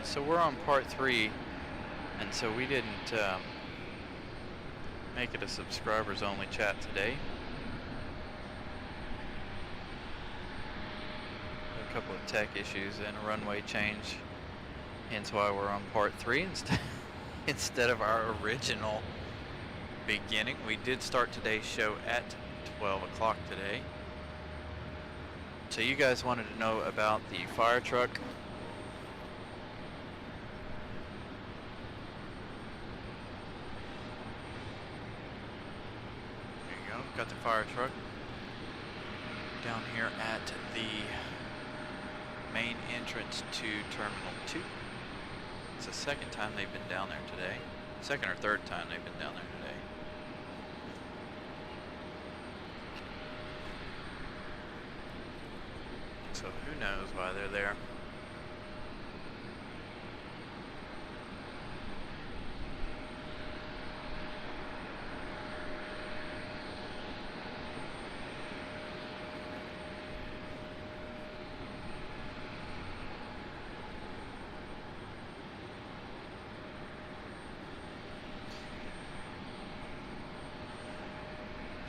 so we're on part 3, and so we didn't make it a subscribers only chat today. A couple of tech issues and a runway change, hence why we're on part 3 instead of our original beginning. We did start today's show at 12 o'clock today. So you guys wanted to know about the fire truck. Got the fire truck down here at the main entrance to Terminal 2. It's the second time they've been down there today. Second or third time they've been down there today. So who knows why they're there.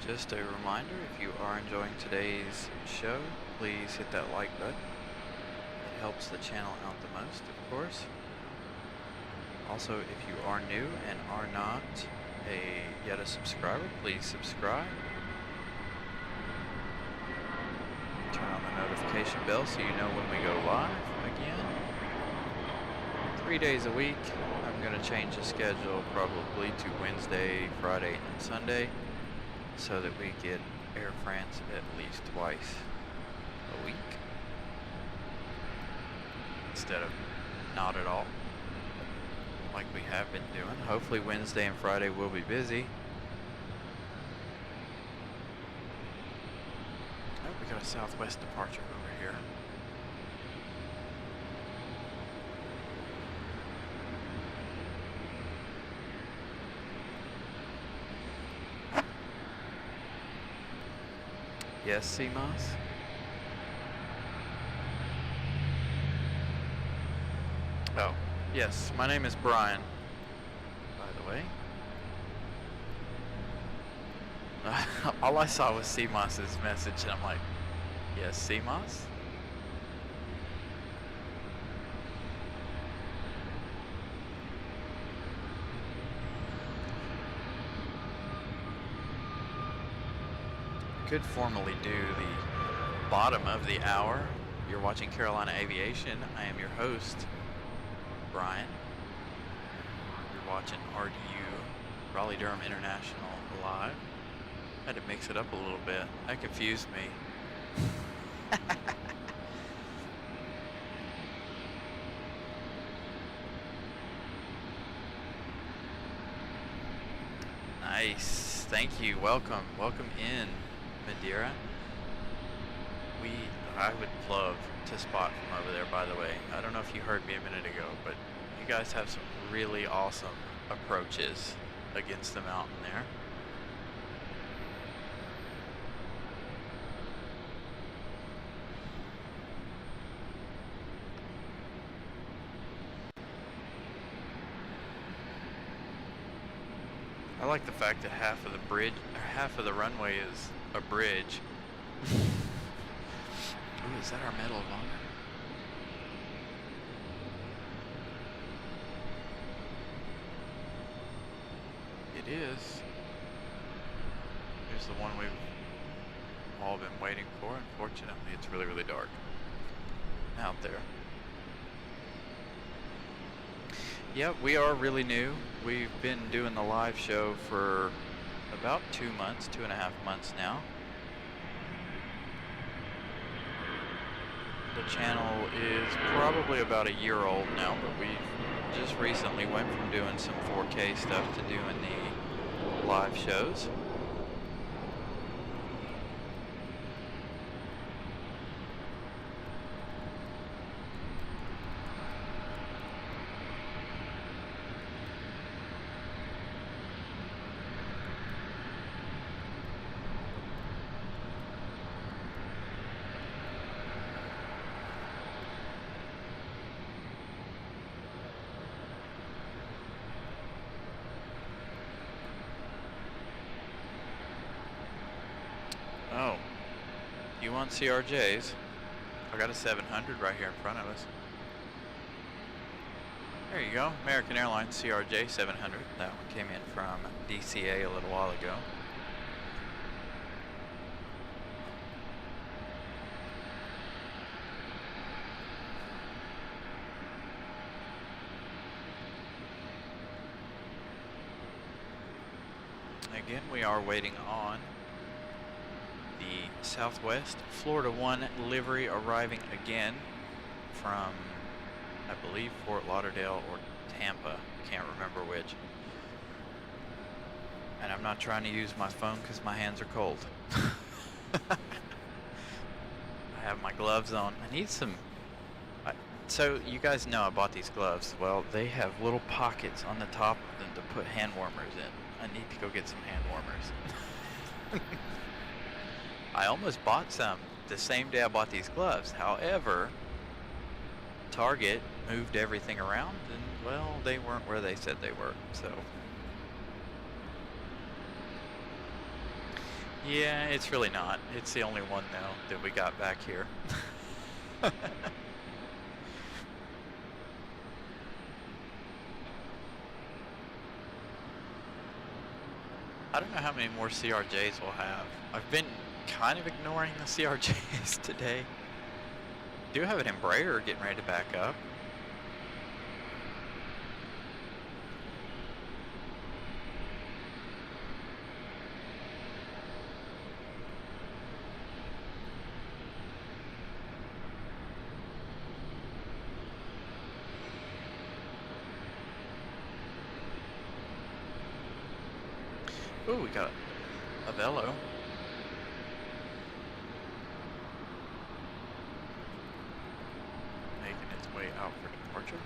Just a reminder, if you are enjoying today's show, please hit that like button. It helps the channel out the most, of course. Also, if you are new and are not yet a subscriber, please subscribe. Turn on the notification bell so you know when we go live again. 3 days a week. I'm going to change the schedule probably to Wednesday, Friday, and Sunday, so that we get Air France at least twice a week instead of not at all like we have been doing. Hopefully Wednesday and Friday will be busy. Oh, we got a southwest departure over here. Yes, CMOS? Oh, yes, my name is Brian, by the way. All I saw was CMOS's message, and I'm like, yes, CMOS? Could formally do the bottom of the hour. You're watching Carolina Aviation. I am your host, Brian. You're watching RDU, Raleigh Durham International Live. Had to mix it up a little bit. That confused me. Nice. Thank you. Welcome. Welcome in, Madeira. I would love to spot from over there, by the way. I don't know if you heard me a minute ago, but you guys have some really awesome approaches against the mountain there. I like the fact that half of the bridge, or half of the runway is a bridge. Ooh, is that our Medal of Honor? It is. Here's the one we've all been waiting for. Unfortunately, it's really, really dark out there. Yep, we are really new. We've been doing the live show for about 2 months, 2.5 months now. The channel is probably about a year old now, but we just recently went from doing some 4K stuff to doing the live shows. Oh, you want CRJs? I got a 700 right here in front of us. There you go, American Airlines CRJ 700. That one came in from DCA a little while ago. Again, we are waiting on the Southwest Florida 1 livery arriving again from, I believe, Fort Lauderdale or Tampa. Can't remember which. And I'm not trying to use my phone because my hands are cold. I have my gloves on. I need some... So you guys know I bought these gloves. Well, they have little pockets on the top of them to put hand warmers in. I need to go get some hand warmers. I almost bought some the same day I bought these gloves. However, Target moved everything around and, well, they weren't where they said they were, so. Yeah, it's really not. It's the only one now that we got back here. I don't know how many more CRJs we'll have. I've been kind of ignoring the CRJs today. Do have an Embraer getting ready to back up. Ooh, we got a Velo. Making its way out for departure.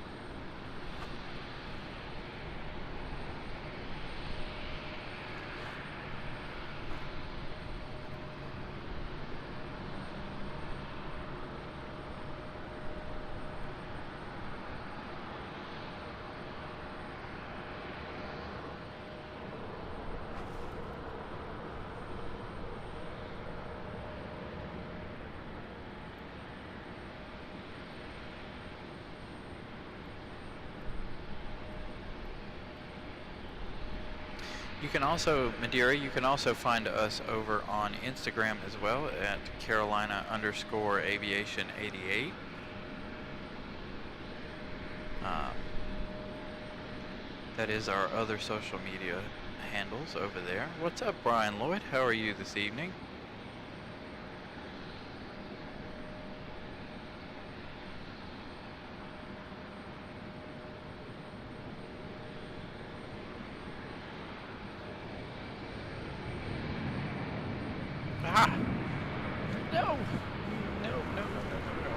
You can also, Madeira, you can also find us over on Instagram as well at Carolina_aviation88. That is our other social media handles over there. What's up, Brian Lloyd? How are you this evening? Ah! No! No, no, no, no, no, no.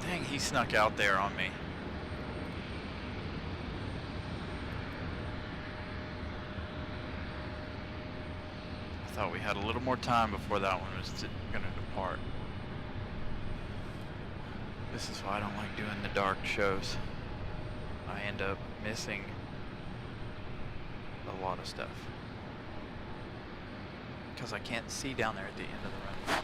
Dang, he snuck out there on me. I thought we had a little more time before that one was gonna depart. This is why I don't like doing the dark shows. I end up missing a lot of stuff. Because I can't see down there at the end of the run.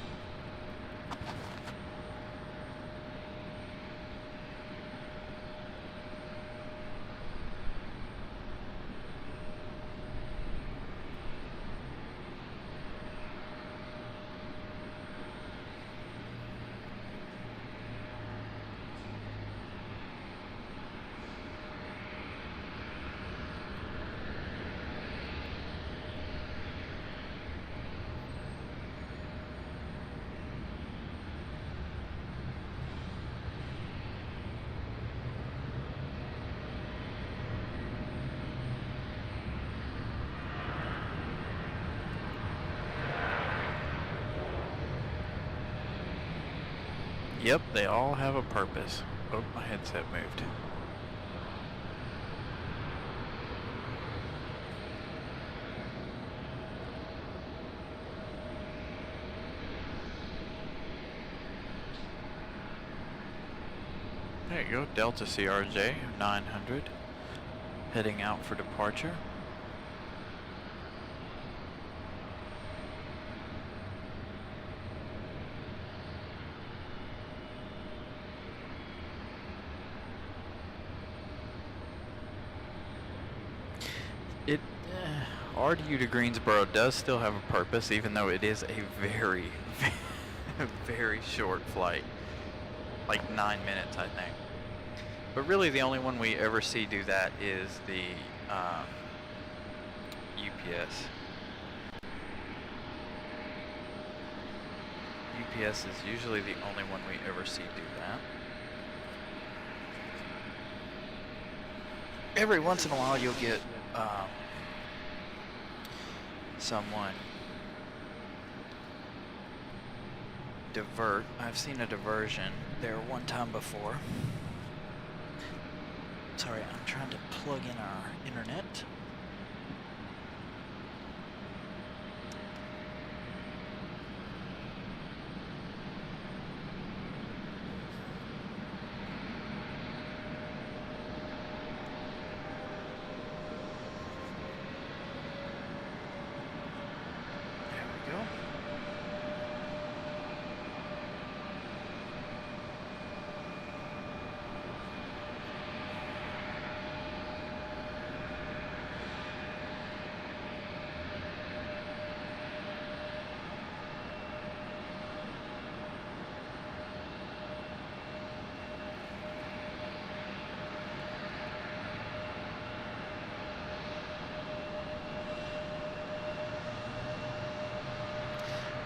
Yep, they all have a purpose. Oh, my headset moved. There you go, Delta CRJ 900, heading out for departure. RDU to Greensboro does still have a purpose, even though it is a very, very short flight. Like 9 minutes, I think. But really the only one we ever see do that is the UPS. UPS is usually the only one we ever see do that. Every once in a while you'll get someone divert. I've seen a diversion there one time before. Sorry, I'm trying to plug in our internet.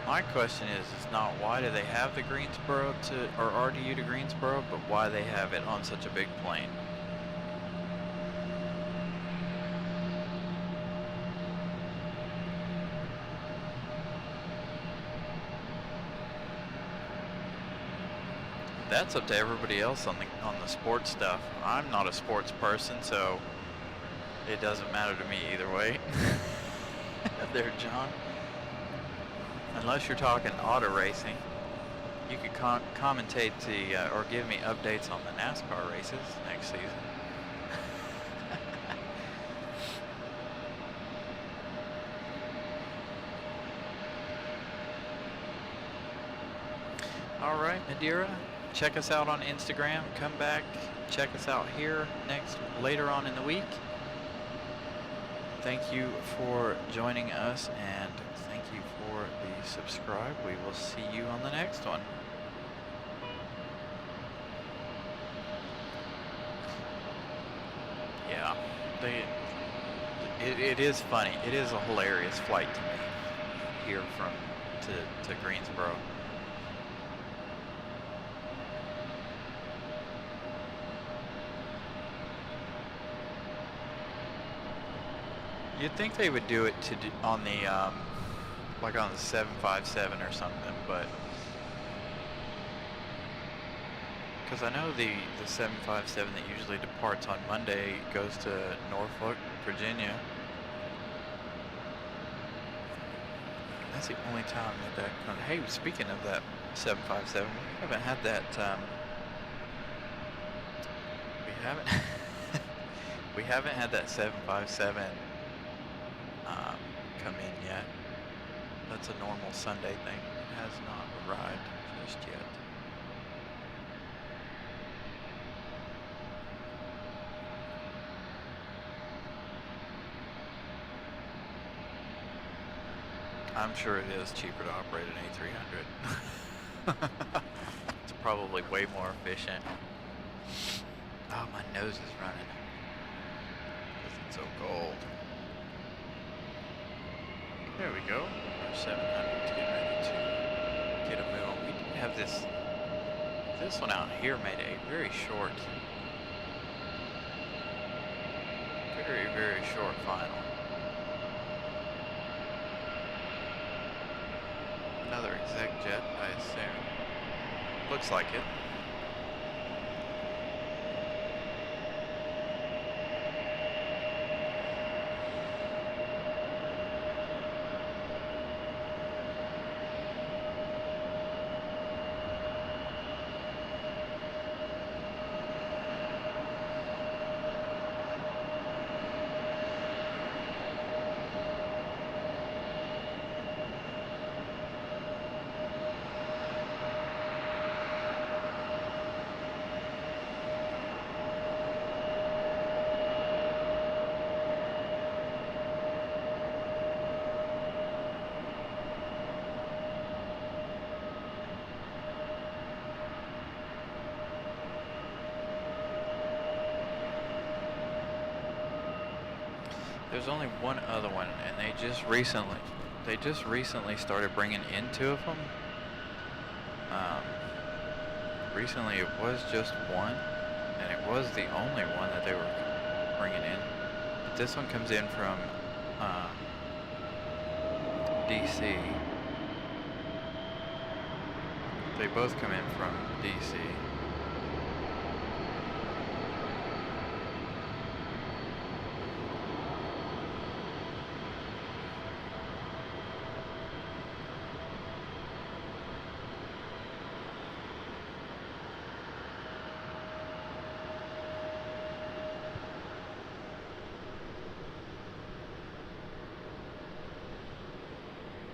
My question is not why do they have the Greensboro or RDU to Greensboro, but why they have it on such a big plane. That's up to everybody else on the sports stuff. I'm not a sports person, so it doesn't matter to me either way. There, John. Unless you're talking auto racing, you could commentate or give me updates on the NASCAR races next season. All right, Nadira, check us out on Instagram. Come back, check us out here later on in the week. Thank you for joining us, and thank you for the subscribe. We will see you on the next one. Yeah, it is funny. It is a hilarious flight to me here to Greensboro. You'd think they would do it on the like on the 757 or something, but because I know the 757 that usually departs on Monday goes to Norfolk, Virginia. That's the only time that comes. Hey, speaking of that 757, we haven't had that. We haven't had that 757 come in yet. That's a normal Sunday thing. It has not arrived just yet. I'm sure it is cheaper to operate an A300. It's probably way more efficient. Oh, my nose is running. It's so cold. There we go. Our 700 to get ready to get a move. We do have this one out here made a very short, very short final. Another exec jet, I assume. Looks like it. There's only one other one, and they just recently started bringing in 2 of them. Recently it was just one, and it was the only one that they were bringing in. But this one comes in from DC. They both come in from DC.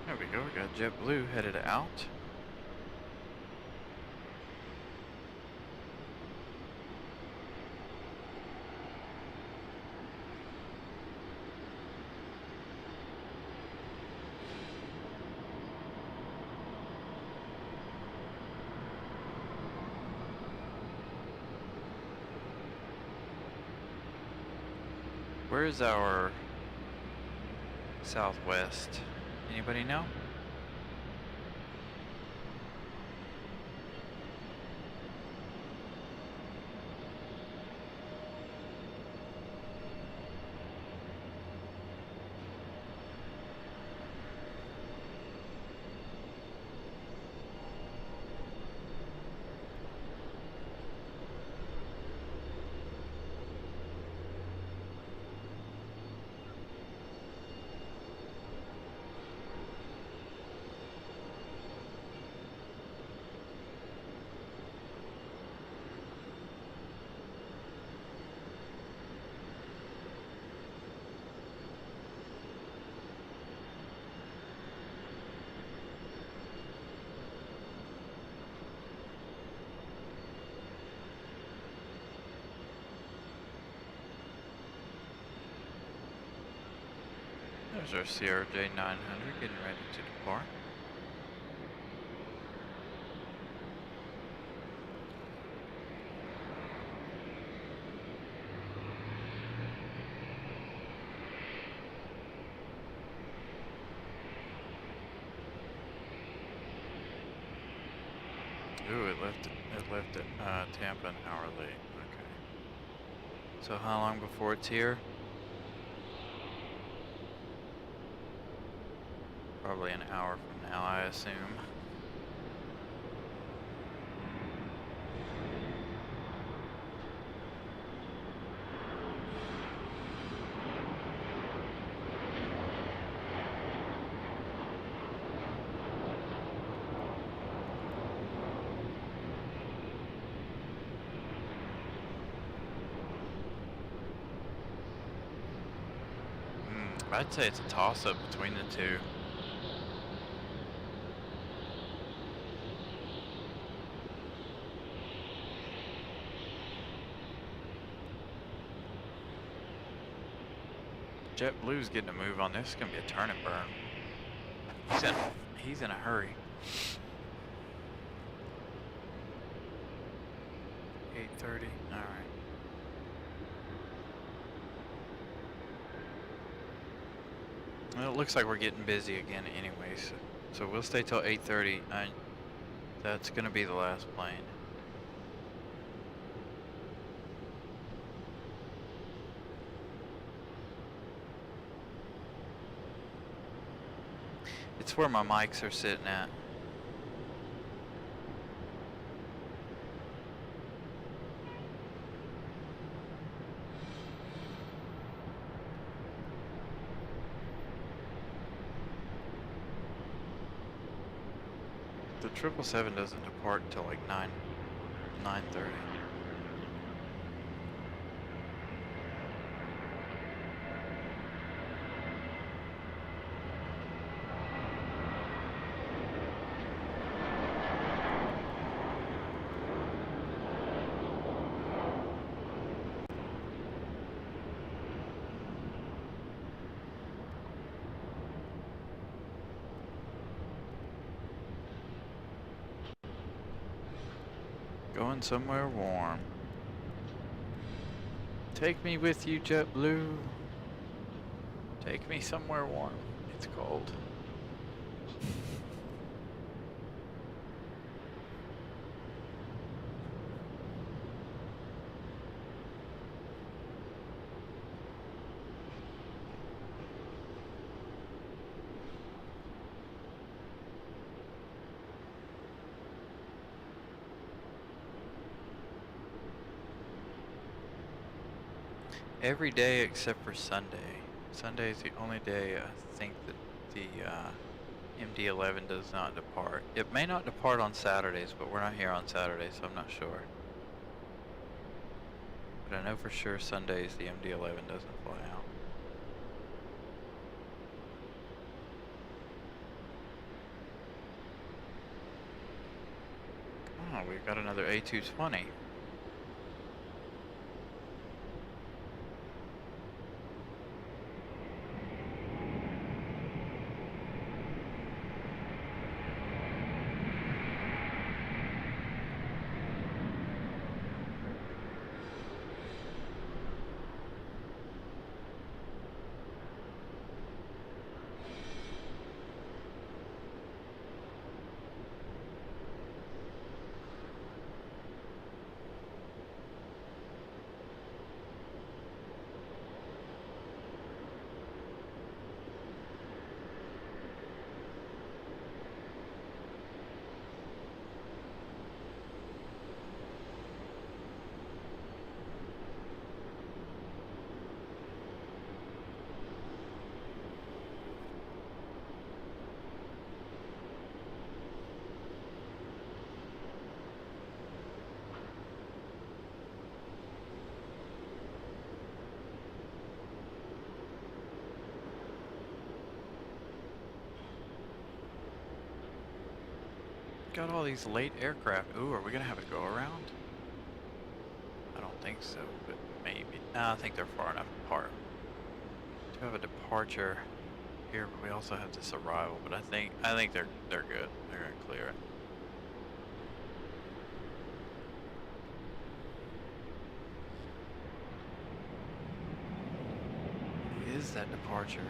There we go, we got JetBlue headed out. Where is our Southwest? Anybody know? There's our CRJ 900 getting ready to depart. Ooh, it left at Tampa an hour late. Okay. So how long before it's here? Probably an hour from now, I assume. I'd say it's a toss-up between the two. JetBlue's getting a move on this. It's gonna be a turn and burn. He's in a hurry. 8:30. All right. Well, it looks like we're getting busy again, anyways. So we'll stay till 8:30. That's gonna be the last plane. It's where my mics are sitting at. The 777 doesn't depart until like 9:30. Going somewhere warm. Take me with you, JetBlue. Take me somewhere warm. It's cold. every day except for Sunday. Sunday is the only day I think that the MD-11 does not depart. It may not depart on Saturdays, but we're not here on Saturdays, so I'm not sure. But I know for sure Sundays the MD-11 doesn't fly out. Oh, we've got another A220. Got all these late aircraft. Ooh, are we gonna have a go around? I don't think so, but maybe. Nah, I think they're far enough apart to have a departure here, but we also have this arrival. But I think they're good. They're gonna clear it. Who is that departure?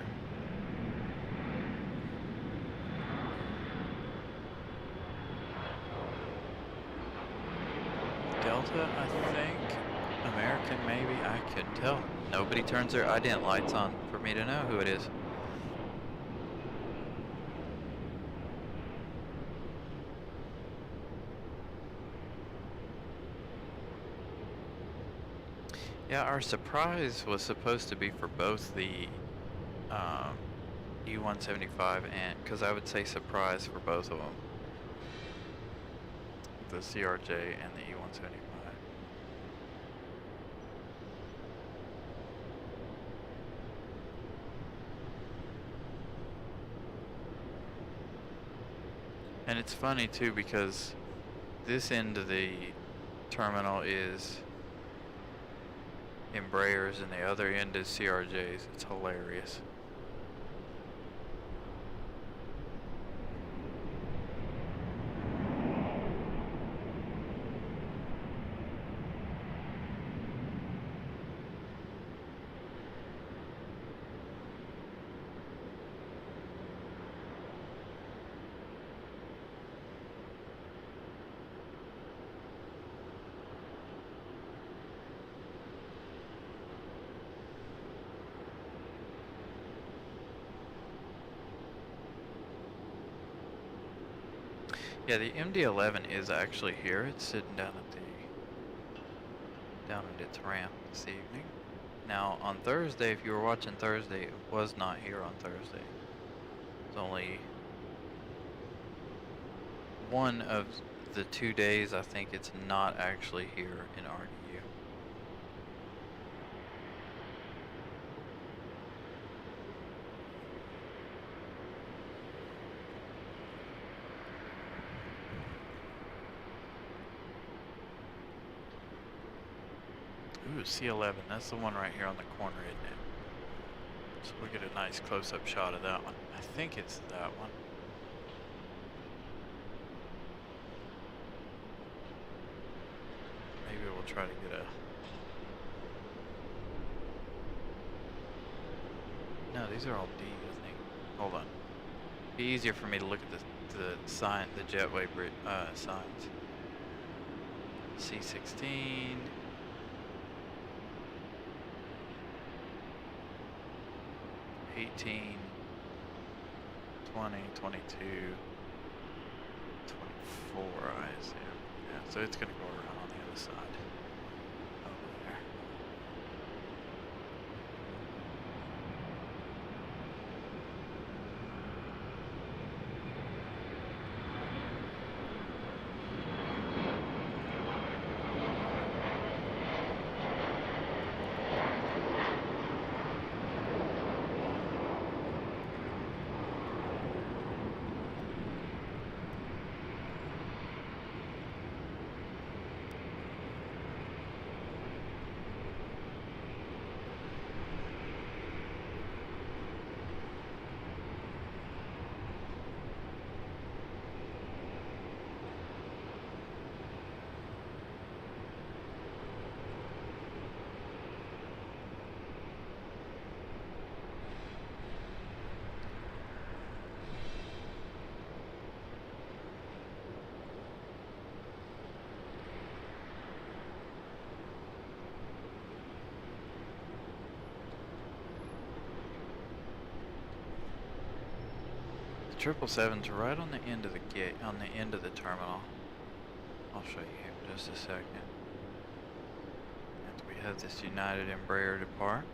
Delta, I think. American, maybe. I couldn't tell. Nobody turns their ident lights on for me to know who it is. Yeah, our surprise was supposed to be for both the U-175 and, because I would say surprise for both of them. The CRJ and the E-175. And it's funny too because this end of the terminal is Embraers and the other end is CRJs. It's hilarious. Yeah, the MD-11 is actually here. It's sitting down at its ramp this evening. Now, on Thursday, if you were watching Thursday, it was not here on Thursday. It's only one of the 2 days I think it's not actually here in RDU. Ooh, C11, that's the one right here on the corner, isn't it? So we'll get a nice close-up shot of that one. I think it's that one. Maybe we'll try to get a... No, these are all D, I think. Hold on. It'd be easier for me to look at the sign, the jetway signs. C16. 18, 20, 22, 24, I assume. Yeah, so it's going to go around on the other side. Over there. 777's right on the end of the gate, on the end of the terminal. I'll show you here in just a second. And we have this United Embraer depart.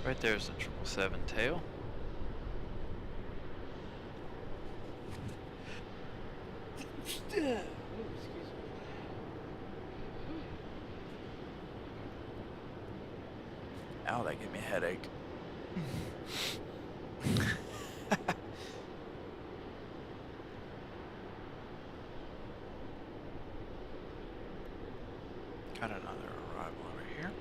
Right there's the 777 tail. Ow, that gave me a headache. Got another arrival over here.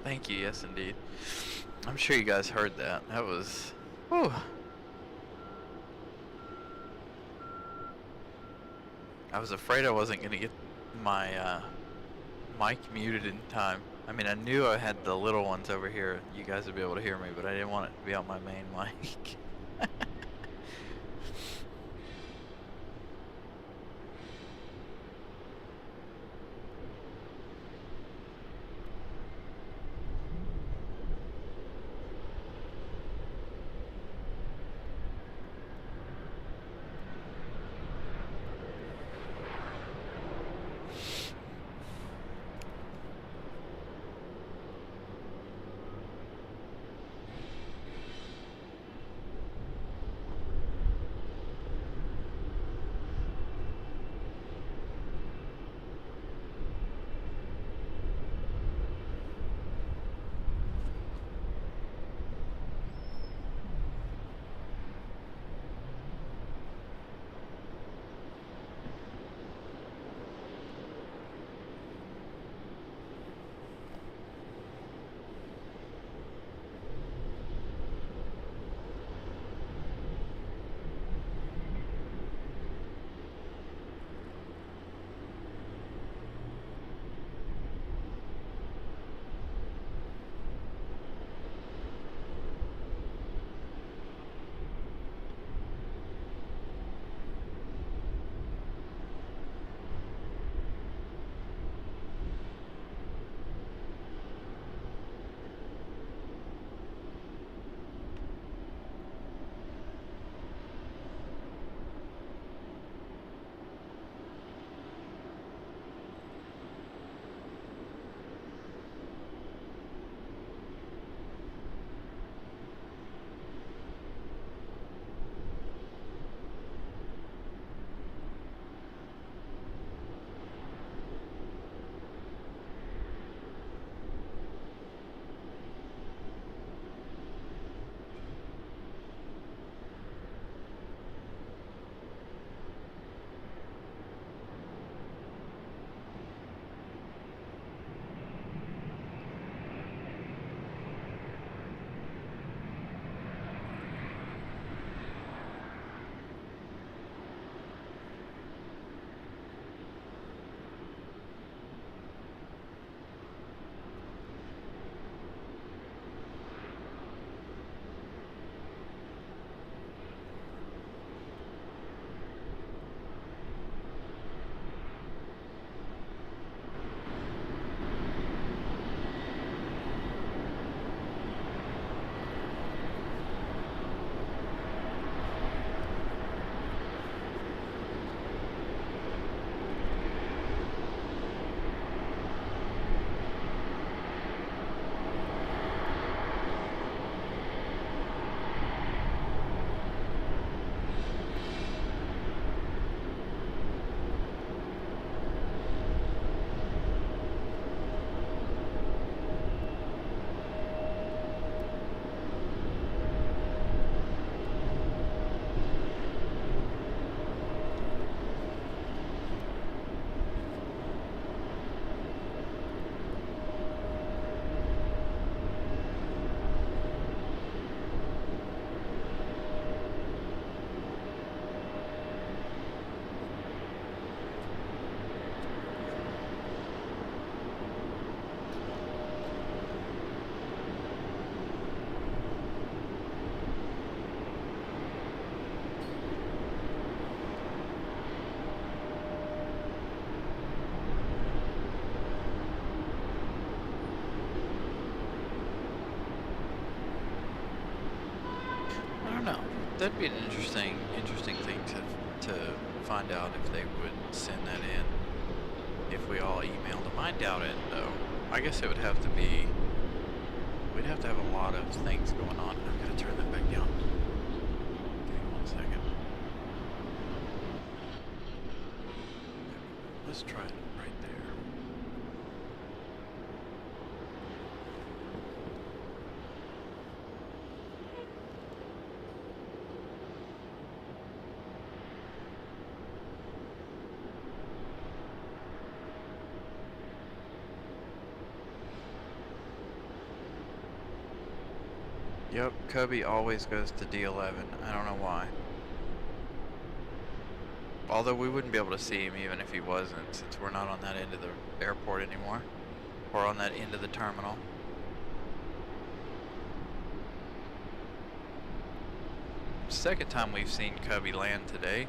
Thank you, yes indeed. I'm sure you guys heard that. That was... whew. I was afraid I wasn't going to get my mic muted in time. I mean, I knew I had the little ones over here. You guys would be able to hear me, but I didn't want it to be on my main mic. know. That'd be an interesting thing to find out if they would send that in if we all emailed them. I doubt it though. I guess it would have to be. We'd have to have a lot of things going on. I'm gonna turn that back down. Give me 1 second. Let's try it right there. Yep, Cubby always goes to D11. I don't know why. Although we wouldn't be able to see him even if he wasn't, since we're not on that end of the airport anymore. Or on that end of the terminal. Second time we've seen Cubby land today.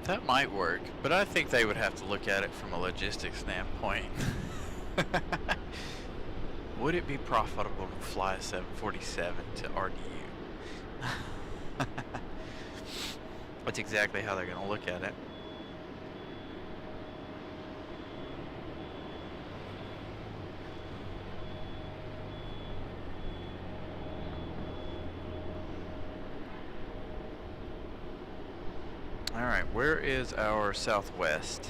That might work, but I think they would have to look at it from a logistics standpoint. Would it be profitable to fly a 747 to RDU? That's exactly how they're going to look at it. Alright, where is our southwest?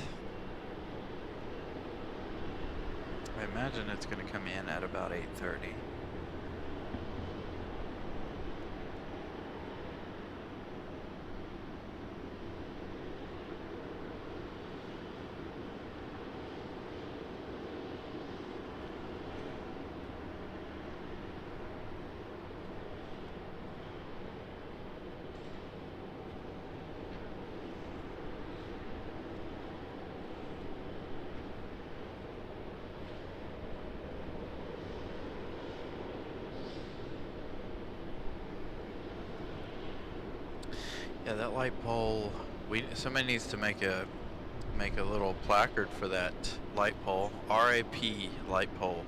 I imagine it's going to come in at about 8:30. Yeah, that light pole. Somebody needs to make a little placard for that light pole. RAP light pole.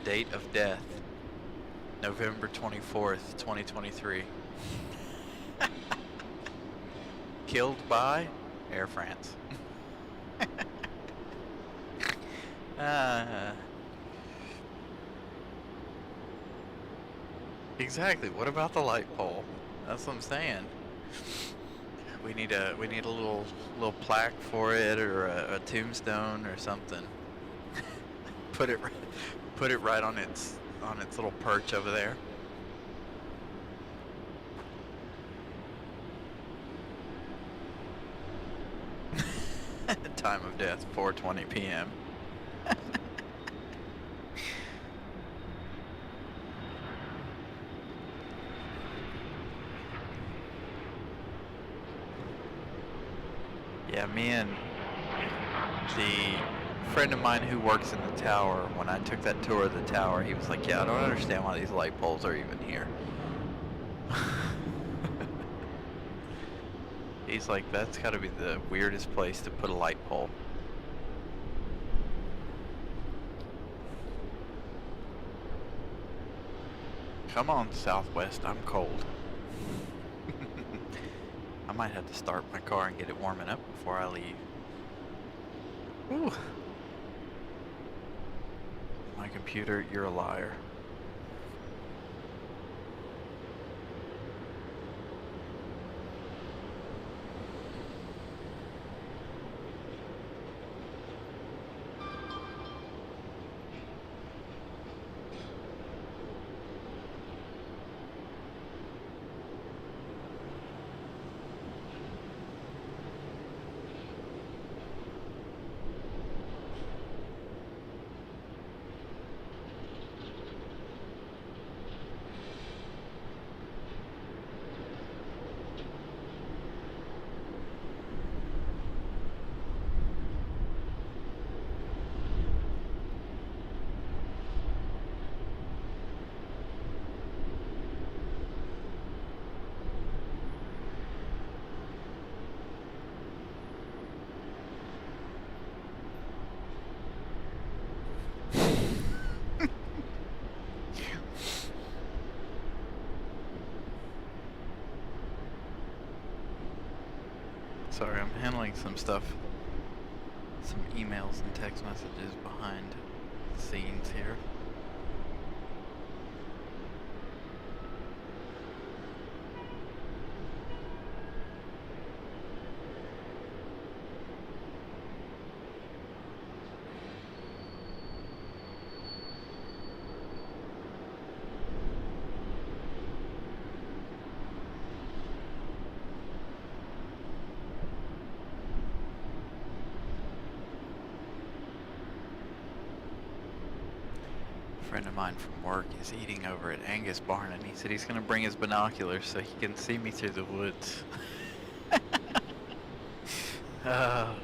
Date of death, November 24th, 2023. Killed by Air France. Exactly. What about the light pole? That's what I'm saying. We need a little plaque for it, or a tombstone or something. put it right on its little perch over there. Time of death, 4:20 p.m. Yeah, me and the friend of mine who works in the tower, when I took that tour of the tower, he was like, yeah, I don't understand why these light poles are even here. He's like, that's gotta be the weirdest place to put a light pole. Come on, Southwest, I'm cold. I might have to start my car and get it warming up before I leave. Ooh. My computer, you're a liar. Sorry, I'm handling some stuff, some emails and text messages behind the scenes here. A friend of mine from work is eating over at Angus Barn, and he said he's gonna bring his binoculars so he can see me through the woods. Oh God.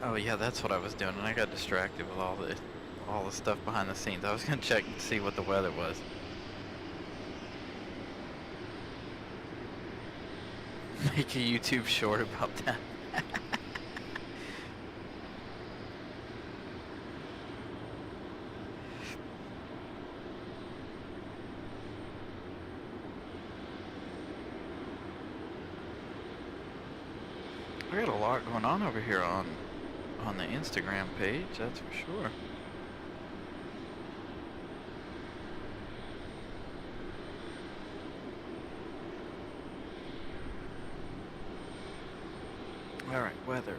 Oh yeah, that's what I was doing, and I got distracted with all the stuff behind the scenes. I was gonna check and see what the weather was. Make a YouTube short about that. I got a lot going on over here on the Instagram page, that's for sure. Alright, weather.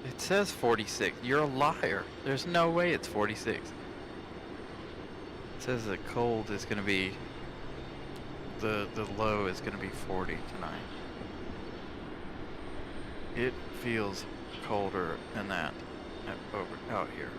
It says 46. You're a liar. There's no way it's 46. It says the cold is going to be, the low is going to be 40 tonight. It feels colder than that out here.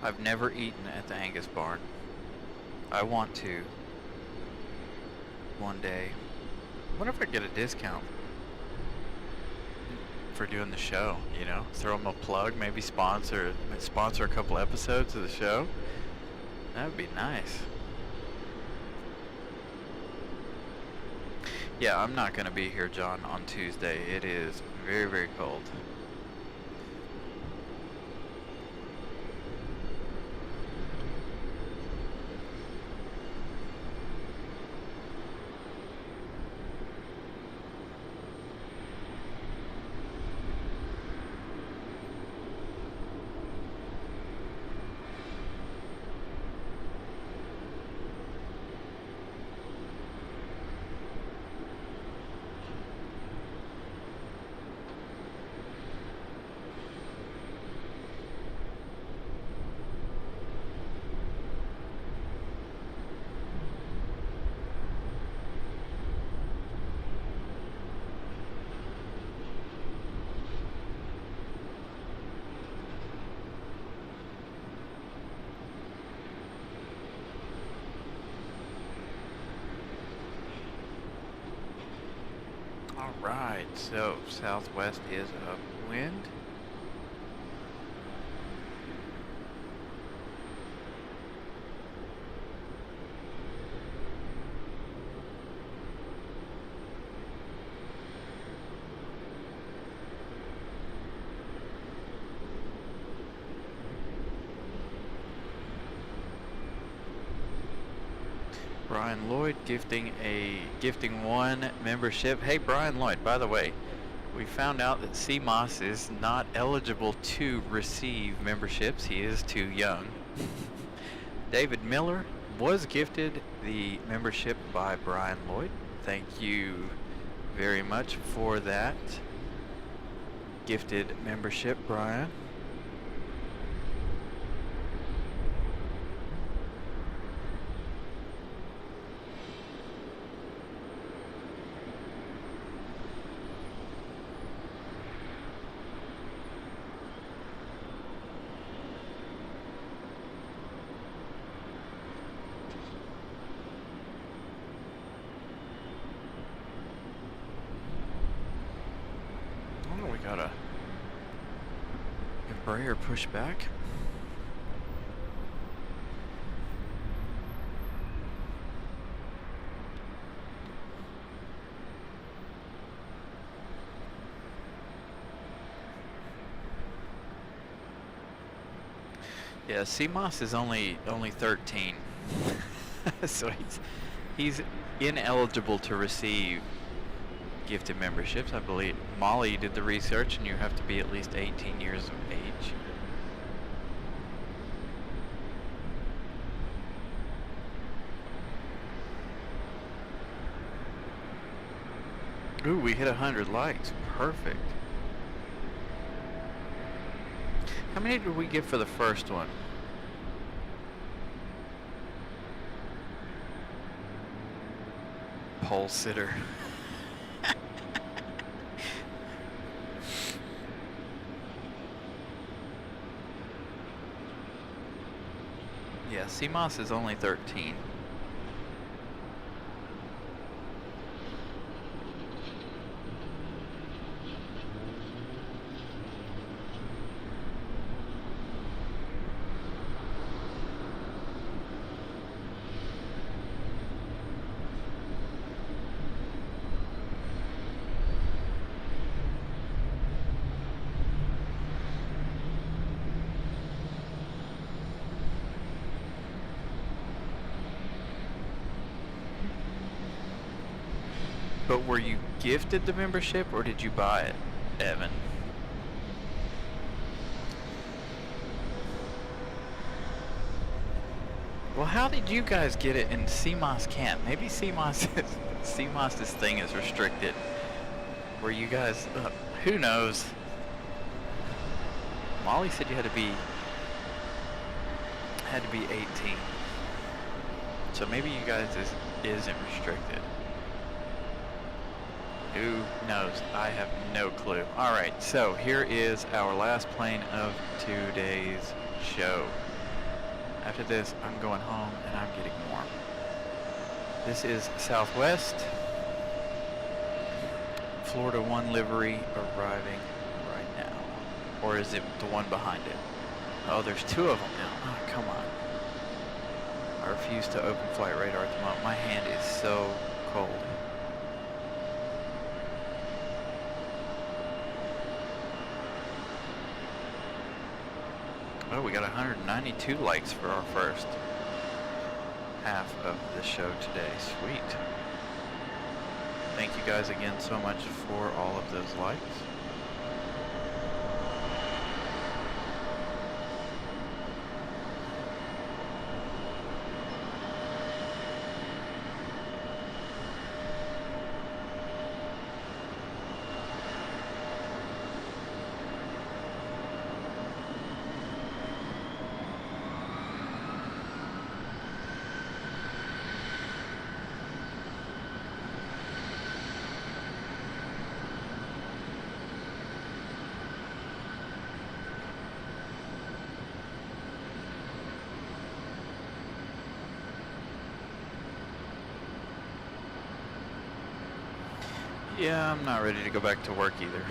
I've never eaten at the Angus Barn. I want to one day. I wonder if I get a discount for doing the show, you know? Throw them a plug, maybe sponsor a couple episodes of the show. That would be nice. Yeah, I'm not going to be here, John, on Tuesday. It is very, very cold. Alright, so southwest is upwind. Brian Lloyd gifting one membership. Hey Brian Lloyd, by the way, we found out that CMOS is not eligible to receive memberships. He is too young. David Miller was gifted the membership by Brian Lloyd. Thank you very much for that gifted membership, Brian. Got a Embraer pushback. Yeah, CMOS is only 13, so he's ineligible to receive gifted memberships. I believe Molly did the research and you have to be at least 18 years of age. Ooh, we hit 100 likes. Perfect. How many did we get for the first one? Pole sitter. Yeah, CMOS is only 13. But were you gifted the membership or did you buy it, Evan? Well, how did you guys get it and CMOS can't? Maybe CMOS's thing is restricted. Where you guys, who knows? Molly said you had to be 18. So maybe you guys isn't restricted. Who knows? I have no clue. Alright, so here is our last plane of today's show. After this, I'm going home and I'm getting warm. This is Southwest. Florida 1 livery arriving right now. Or is it the one behind it? Oh, there's two of them now. Oh, come on. I refuse to open flight radar at the moment. My hand is so cold. Oh, we got 192 likes for our first half of the show today. Sweet. Thank you guys again so much for all of those likes. Yeah, I'm not ready to go back to work either.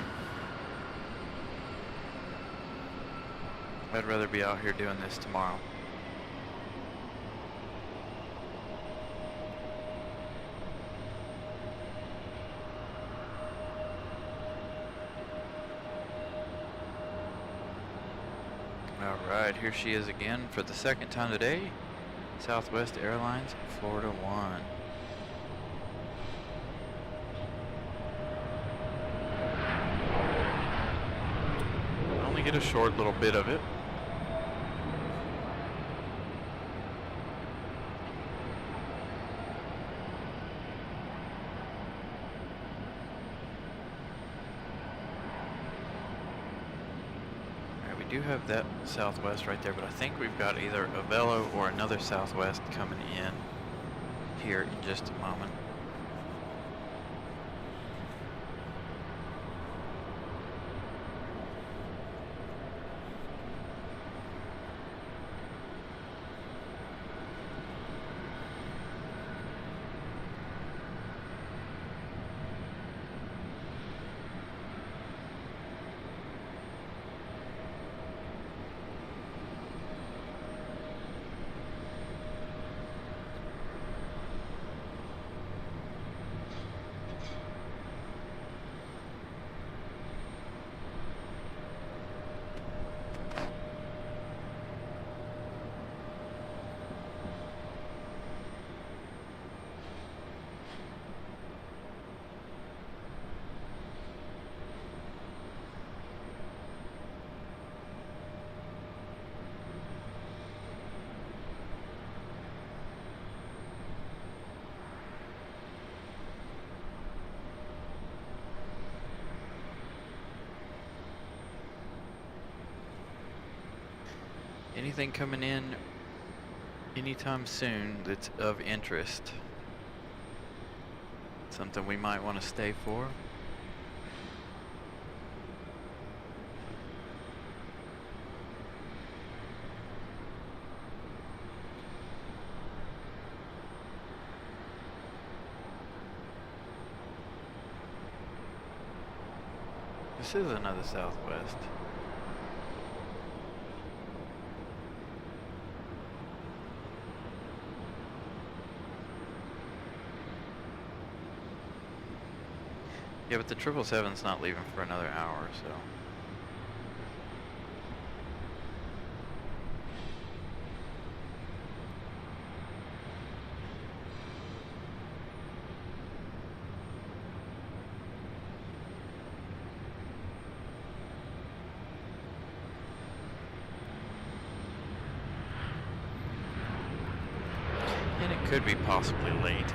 I'd rather be out here doing this tomorrow. Alright, here she is again for the second time today. Southwest Airlines, Florida 1. I only get a short little bit of it. We do have that Southwest right there, but I think we've got either a Velo or another Southwest coming in here in just a moment. Anything coming in anytime soon that's of interest? Something we might want to stay for? This is another Southwest. Yeah, but the 777's not leaving for another hour, so. And it could be possibly late.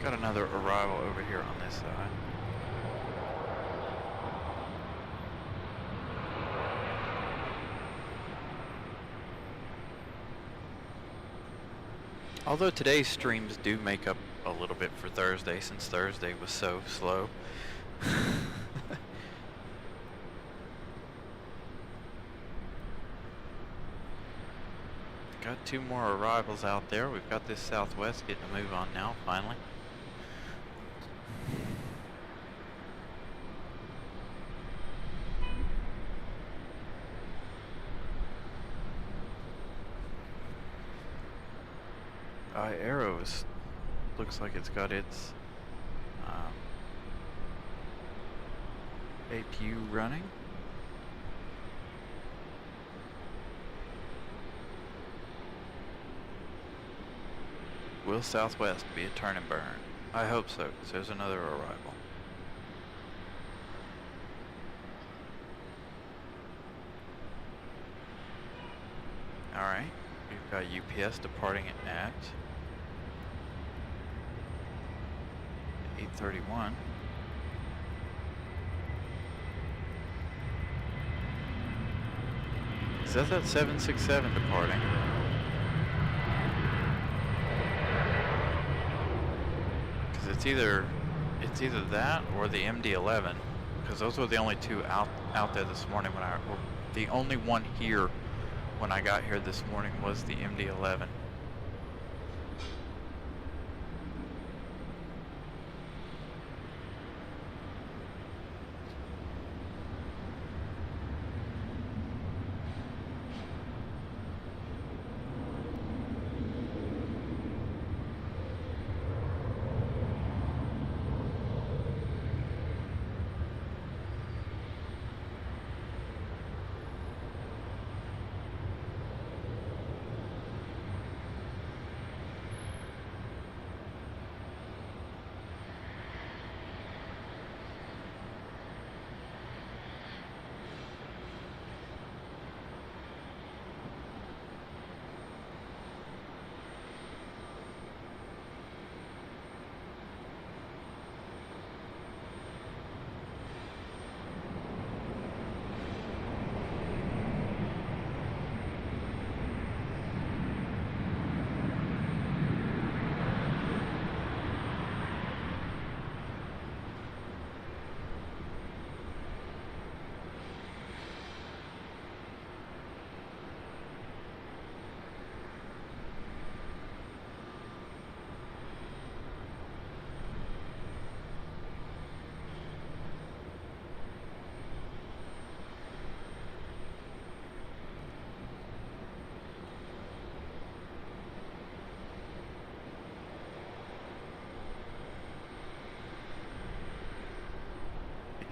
Got another arrival over here on this side. Although today's streams do make up a little bit for Thursday, since Thursday was so slow. Got two more arrivals out there. We've got this Southwest getting a move on now, finally. Arrows looks like it's got its APU running. Will Southwest be a turn and burn? I hope so, because there's another arrival. Alright, we've got UPS departing at 8:31. Is that 767 departing? Because it's either that or the MD-11, because those were the only two out there this morning when the only one here when I got here this morning was the MD-11.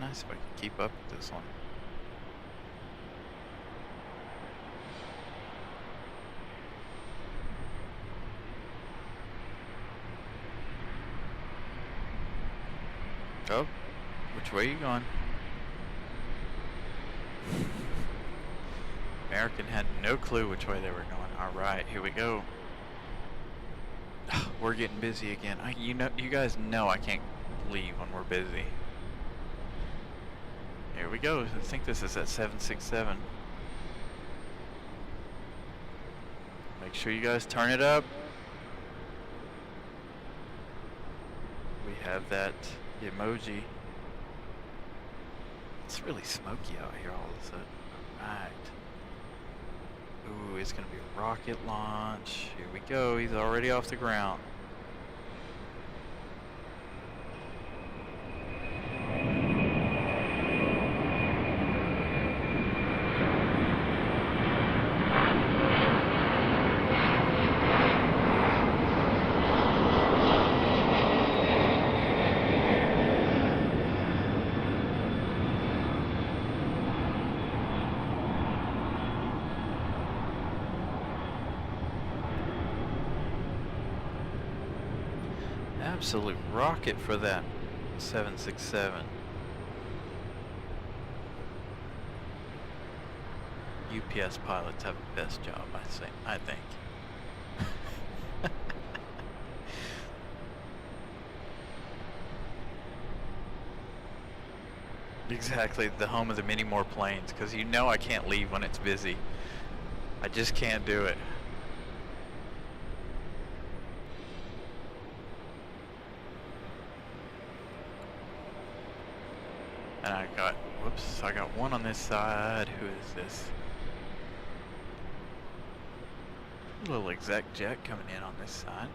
nice if I could keep up with this one. Oh, which way are you going? American had no clue which way they were going. Alright, here we go. We're getting busy again. You guys know I can't leave when we're busy. Here we go. I think this is at 767. Make sure you guys turn it up. We have that emoji. It's really smoky out here all of a sudden. Alright. Ooh, it's gonna be a rocket launch. Here we go. He's already off the ground. Absolute rocket for that 767. UPS pilots have the best job, I think. Exactly, the home of the many more planes, because you know I can't leave when it's busy. I just can't do it. And I got one on this side. Who is this? A little exec jet coming in on this side.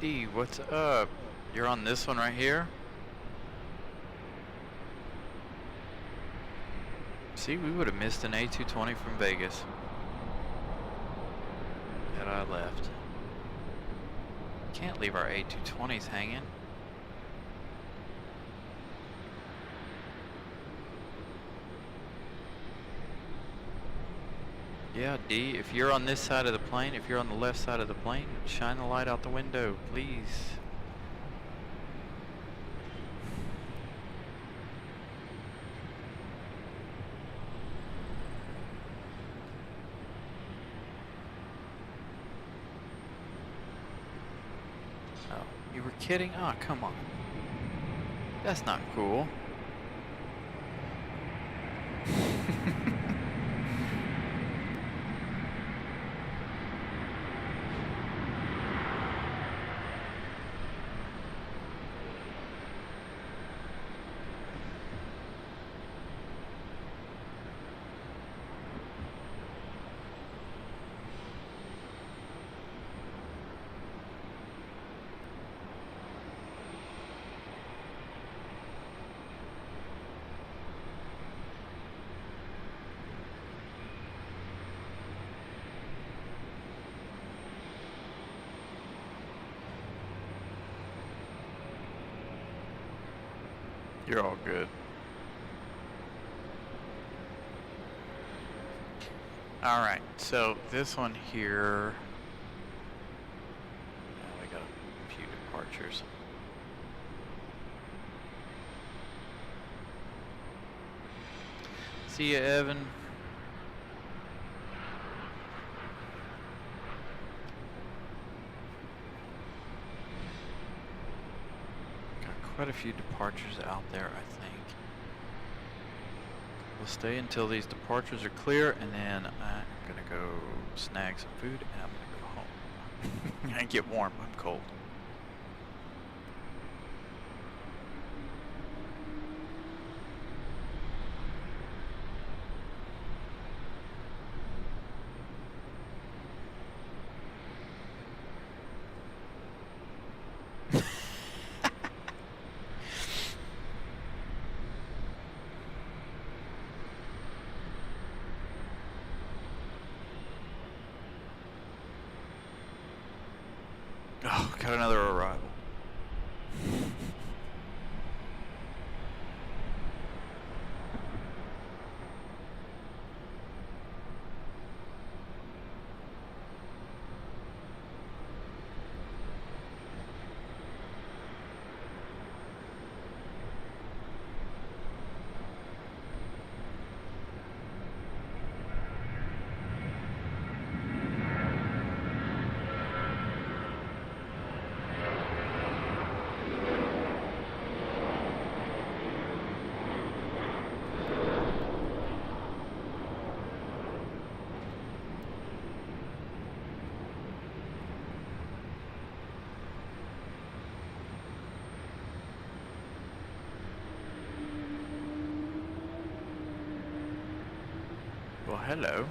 D, what's up? You're on this one right here? See, we would have missed an A220 from Vegas had I left. Can't leave our A220s hanging. Yeah, D, if you're on this side of the plane, if you're on the left side of the plane, shine the light out the window, please. Oh, you were kidding? Oh, come on. That's not cool. You're all good. Alright, so this one here. We got a few departures. See ya, Evan. Got quite a few departures out there, I think. We'll stay until these departures are clear, and then I'm gonna go snag some food, and I'm gonna go home. And get warm. I'm cold. Oh, got another arrival. Well, hello.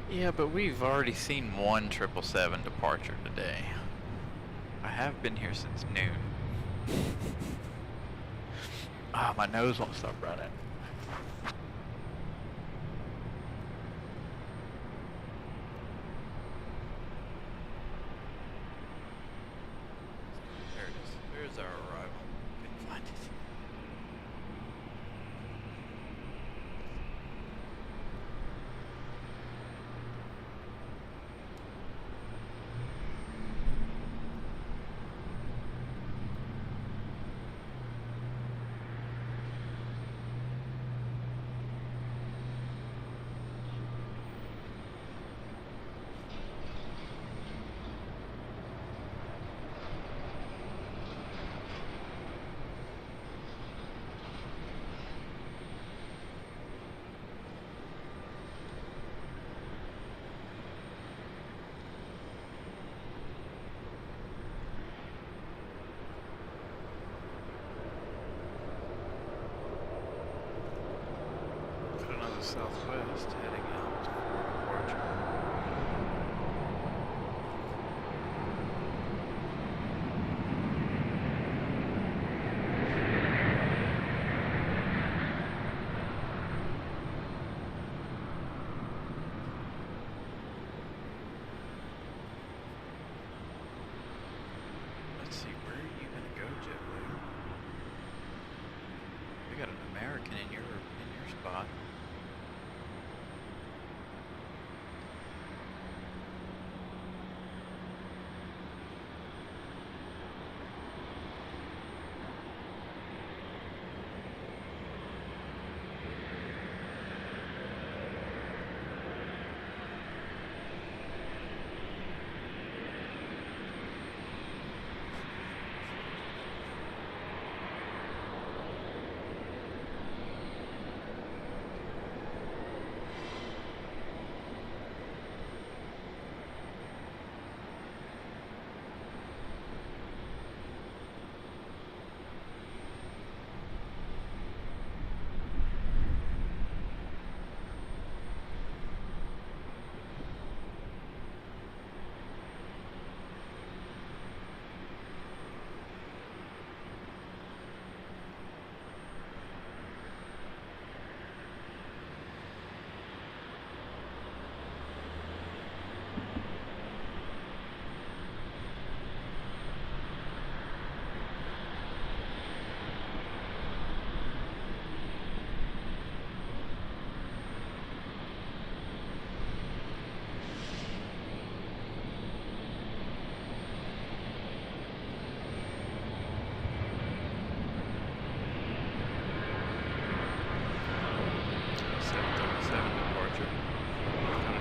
Yeah, but we've already seen one 777 departure today. I have been here since noon. Ah, my nose won't stop running. There it is. There's our arrival. Couldn't find it. Southwest heading out for departure. Let's see, where are you gonna go, JetBlue? We got an American in your spot.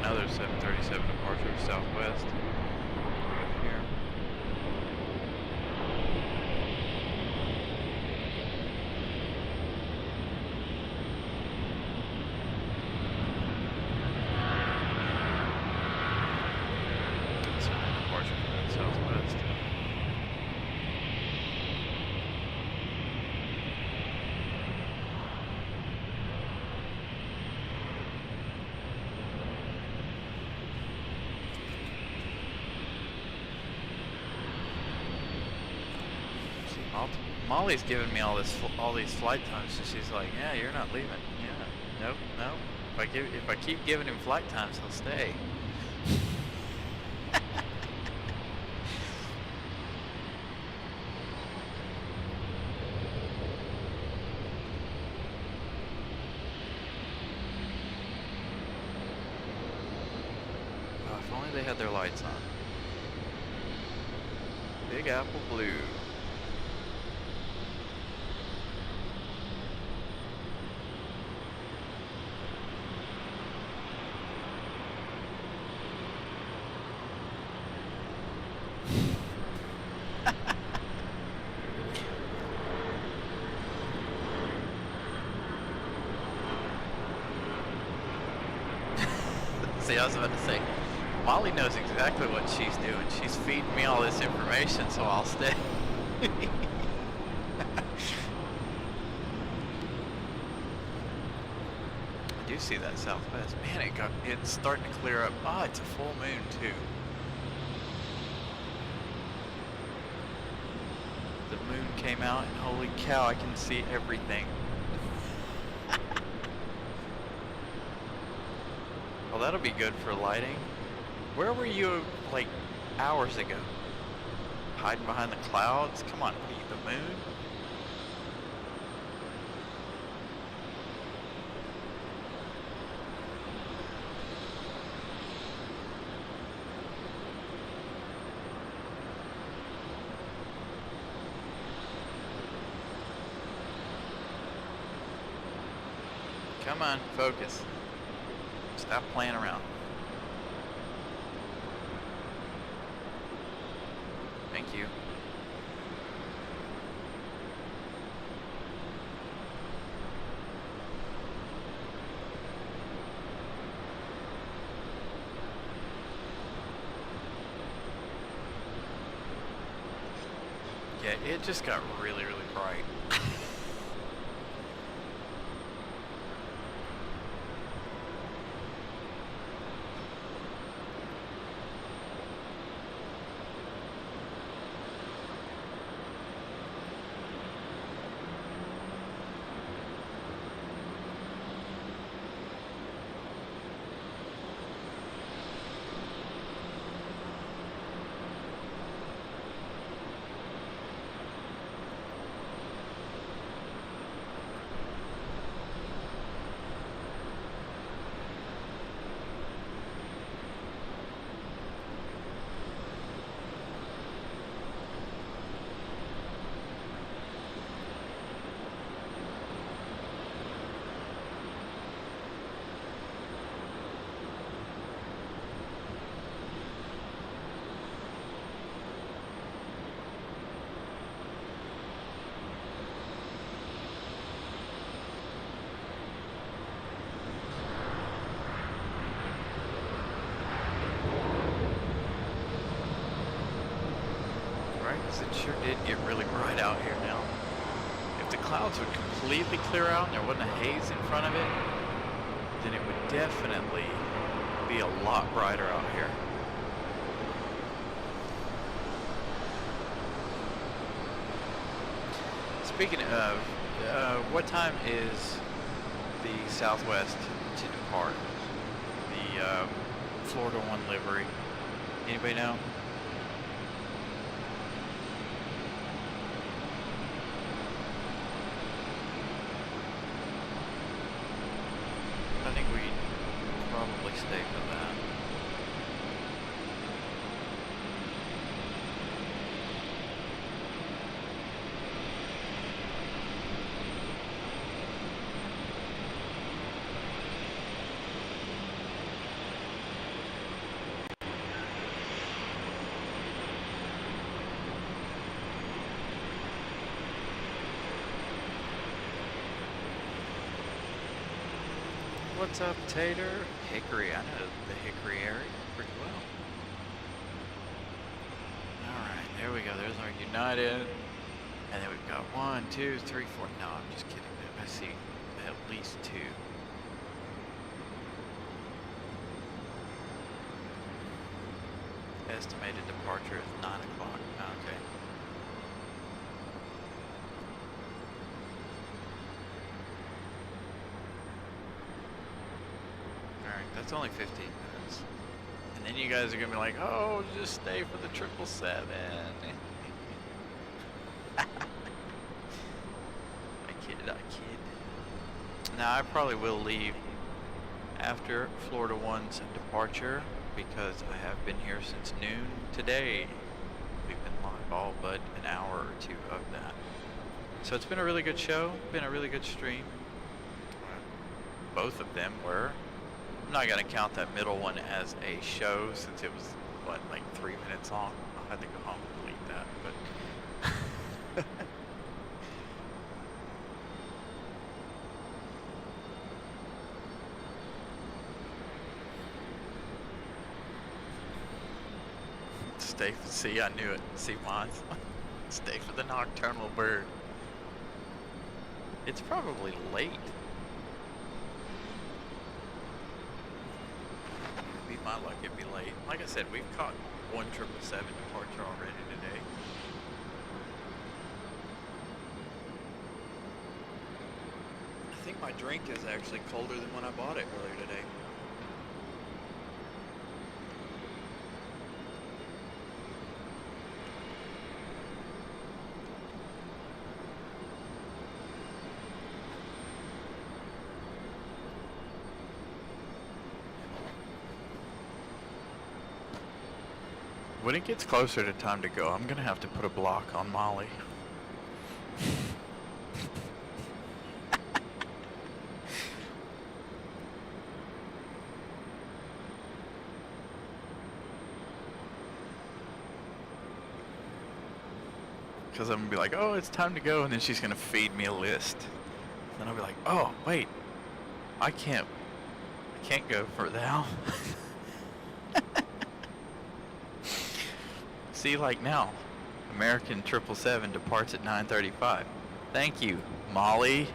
another 737 departure southwest. Here. Departure from that southwest. Molly's giving me all these flight times, so she's like, "Yeah, you're not leaving." Yeah, nope. If I keep giving him flight times, he'll stay. Oh, if only they had their lights on. Big Apple Blue. See, I was about to say, Molly knows exactly what she's doing. She's feeding me all this information, so I'll stay. I do see that southwest. Man, it's starting to clear up. Ah, it's a full moon too. The moon came out, and holy cow, I can see everything. Well, that'll be good for lighting. Where were you, like, hours ago? Hiding behind the clouds? Come on, what are you, the moon? Come on, focus. Stop playing around. Thank you. Yeah, it just got really, really bright. It sure did get really bright out here now. If the clouds would completely clear out and there wasn't a haze in front of it, then it would definitely be a lot brighter out here. Speaking of, what time is the Southwest to depart? The Florida 1 livery. Anybody know? I think we probably stay for that. what's up, Tater? Hickory, I know the Hickory area pretty well. Alright, there we go. There's our United. And then we've got 1, 2, 3, 4. No, I'm just kidding. I see at least 2. Estimated departure is 9 o'clock. Okay. Alright, that's only 15 minutes. And then you guys are gonna be like, oh, just stay for the 777. I kid. Now I probably will leave after Florida 1's departure because I have been here since noon today. We've been live all but an hour or 2 of that. So it's been a really good show, been a really good stream. Both of them were. I'm not gonna count that middle one as a show since it was, what, like 3 minutes long. I'll have to go home and delete that, but stay for, see, I knew it. See, Mons. Stay for the nocturnal bird. It's probably late. Be my luck, it'd be late. Like I said, we've caught 1 777 departure already today. I think my drink is actually colder than when I bought it earlier today. When it gets closer to time to go, I'm gonna have to put a block on Molly. Because I'm gonna be like, oh, it's time to go, and then she's gonna feed me a list. And I'll be like, oh, wait, I can't go for now. See, like now, American 777 departs at 9:35. Thank you, Molly.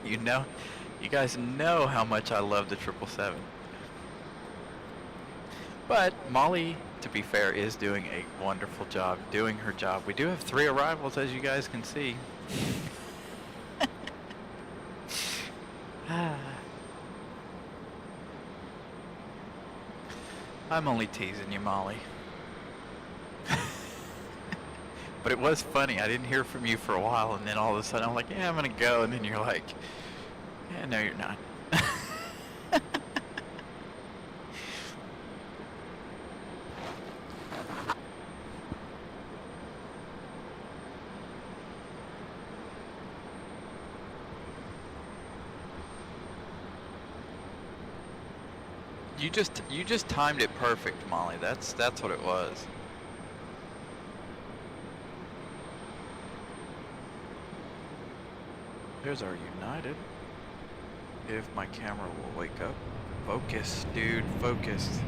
You know, you guys know how much I love the 777. But Molly, to be fair, is doing a wonderful job doing her job. We do have 3 arrivals, as you guys can see. I'm only teasing you, Molly. But it was funny. I didn't hear from you for a while, and then all of a sudden I'm like, yeah, I'm gonna go, and then you're like, yeah, no, you're not. You just timed it perfect, Molly. That's what it was. There's our United. If my camera will wake up. Focus, dude, focus.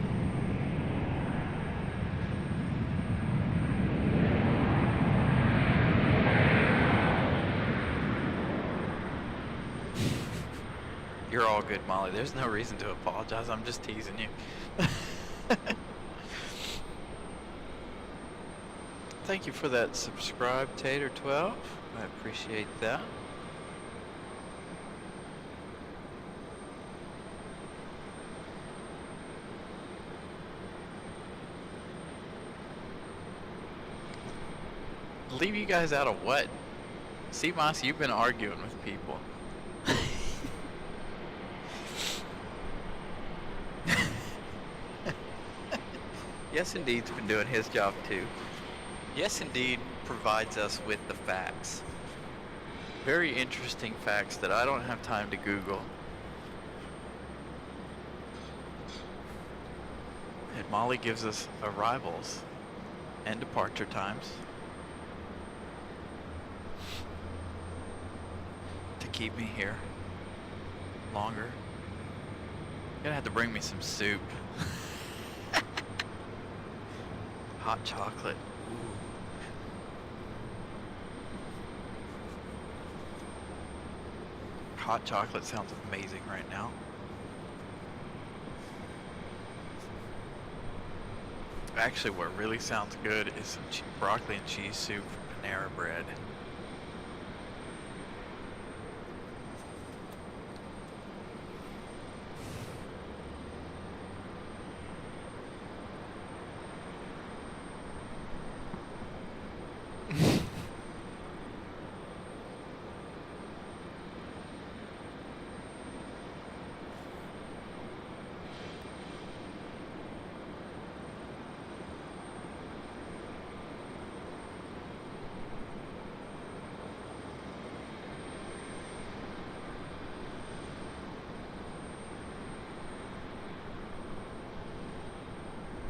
You're all good, Molly. There's no reason to apologize. I'm just teasing you. Thank you for that subscribe, Tater12. I appreciate that. Leave you guys out of what? See, Moss, you've been arguing with people. Yes, Indeed's been doing his job too. Yes, Indeed provides us with the facts. Very interesting facts that I don't have time to Google. And Molly gives us arrivals and departure times to keep me here longer. Gonna have to bring me some soup. Hot chocolate. Ooh. Hot chocolate sounds amazing right now. Actually, what really sounds good is some broccoli and cheese soup from Panera Bread.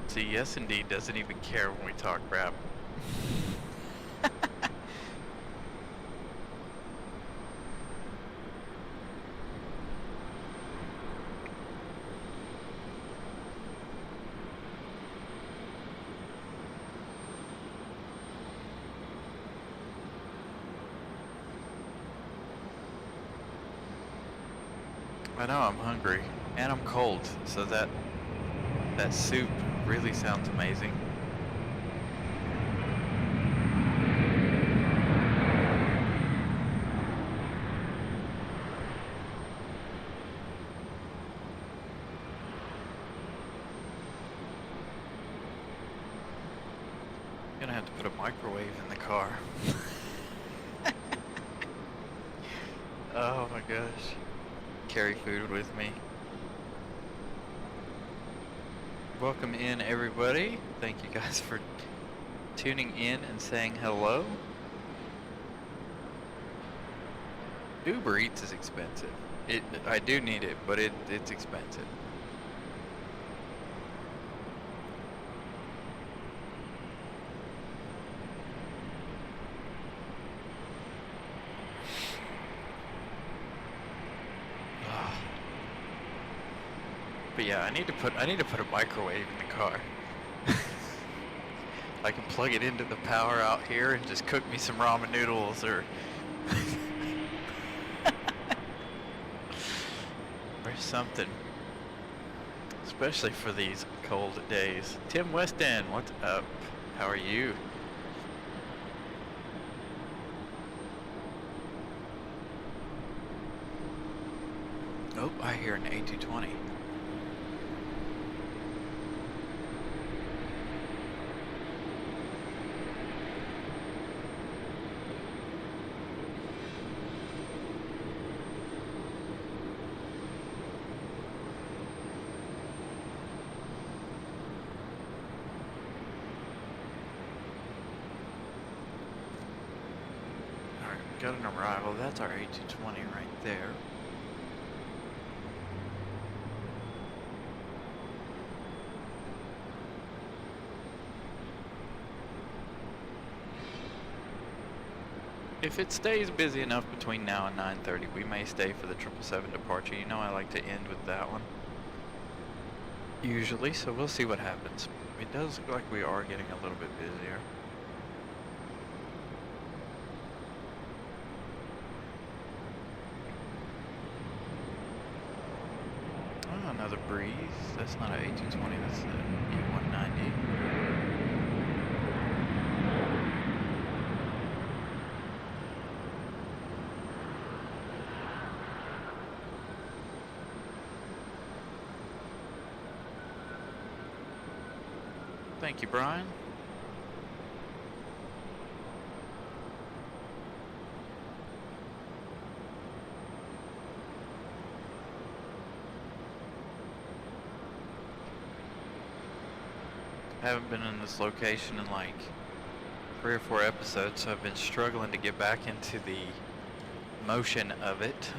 See, yes indeed doesn't even care when we talk crap. I know I'm hungry and I'm cold, so that soup really sounds amazing. Gonna have to put a microwave in the car. Oh my gosh. Carry food with me. Welcome in, everybody. Thank you guys for tuning in and saying hello. Uber Eats is expensive. I do need it, but it's expensive. But yeah, I need to put a microwave in the car. I can plug it into the power out here and just cook me some ramen noodles or something. Especially for these cold days. Tim Weston, what's up? How are you? Oh, I hear an A220. Got an arrival. That's our A220 right there. If it stays busy enough between now and 9:30, we may stay for the 777 departure. You know I like to end with that one. Usually, so we'll see what happens. It does look like we are getting a little bit busier. Another breeze. That's not an A220, that's the E190. Thank you, Brian. I haven't been in this location in like 3 or 4 episodes, so I've been struggling to get back into the motion of it.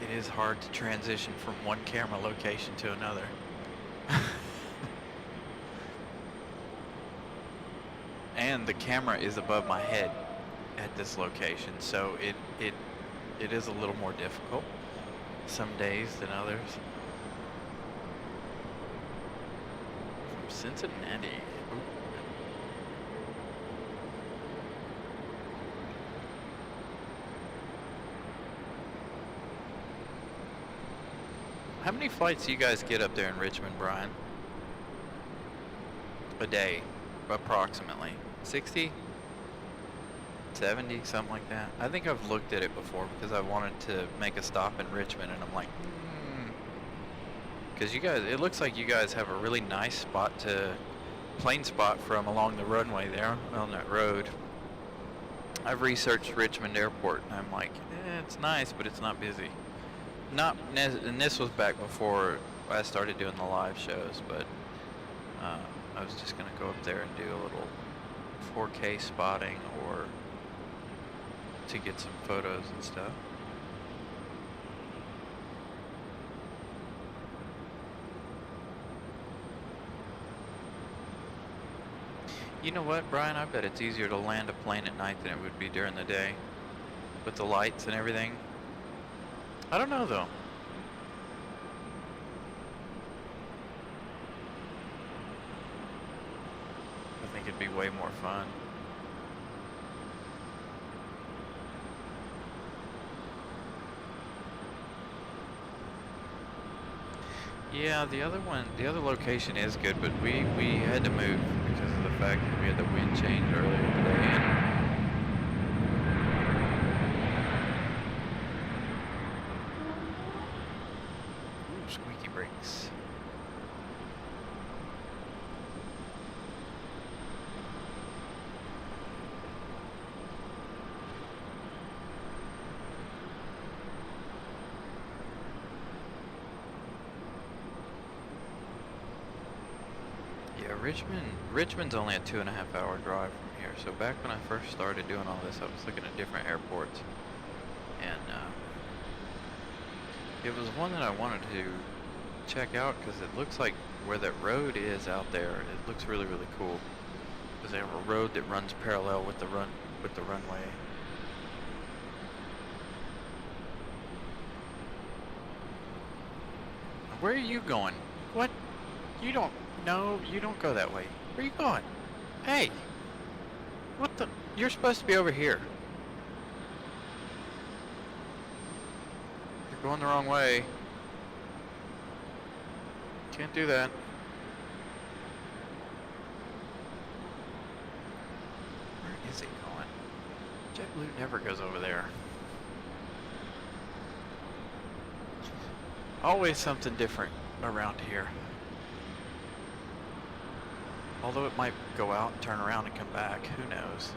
It is hard to transition from one camera location to another. And and the camera is above my head at this location, so it is a little more difficult some days than others. From Cincinnati. Ooh. How many flights do you guys get up there in Richmond, Brian? A day, approximately. 60? 70, something like that. I think I've looked at it before because I wanted to make a stop in Richmond, and I'm like, because you guys, it looks like you guys have a really nice spot plane spot from along the runway there on that road. I've researched Richmond Airport, and I'm like, it's nice, but it's not busy. And this was back before I started doing the live shows, but I was just gonna go up there and do a little 4K spotting or to get some photos and stuff. You know what, Brian? I bet it's easier to land a plane at night than it would be during the day with the lights and everything. I don't know though. I think it'd be way more fun. Yeah, the other location is good, but we had to move because of the fact that we had the wind change earlier today. Ooh, squeaky brakes. Richmond's only a 2.5-hour drive from here. So back when I first started doing all this, I was looking at different airports, and it was one that I wanted to check out because it looks like where that road is out there, it looks really, really cool because they have a road that runs parallel with the runway. Where are you going? What? You don't. No, you don't go that way. Where are you going? Hey! What the? You're supposed to be over here. You're going the wrong way. Can't do that. Where is it going? JetBlue never goes over there. Always something different around here. Although it might go out and turn around and come back, who knows?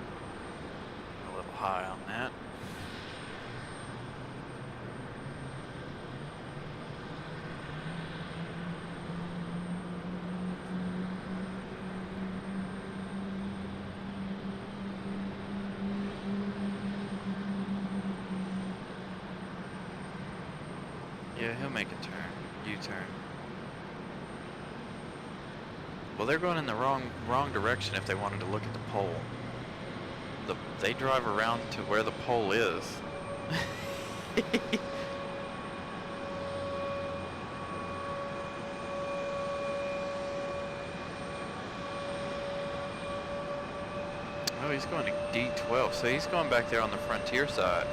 A little high on that. Yeah, he'll make a turn, U-turn. Well, they're going in the wrong direction if they wanted to look at the pole. They drive around to where the pole is. Oh, he's going to D12, so he's going back there on the frontier side.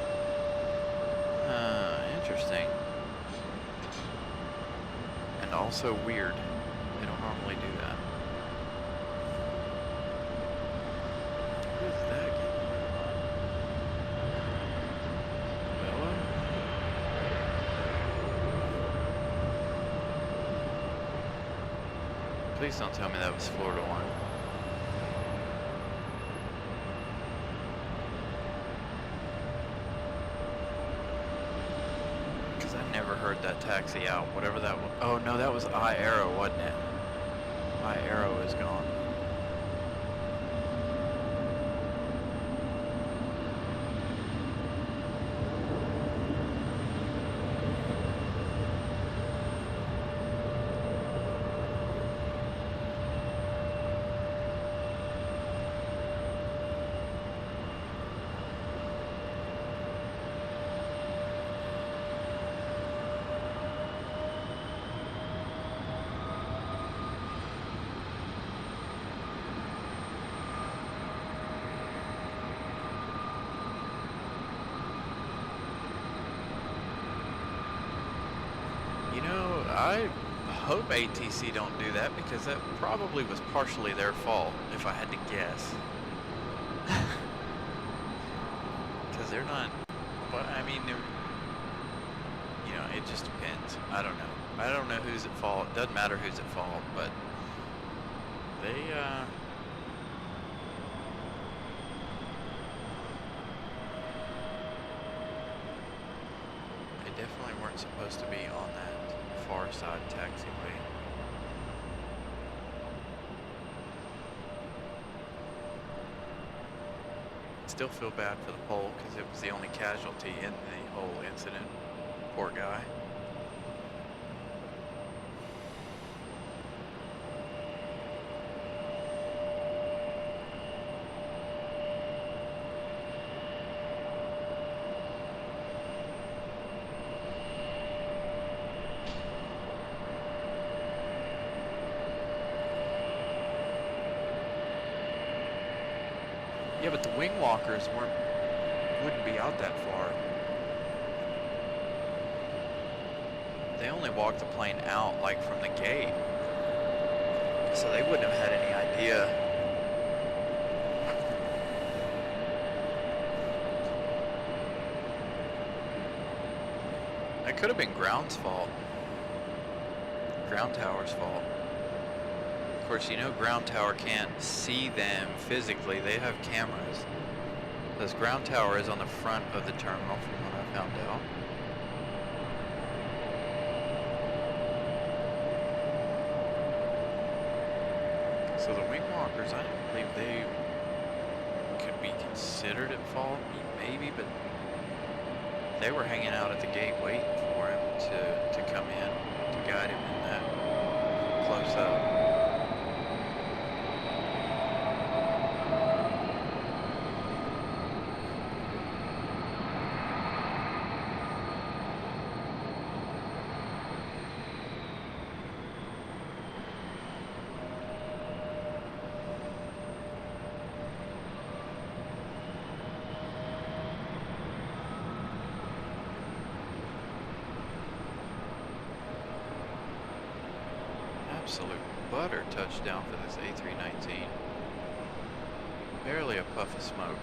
Interesting. And also weird. They don't normally do that. Who's that getting Bella? Please don't tell me that was Florida one. Never heard that taxi out, whatever that was. Oh no, that was I-Arrow, wasn't it? I-Arrow is gone. I hope ATC don't do that, because that probably was partially their fault, if I had to guess. Because they're not, but I mean, you know, it just depends. I don't know. I don't know who's at fault. Doesn't matter who's at fault, but they definitely weren't supposed to be on that far side taxiway. Still feel bad for the pole, because it was the only casualty in the whole incident. Poor guy. Yeah, but the wing walkers wouldn't be out that far. They only walked the plane out like from the gate, so they wouldn't have had any idea. That could have been ground's fault. Ground tower's fault. Of course, you know ground tower can't see them physically. They have cameras. This ground tower is on the front of the terminal, from what I found out. So the wing walkers, I don't believe they could be considered at fault, maybe, but they were hanging out at the gate waiting for him to come in, to guide him in that close up. Absolute butter touchdown for this A319. Barely a puff of smoke.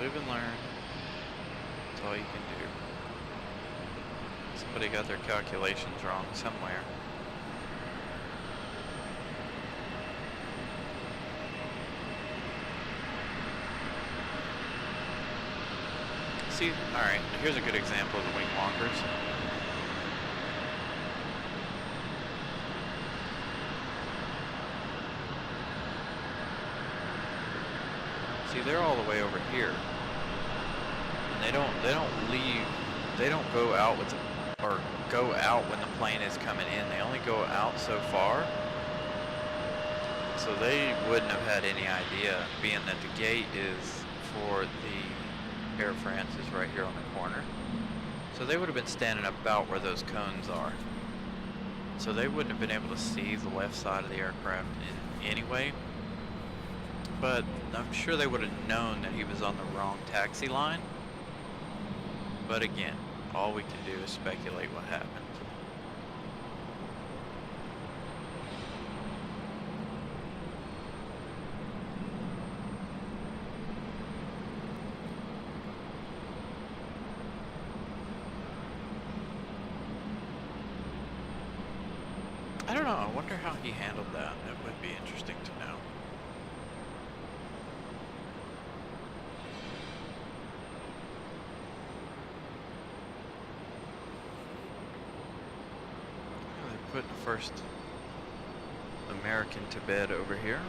Live and learn. That's all you can do. Somebody got their calculations wrong somewhere. See, alright, here's a good example of the wing walkers. See, they're all the way over here. And they don't go out with or go out when the plane is coming in. They only go out so far. So they wouldn't have had any idea, being that the gate is for the Air France is right here on the corner. So they would have been standing about where those cones are. So they wouldn't have been able to see the left side of the aircraft anyway. But I'm sure they would have known that he was on the wrong taxi line. But again, all we can do is speculate what happened. I don't know, I wonder how he handled that. It would be interesting to know. Putting the American to bed over here.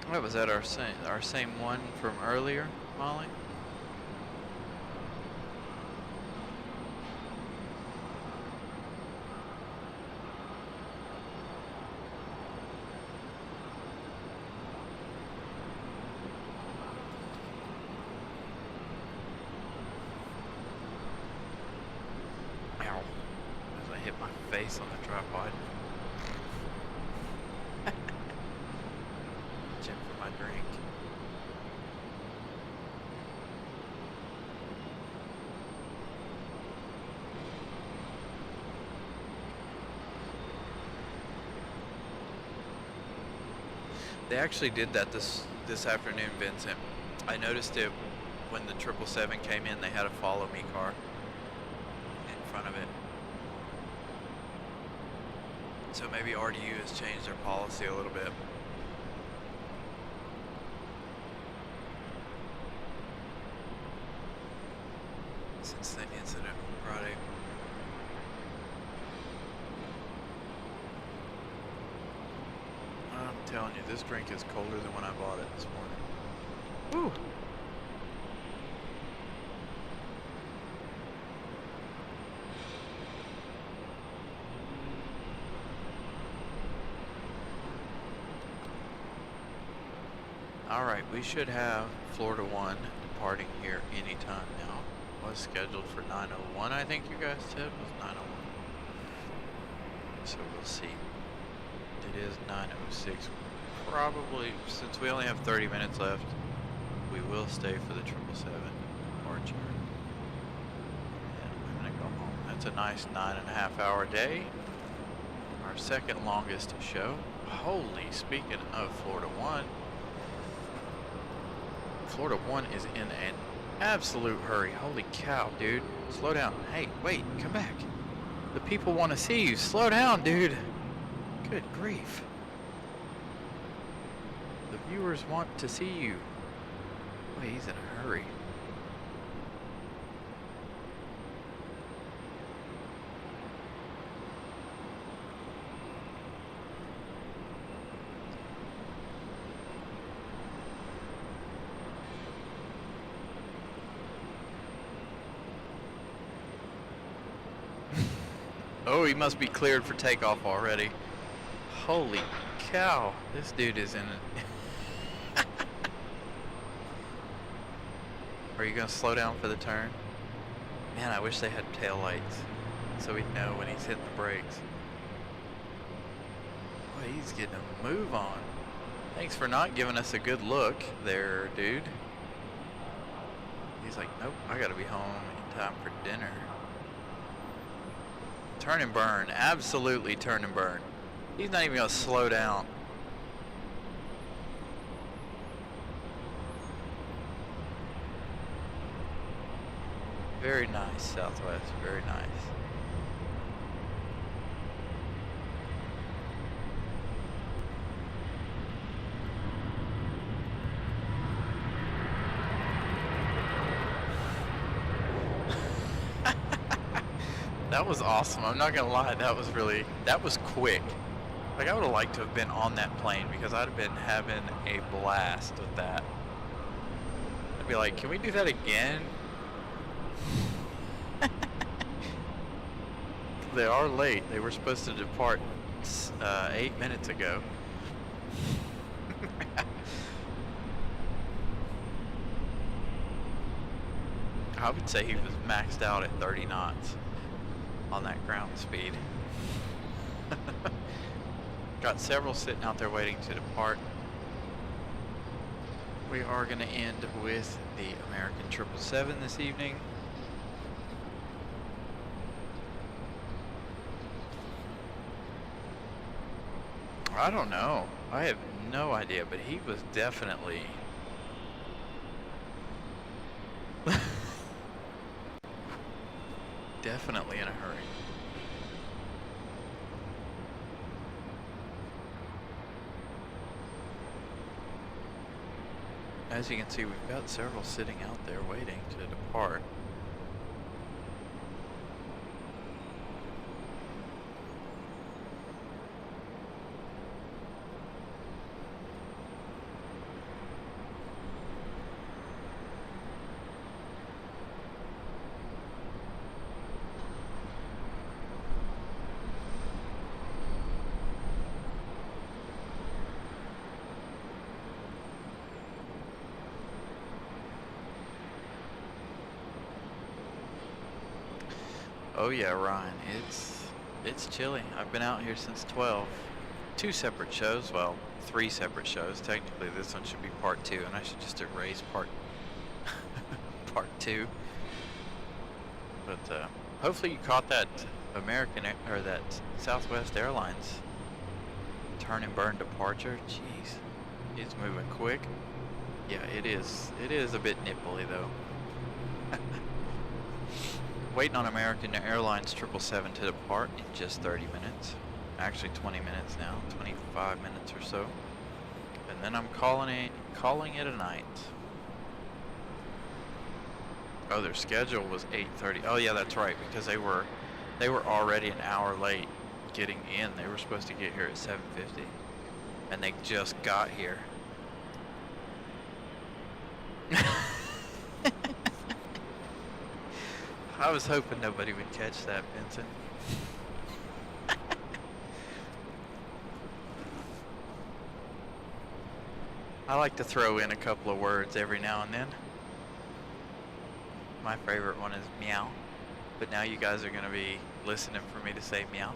What was that, our same one from earlier, Molly? Ow. As I hit my face on the tripod. Reaching for my drink. They actually did that this afternoon, Vincent. I noticed it when the 777 came in. They had a follow me car in front of it. So maybe RDU has changed their policy a little bit. Since the incident on Friday. I'm telling you, this drink is colder than when I bought it this morning. Woo! Alright, we should have Florida 1 departing here anytime now. Was scheduled for 9:01, I think you guys said was 9:01. So we'll see. It is 9:06. Probably, since we only have 30 minutes left, we will stay for the 777 departure. And I'm gonna go home. That's a nice 9.5 hour day. Our second longest show. Holy, speaking of Florida 1, Florida 1 is in an absolute hurry. Holy cow, dude. Slow down. Hey, wait, come back. The people want to see you. Slow down, dude. Good grief. The viewers want to see you. Boy, he's in a hurry. Oh, he must be cleared for takeoff already. Holy cow, this dude is in it. Are you gonna slow down for the turn? Man, I wish they had tail lights so we'd know when he's hitting the brakes. Boy, he's getting a move on. Thanks for not giving us a good look there, dude. He's like, nope, I gotta be home in time for dinner. Turn and burn, absolutely turn and burn. He's not even gonna slow down. Very nice, Southwest, very nice. That was awesome. I'm not gonna lie, that was quick. Like, I would have liked to have been on that plane because I'd have been having a blast with that. I'd be like, can we do that again? They are late. They were supposed to depart 8 minutes ago. I would say he was maxed out at 30 knots on that ground speed. Got several sitting out there waiting to depart. We are going to end with the American 777 this evening. I don't know. I have no idea, but he was definitely definitely in a hurry. As you can see, we've got several sitting out there waiting to depart. Oh yeah, Ryan, it's chilly. I've been out here since 12. Two separate shows, well, three separate shows. Technically, this one should be part 2, and I should just erase part 2. But hopefully you caught that or that Southwest Airlines turn and burn departure. Jeez, it's moving quick. Yeah, it is. It is a bit nipply though. Waiting on American Airlines 777 to depart in just 30 minutes. Actually 20 minutes now, 25 minutes or so. And then I'm calling it a night. Oh, their schedule was 8:30. Oh yeah, that's right, because they were already an hour late getting in. They were supposed to get here at 7:50. And they just got here. I was hoping nobody would catch that, Vincent. I like to throw in a couple of words every now and then. My favorite one is meow, but now you guys are going to be listening for me to say meow.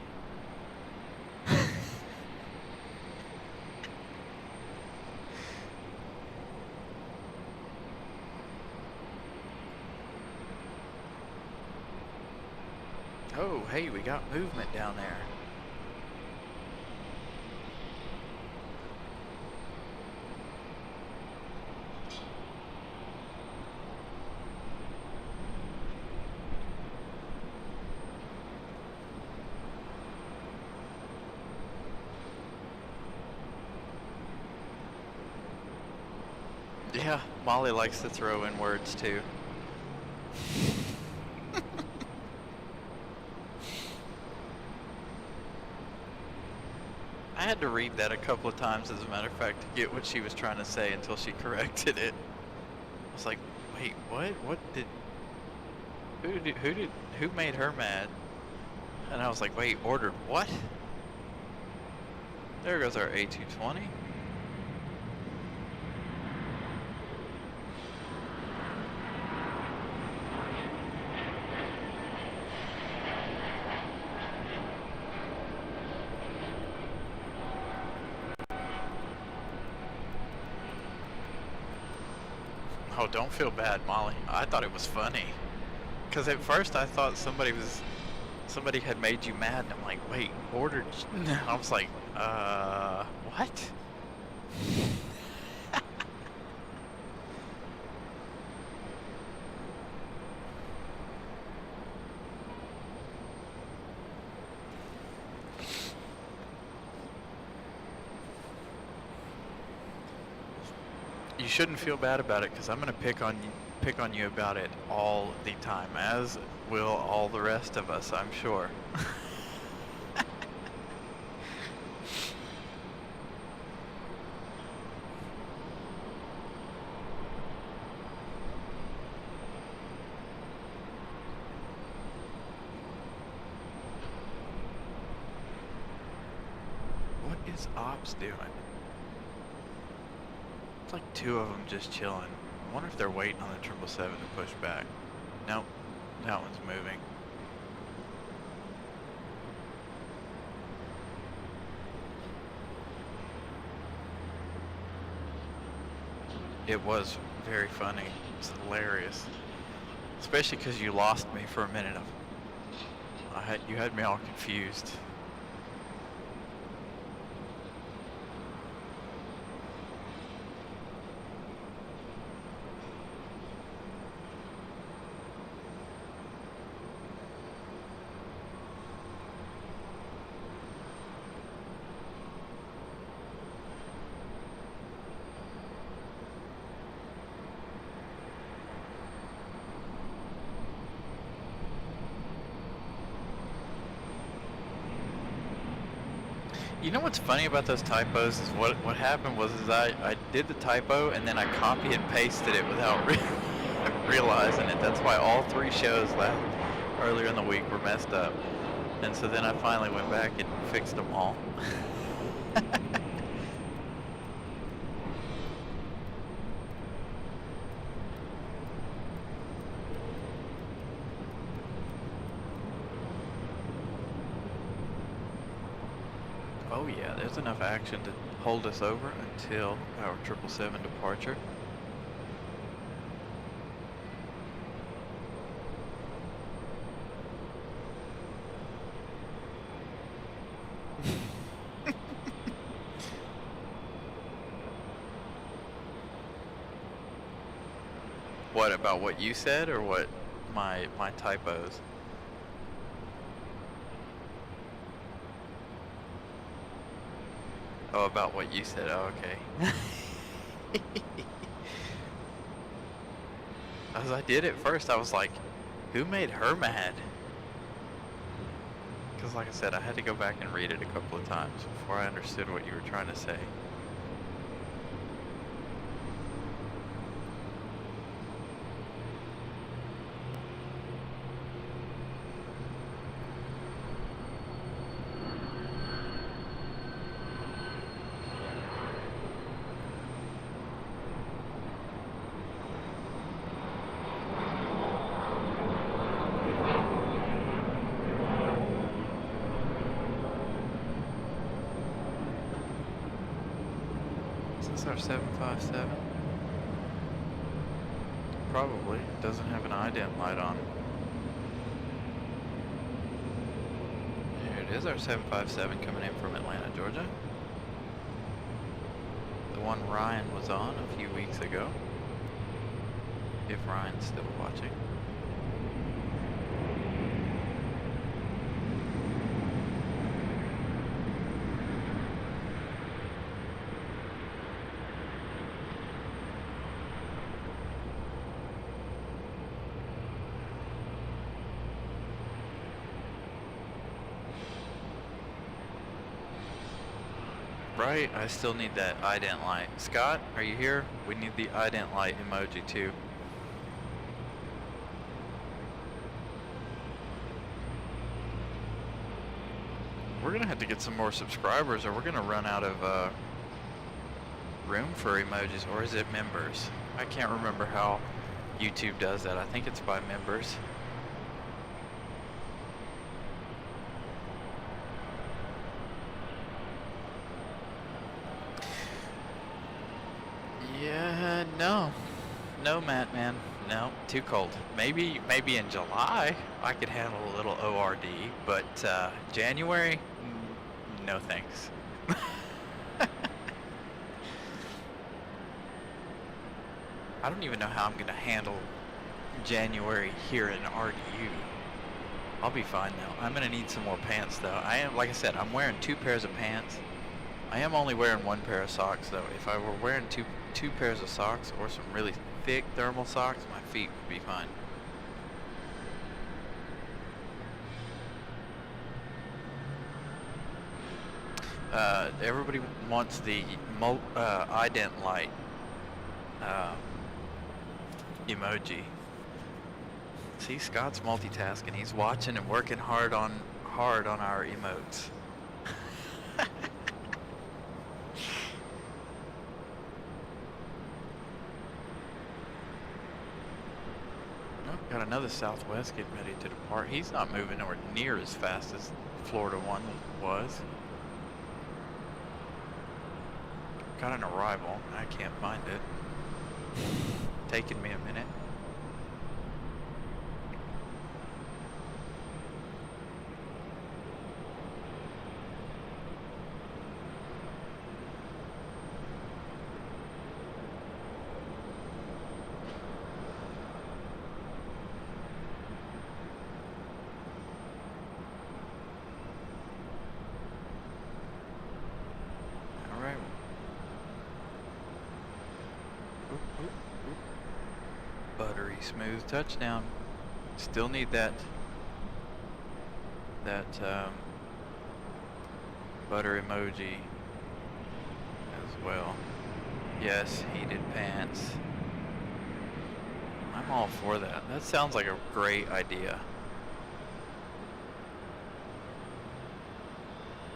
Oh, hey, we got movement down there. Yeah, Molly likes to throw in words too. I had to read that a couple of times, as a matter of fact, to get what she was trying to say until she corrected it. I was like, wait, what? Who made her mad? And I was like, wait, ordered what? There goes our A220. Oh, don't feel bad, Molly. I thought it was funny. Because at first I thought somebody had made you mad, and I'm like, wait, ordered? I was like, what? You shouldn't feel bad about it, because I'm gonna pick on you about it all the time, as will all the rest of us, I'm sure. What is Ops doing? It's like two of them just chilling. I wonder if they're waiting on the 777 to push back. Nope, that one's moving. It was very funny. It's hilarious. Especially because you lost me for a minute. You had me all confused. You know what's funny about those typos is what happened was I did the typo and then I copy and pasted it without realizing it. That's why all 3 shows earlier in the week were messed up. And so then I finally went back and fixed them all. Oh yeah, there's enough action to hold us over until our 777 departure. What about what you said, or what my typos? Oh, about what you said. Oh, okay. As I did it first, I was like, who made her mad? Because like I said, I had to go back and read it a couple of times before I understood what you were trying to say. Is this our 757? Probably. It doesn't have an ident light on. There it is, our 757 coming in from Atlanta, Georgia. The one Ryan was on a few weeks ago. If Ryan's still watching. Right, I still need that ident light. Scott, are you here? We need the ident light emoji too. We're gonna have to get some more subscribers, or we're gonna run out of room for emojis. Or is it members? I can't remember how YouTube does that. I think it's by members. Yeah, no, Matt, man, no, too cold. Maybe in July I could handle a little ORD, but January, no thanks. I don't even know how I'm gonna handle January here in RDU. I'll be fine though. I'm gonna need some more pants though. Like I said, I'm wearing 2 pairs of pants. I am only wearing 1 pair of socks though. If I were wearing two pairs of socks or some really thick thermal socks, my feet would be fine. Everybody wants the ident light emoji. See, Scott's multitasking. He's watching and working hard on our emotes. Got another Southwest getting ready to depart. He's not moving nowhere near as fast as Florida one was. Got an arrival. I can't find it. Taking me a minute. Buttery smooth touchdown. Still need that butter emoji as well. Yes, heated pants. I'm all for that. That sounds like a great idea.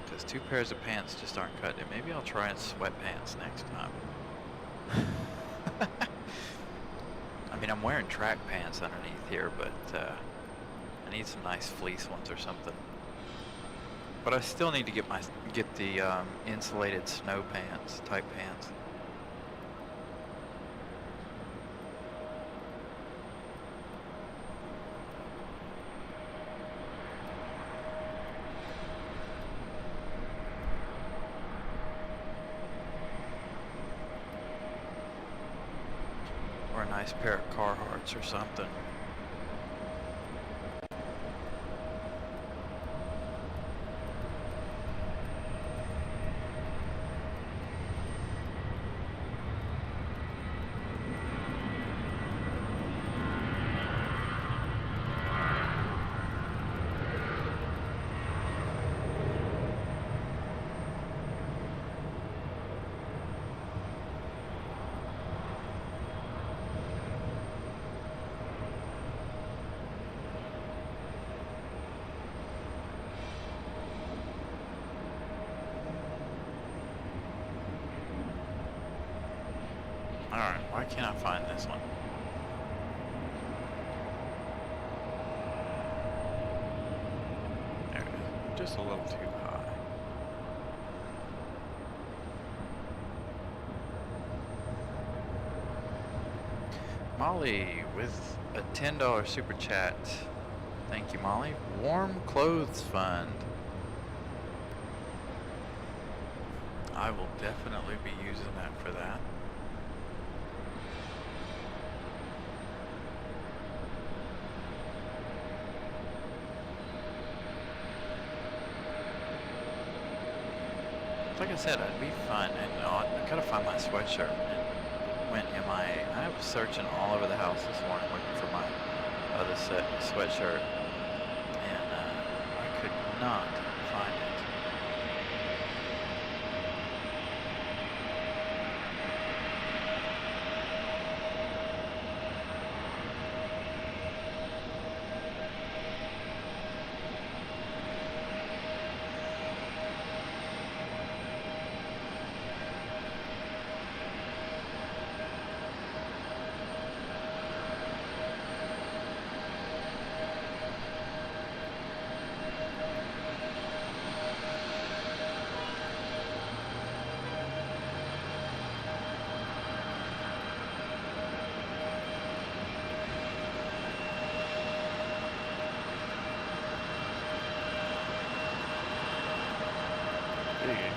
Because 2 pairs of pants just aren't cutting it. Maybe I'll try in sweatpants next time. I mean, I'm wearing track pants underneath here, but I need some nice fleece ones or something. But I still need to get the insulated snow pants, type pants. Or a nice pair of Carhartts or something. Alright, why can't I find this one? There it is. Just a little too high. Molly with a $10 super chat. Thank you, Molly. Warm Clothes Fund. I will definitely be using that for that. Like I said, I'd be fun, and I gotta find my sweatshirt. And went MIA. I was searching all over the house this morning looking for my other sweatshirt, and I could not find it.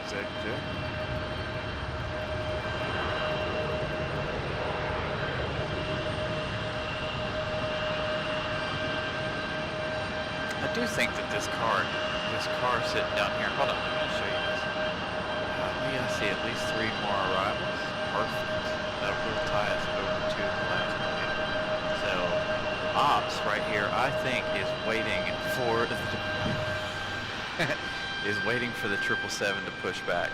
Executive. I do think that this car sitting down here, hold on, I'm gonna show you this. We gotta see at least 3 more arrivals. Perfect. That will tie us over to the last million. So, Ops right here, I think, is waiting for the is waiting for the 777 to push back.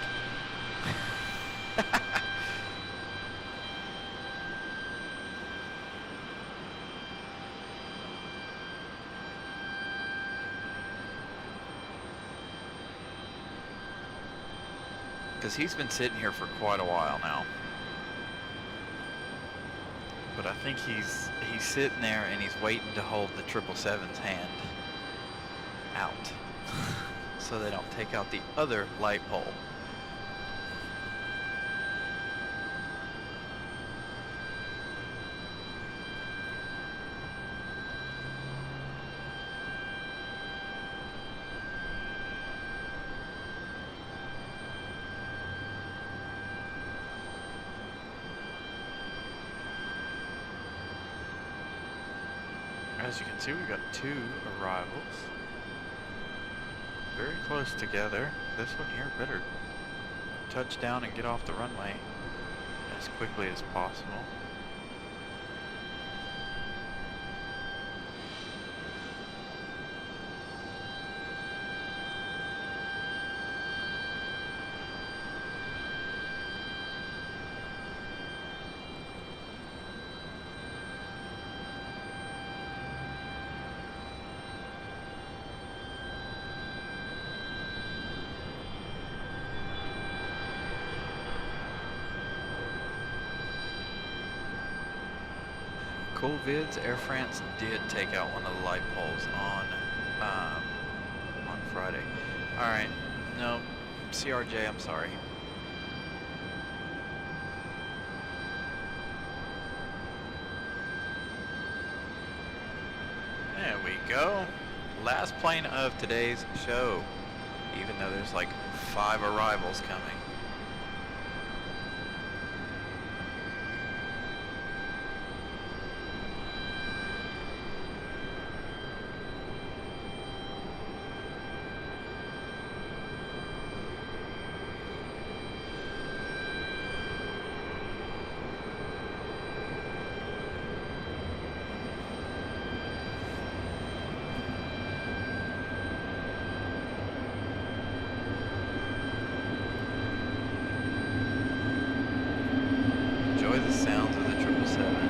Because he's been sitting here for quite a while now. But I think he's sitting there and he's waiting to hold the 777's hand out. So they don't take out the other light pole. As you can see, we've got 2 arrivals. Very close together. This one here better touch down and get off the runway as quickly as possible. Cool vids. Air France did take out one of the light poles on Friday. Alright. No. CRJ, I'm sorry. There we go. Last plane of today's show. Even though there's like 5 arrivals coming. Enjoy the sounds of the 777.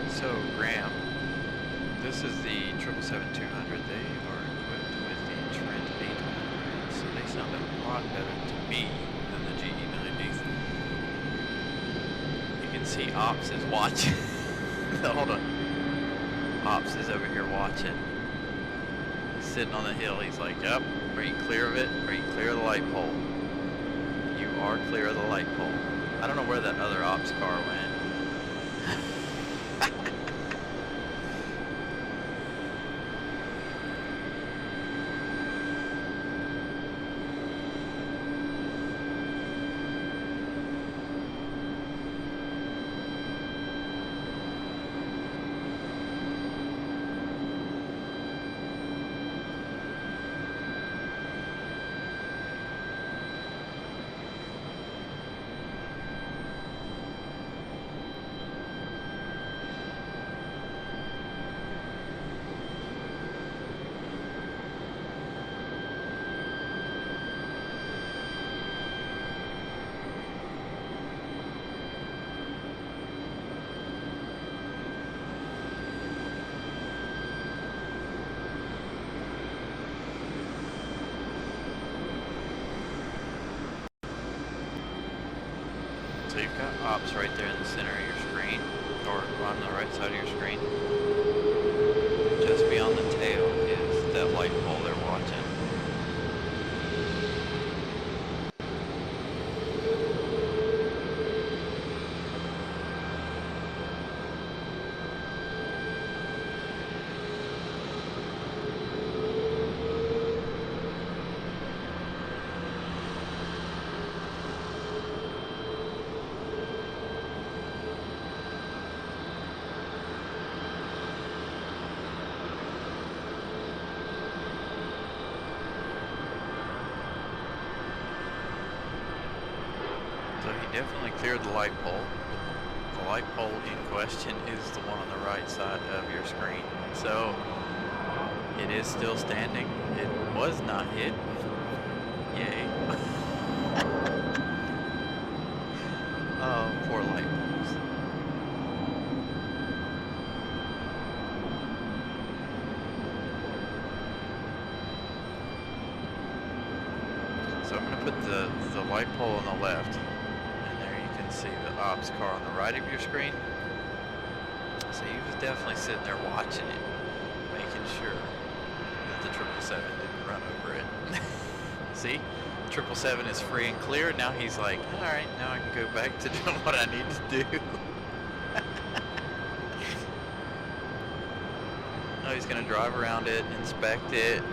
So, Graham, this is the 777-200. They are equipped with the Trent 800, so they sound a lot better to me than the GE90s. You can see Ops is watching. Hold on. Ops is over here watching. He's sitting on the hill. He's like, "Yep, are you clear of it? Are you clear of the light pole? You are clear of the light pole." I don't know where that other Ops car went. So you've got Ops right there in the center of your screen, or on the right side of your screen. Just beyond the tail is that light pole they're watching. he definitely cleared the light pole. The light pole in question is the one on the right side of your screen. So it is still standing. It was not hit. Yay. Oh, poor light poles. So I'm going to put the light pole on the left. And there you can see the ops car on the right of your screen. So he was definitely sitting there watching it, making sure that the 777 didn't run over it. See? 777 is free and clear. Now he's like, alright, now I can go back to doing what I need to do. Now he's going to drive around it, inspect it.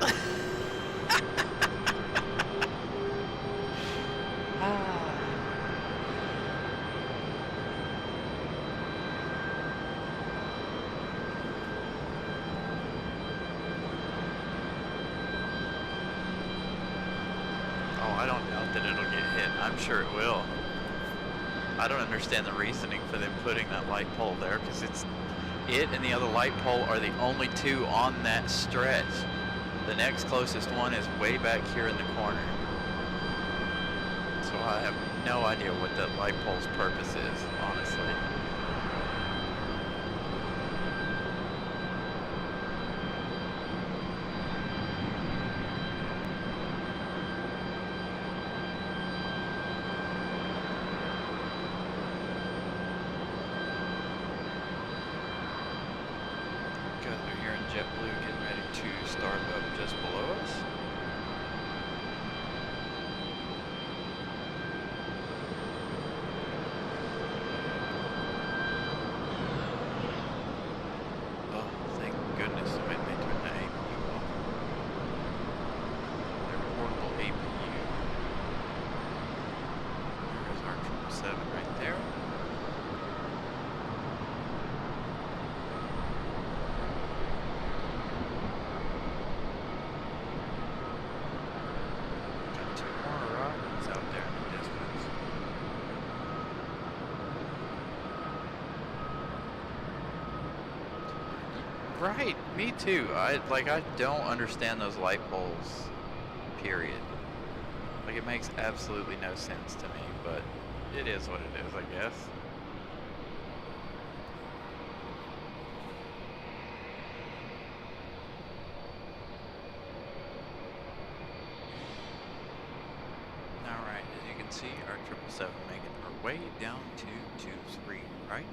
I don't doubt that it'll get hit. I'm sure it will. I don't understand the reasoning for them putting that light pole there, because it and the other light pole are the only two on that stretch. The next closest one is way back here in the corner. So I have no idea what that light pole's purpose is, honestly. JetBlue getting ready to start up just below us. Oh, thank goodness they turned the APU off. Their portable APU. There's our 777 right there. Right, me too. I don't understand those light poles, period. Like, it makes absolutely no sense to me, but it is what it is, I guess. Alright, as you can see, our 777 making her way down to 2-3, right?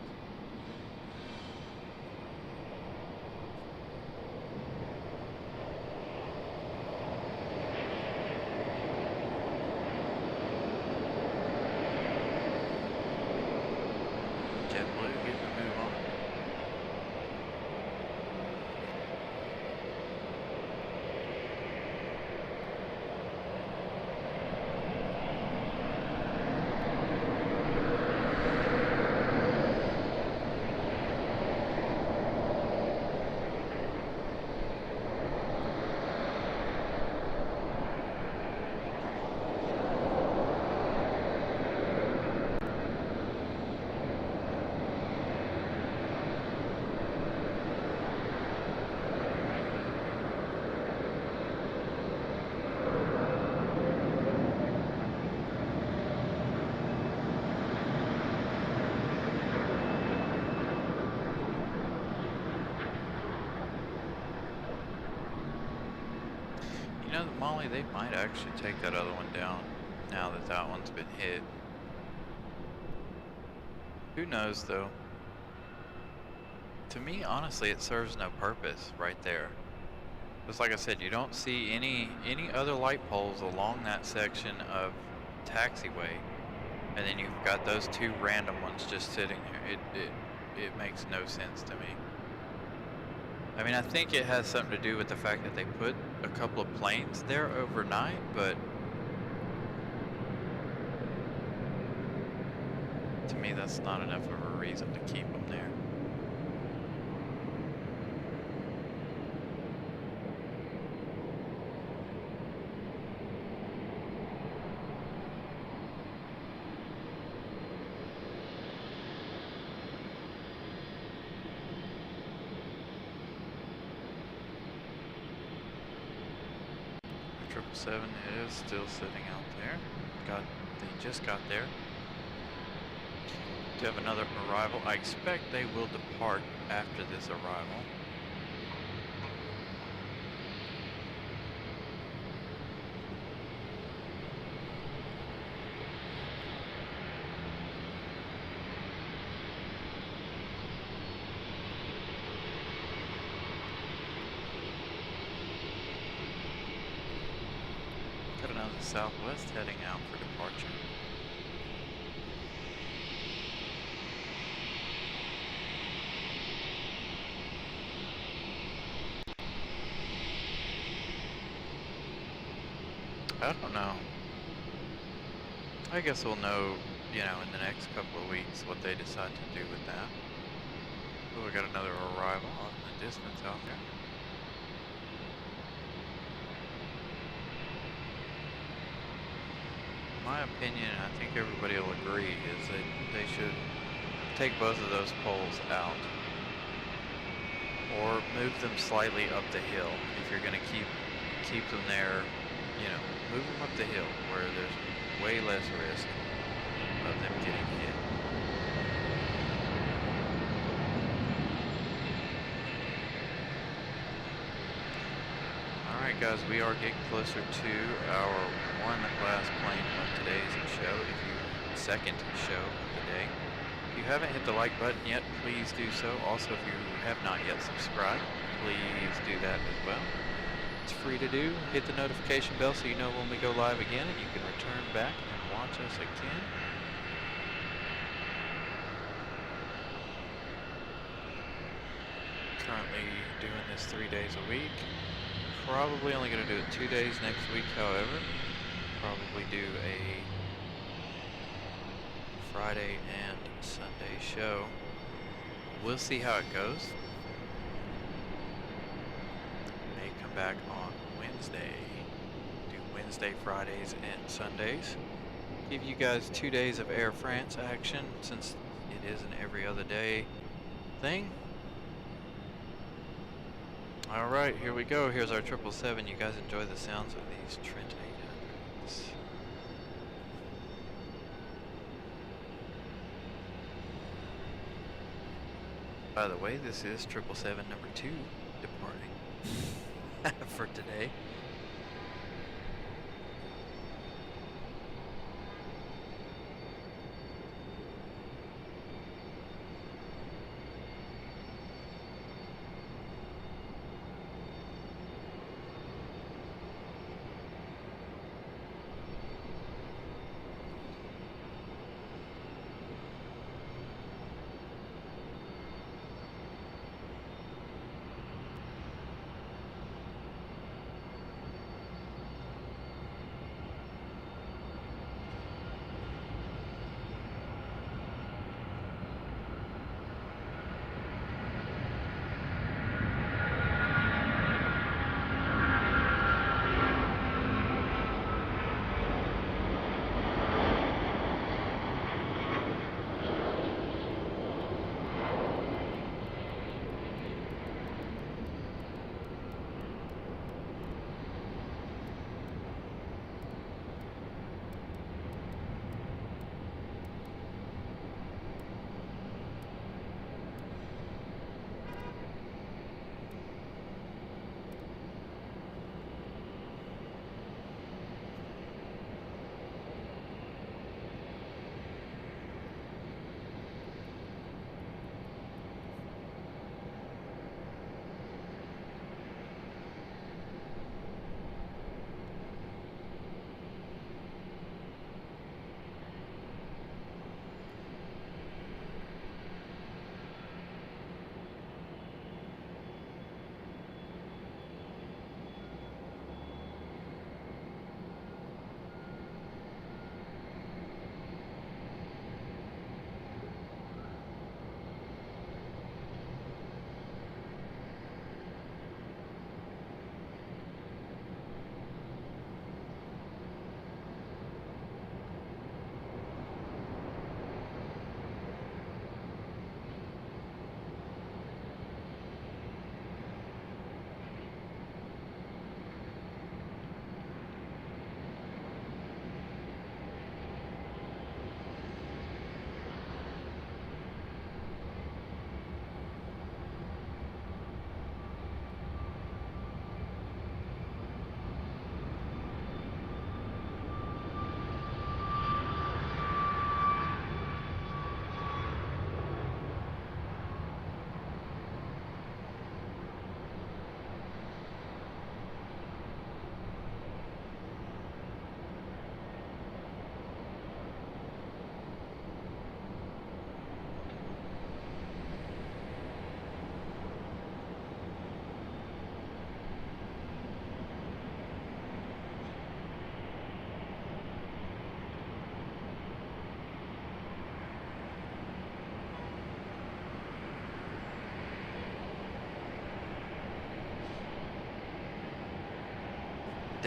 You know, Molly, they might actually take that other one down now that that one's been hit. Who knows, though? To me, honestly, it serves no purpose right there. Just like I said, you don't see any other light poles along that section of taxiway, and then you've got those two random ones just sitting there. It makes no sense to me. I mean, I think it has something to do with the fact that they put a couple of planes there overnight, but to me that's not enough of a reason to keep them there. 777 is still sitting out there. They just got there. Do have another arrival. I expect they will depart after this arrival. Got another Southwest heading out for departure. I don't know. I guess we'll know, you know, in the next couple of weeks what they decide to do with that. Oh, we got another arrival off in the distance out there. My opinion, I think everybody will agree, is that they should take both of those poles out or move them slightly up the hill. If you're going to keep them there, you know, move them up the hill where there's way less risk of them getting hit. Alright guys, we are getting closer to our one last plane of today's show, second show of the day. If you haven't hit the like button yet, please do so. Also, if you have not yet subscribed, please do that as well. It's free to do. Hit the notification bell so you know when we go live again, and you can return back and watch us again. Currently doing this 3 days a week. Probably only going to do it 2 days next week, however. Probably do a Friday and Sunday show. We'll see how it goes. May come back on Wednesday. Do Wednesday, Fridays, and Sundays. Give you guys 2 days of Air France action since it is an every other day thing. Alright, here we go. Here's our 777. You guys enjoy the sounds of these Trent 800s. By the way, this is 777 number 2 departing for today.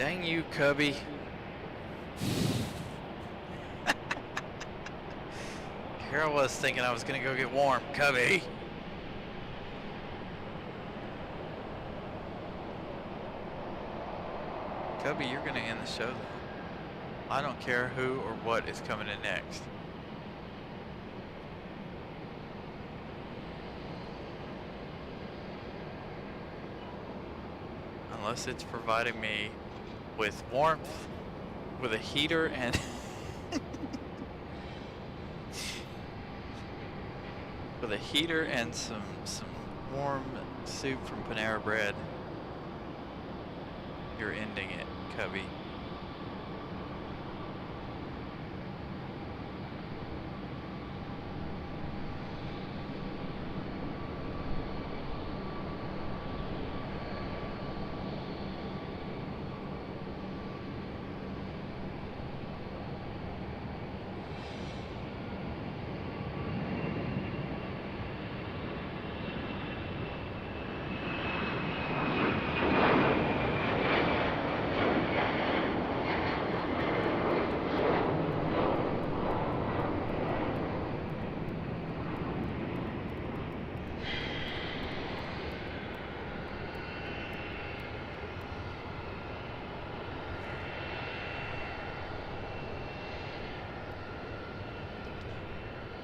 Dang you, Cubby. Here I was thinking I was gonna go get warm, Cubby. Cubby, you're gonna end the show though. I don't care who or what is coming in next. Unless it's providing me with warmth, with a heater and with a heater and some warm soup from Panera Bread. You're ending it, Cubby.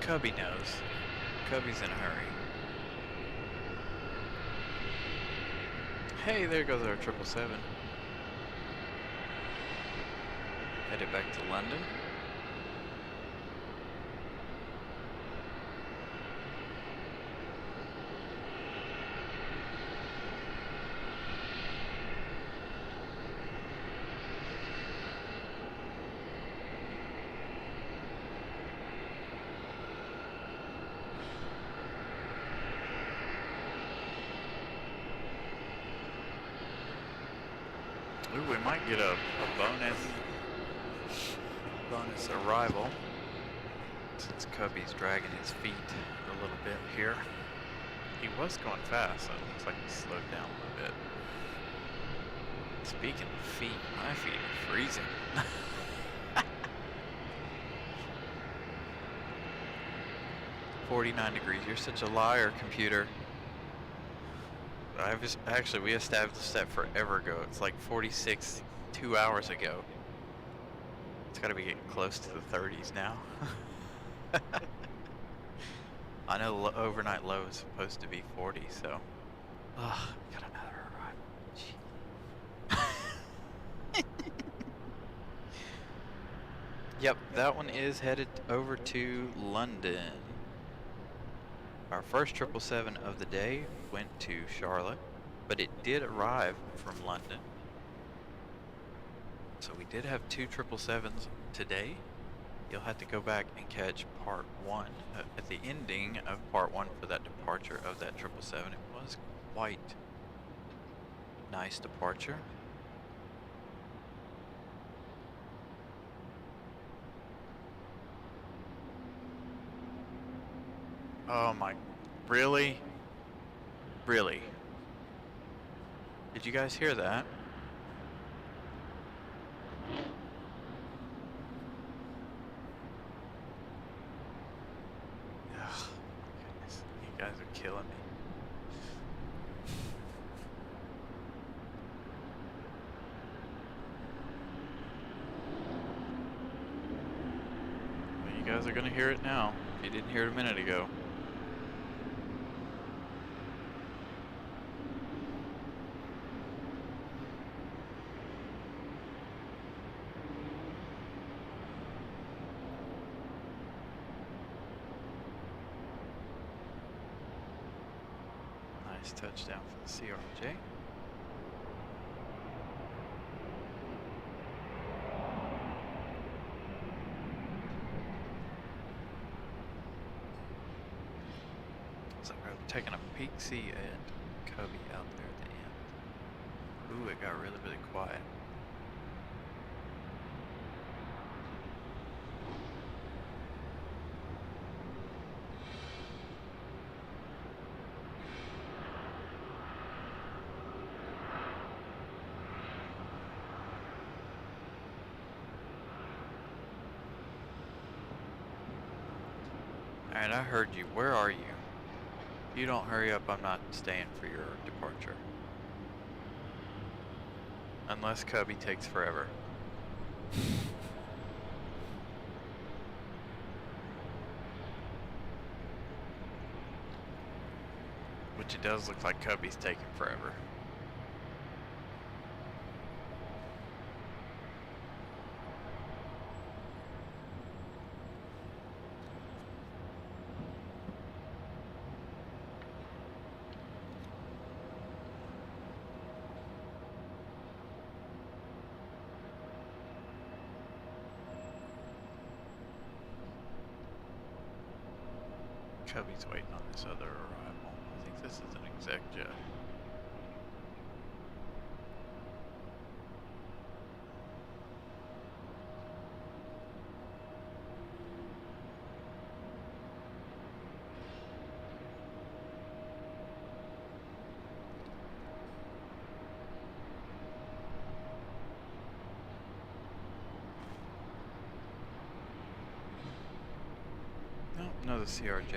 Cubby knows. Cubby's in a hurry. Hey, there goes our 777. Headed back to London. Ooh, we might get a bonus arrival since Cubby's dragging his feet a little bit here. He was going fast, so it looks like he slowed down a little bit. Speaking of feet, my feet are freezing. 49 degrees. You're such a liar, computer. Actually, we established that forever ago. It's like 46 2 hours ago. It's gotta be getting close to the 30s now. I know overnight low is supposed to be 40, so. Ugh, got another arrival. Yep, that one is headed over to London. Our first 777 of the day went to Charlotte, but it did arrive from London. So we did have 2 777s today. You'll have to go back and catch part 1 at the ending of part 1 for that departure of that 777. It was quite nice departure. Oh my, really? Really? Did you guys hear that? Oh my goodness, you guys are killing me. Well, you guys are gonna hear it now, if you didn't hear it a minute ago. Touchdown for the CRJ. So we're taking a peek see at Cubby out there at the end. Ooh, it got really, really quiet. Alright, I heard you. Where are you? If you don't hurry up, I'm not staying for your departure. Unless Cubby takes forever. Which it does look like Cubby's taking forever. Cubby's waiting on this other arrival. I think this is an exec jet. Nope, another CRJ.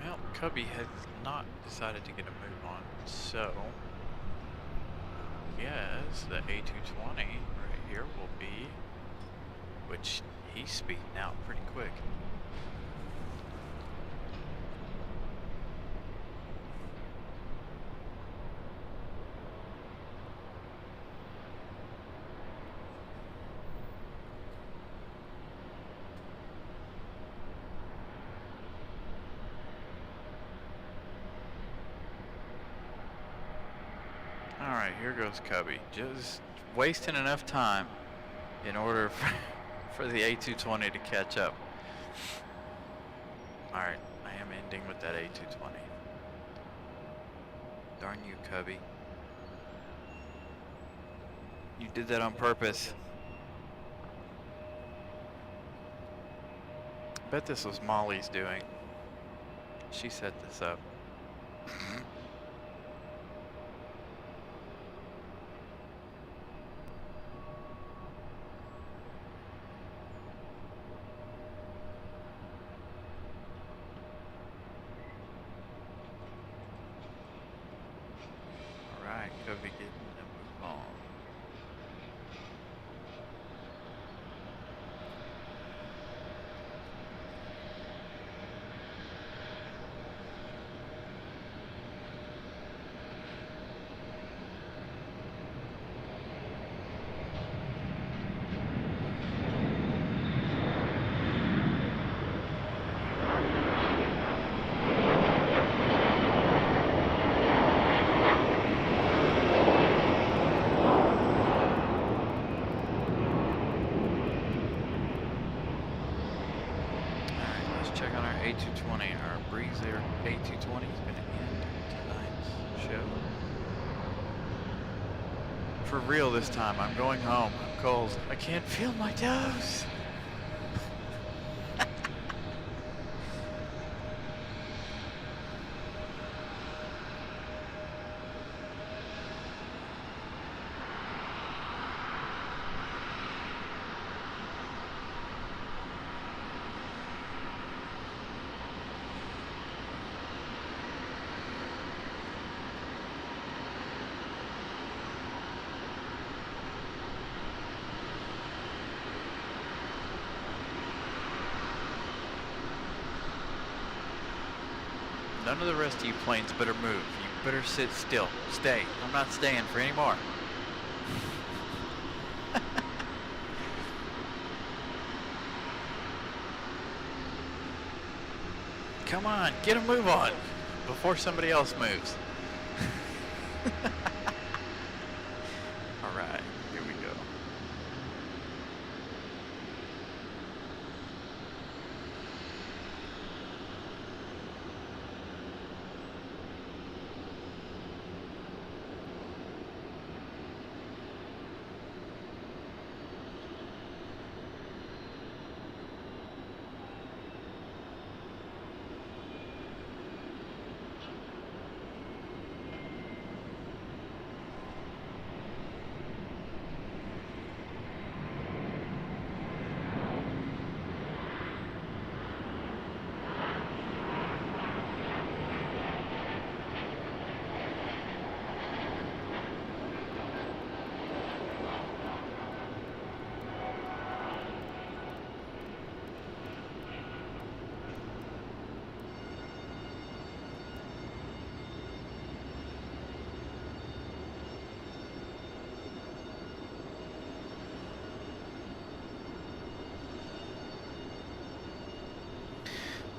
Well, Cubby has not decided to get a move on, so yes, the A220 right here will be, which he's speeding out pretty quick. Alright, here goes Cubby. Just wasting enough time in order for the A220 to catch up. Alright, I am ending with that A220. Darn you, Cubby. You did that on purpose. Bet this was Molly's doing. She set this up. Cubby getting the move on. Check on our A220. Our Breezer A220 is going to end tonight's show. For real this time, I'm going home. I'm cold. I can't feel my toes. None of the rest of you planes better move. You better sit still. Stay. I'm not staying for any more. Come on, get a move on before somebody else moves. All right, here we go.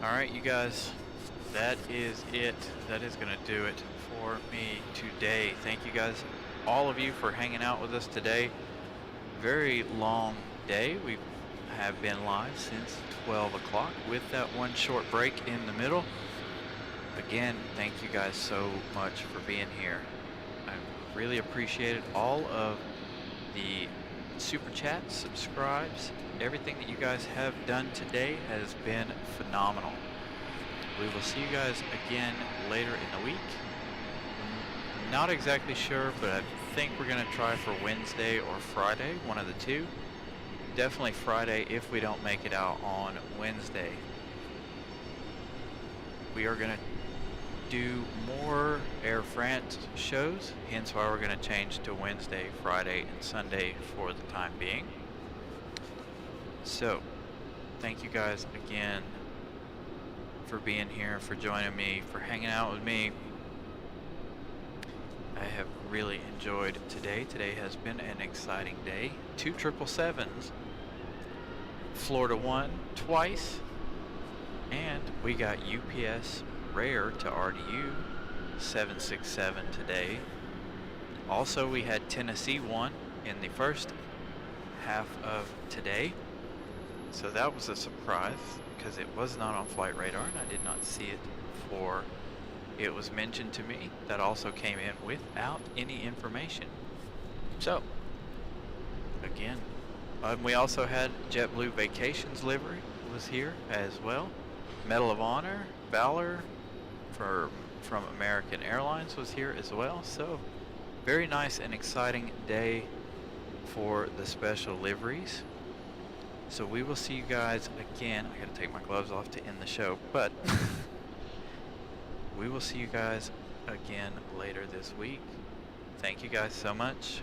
All right, you guys, that is it. That is going to do it for me today. Thank you guys, all of you, for hanging out with us today. Very long day. We have been live since 12 o'clock with that one short break in the middle. Again, thank you guys so much for being here. I really appreciate it. All of the super chats, subscribes, everything that you guys have done today has been phenomenal. We will see you guys again later in the week. Not exactly sure, but I think we're going to try for Wednesday or Friday, one of the two. Definitely Friday if we don't make it out on Wednesday. We are going to do more Air France shows, hence why we're going to change to Wednesday, Friday, and Sunday for the time being. So, thank you guys again for being here, for joining me, for hanging out with me. I have really enjoyed today. Today has been an exciting day. 2 777s, Florida 1 twice, and we got UPS rare to RDU 767 today. Also, we had Tennessee 1 in the first half of today. So that was a surprise because it was not on flight radar and I did not see it before it was mentioned to me. That also came in without any information. So, again, we also had JetBlue Vacations livery was here as well. Medal of Honor, Valor from American Airlines was here as well. So, very nice and exciting day for the special liveries. So we will see you guys again. I gotta take my gloves off to end the show, but we will see you guys again later this week. Thank you guys so much.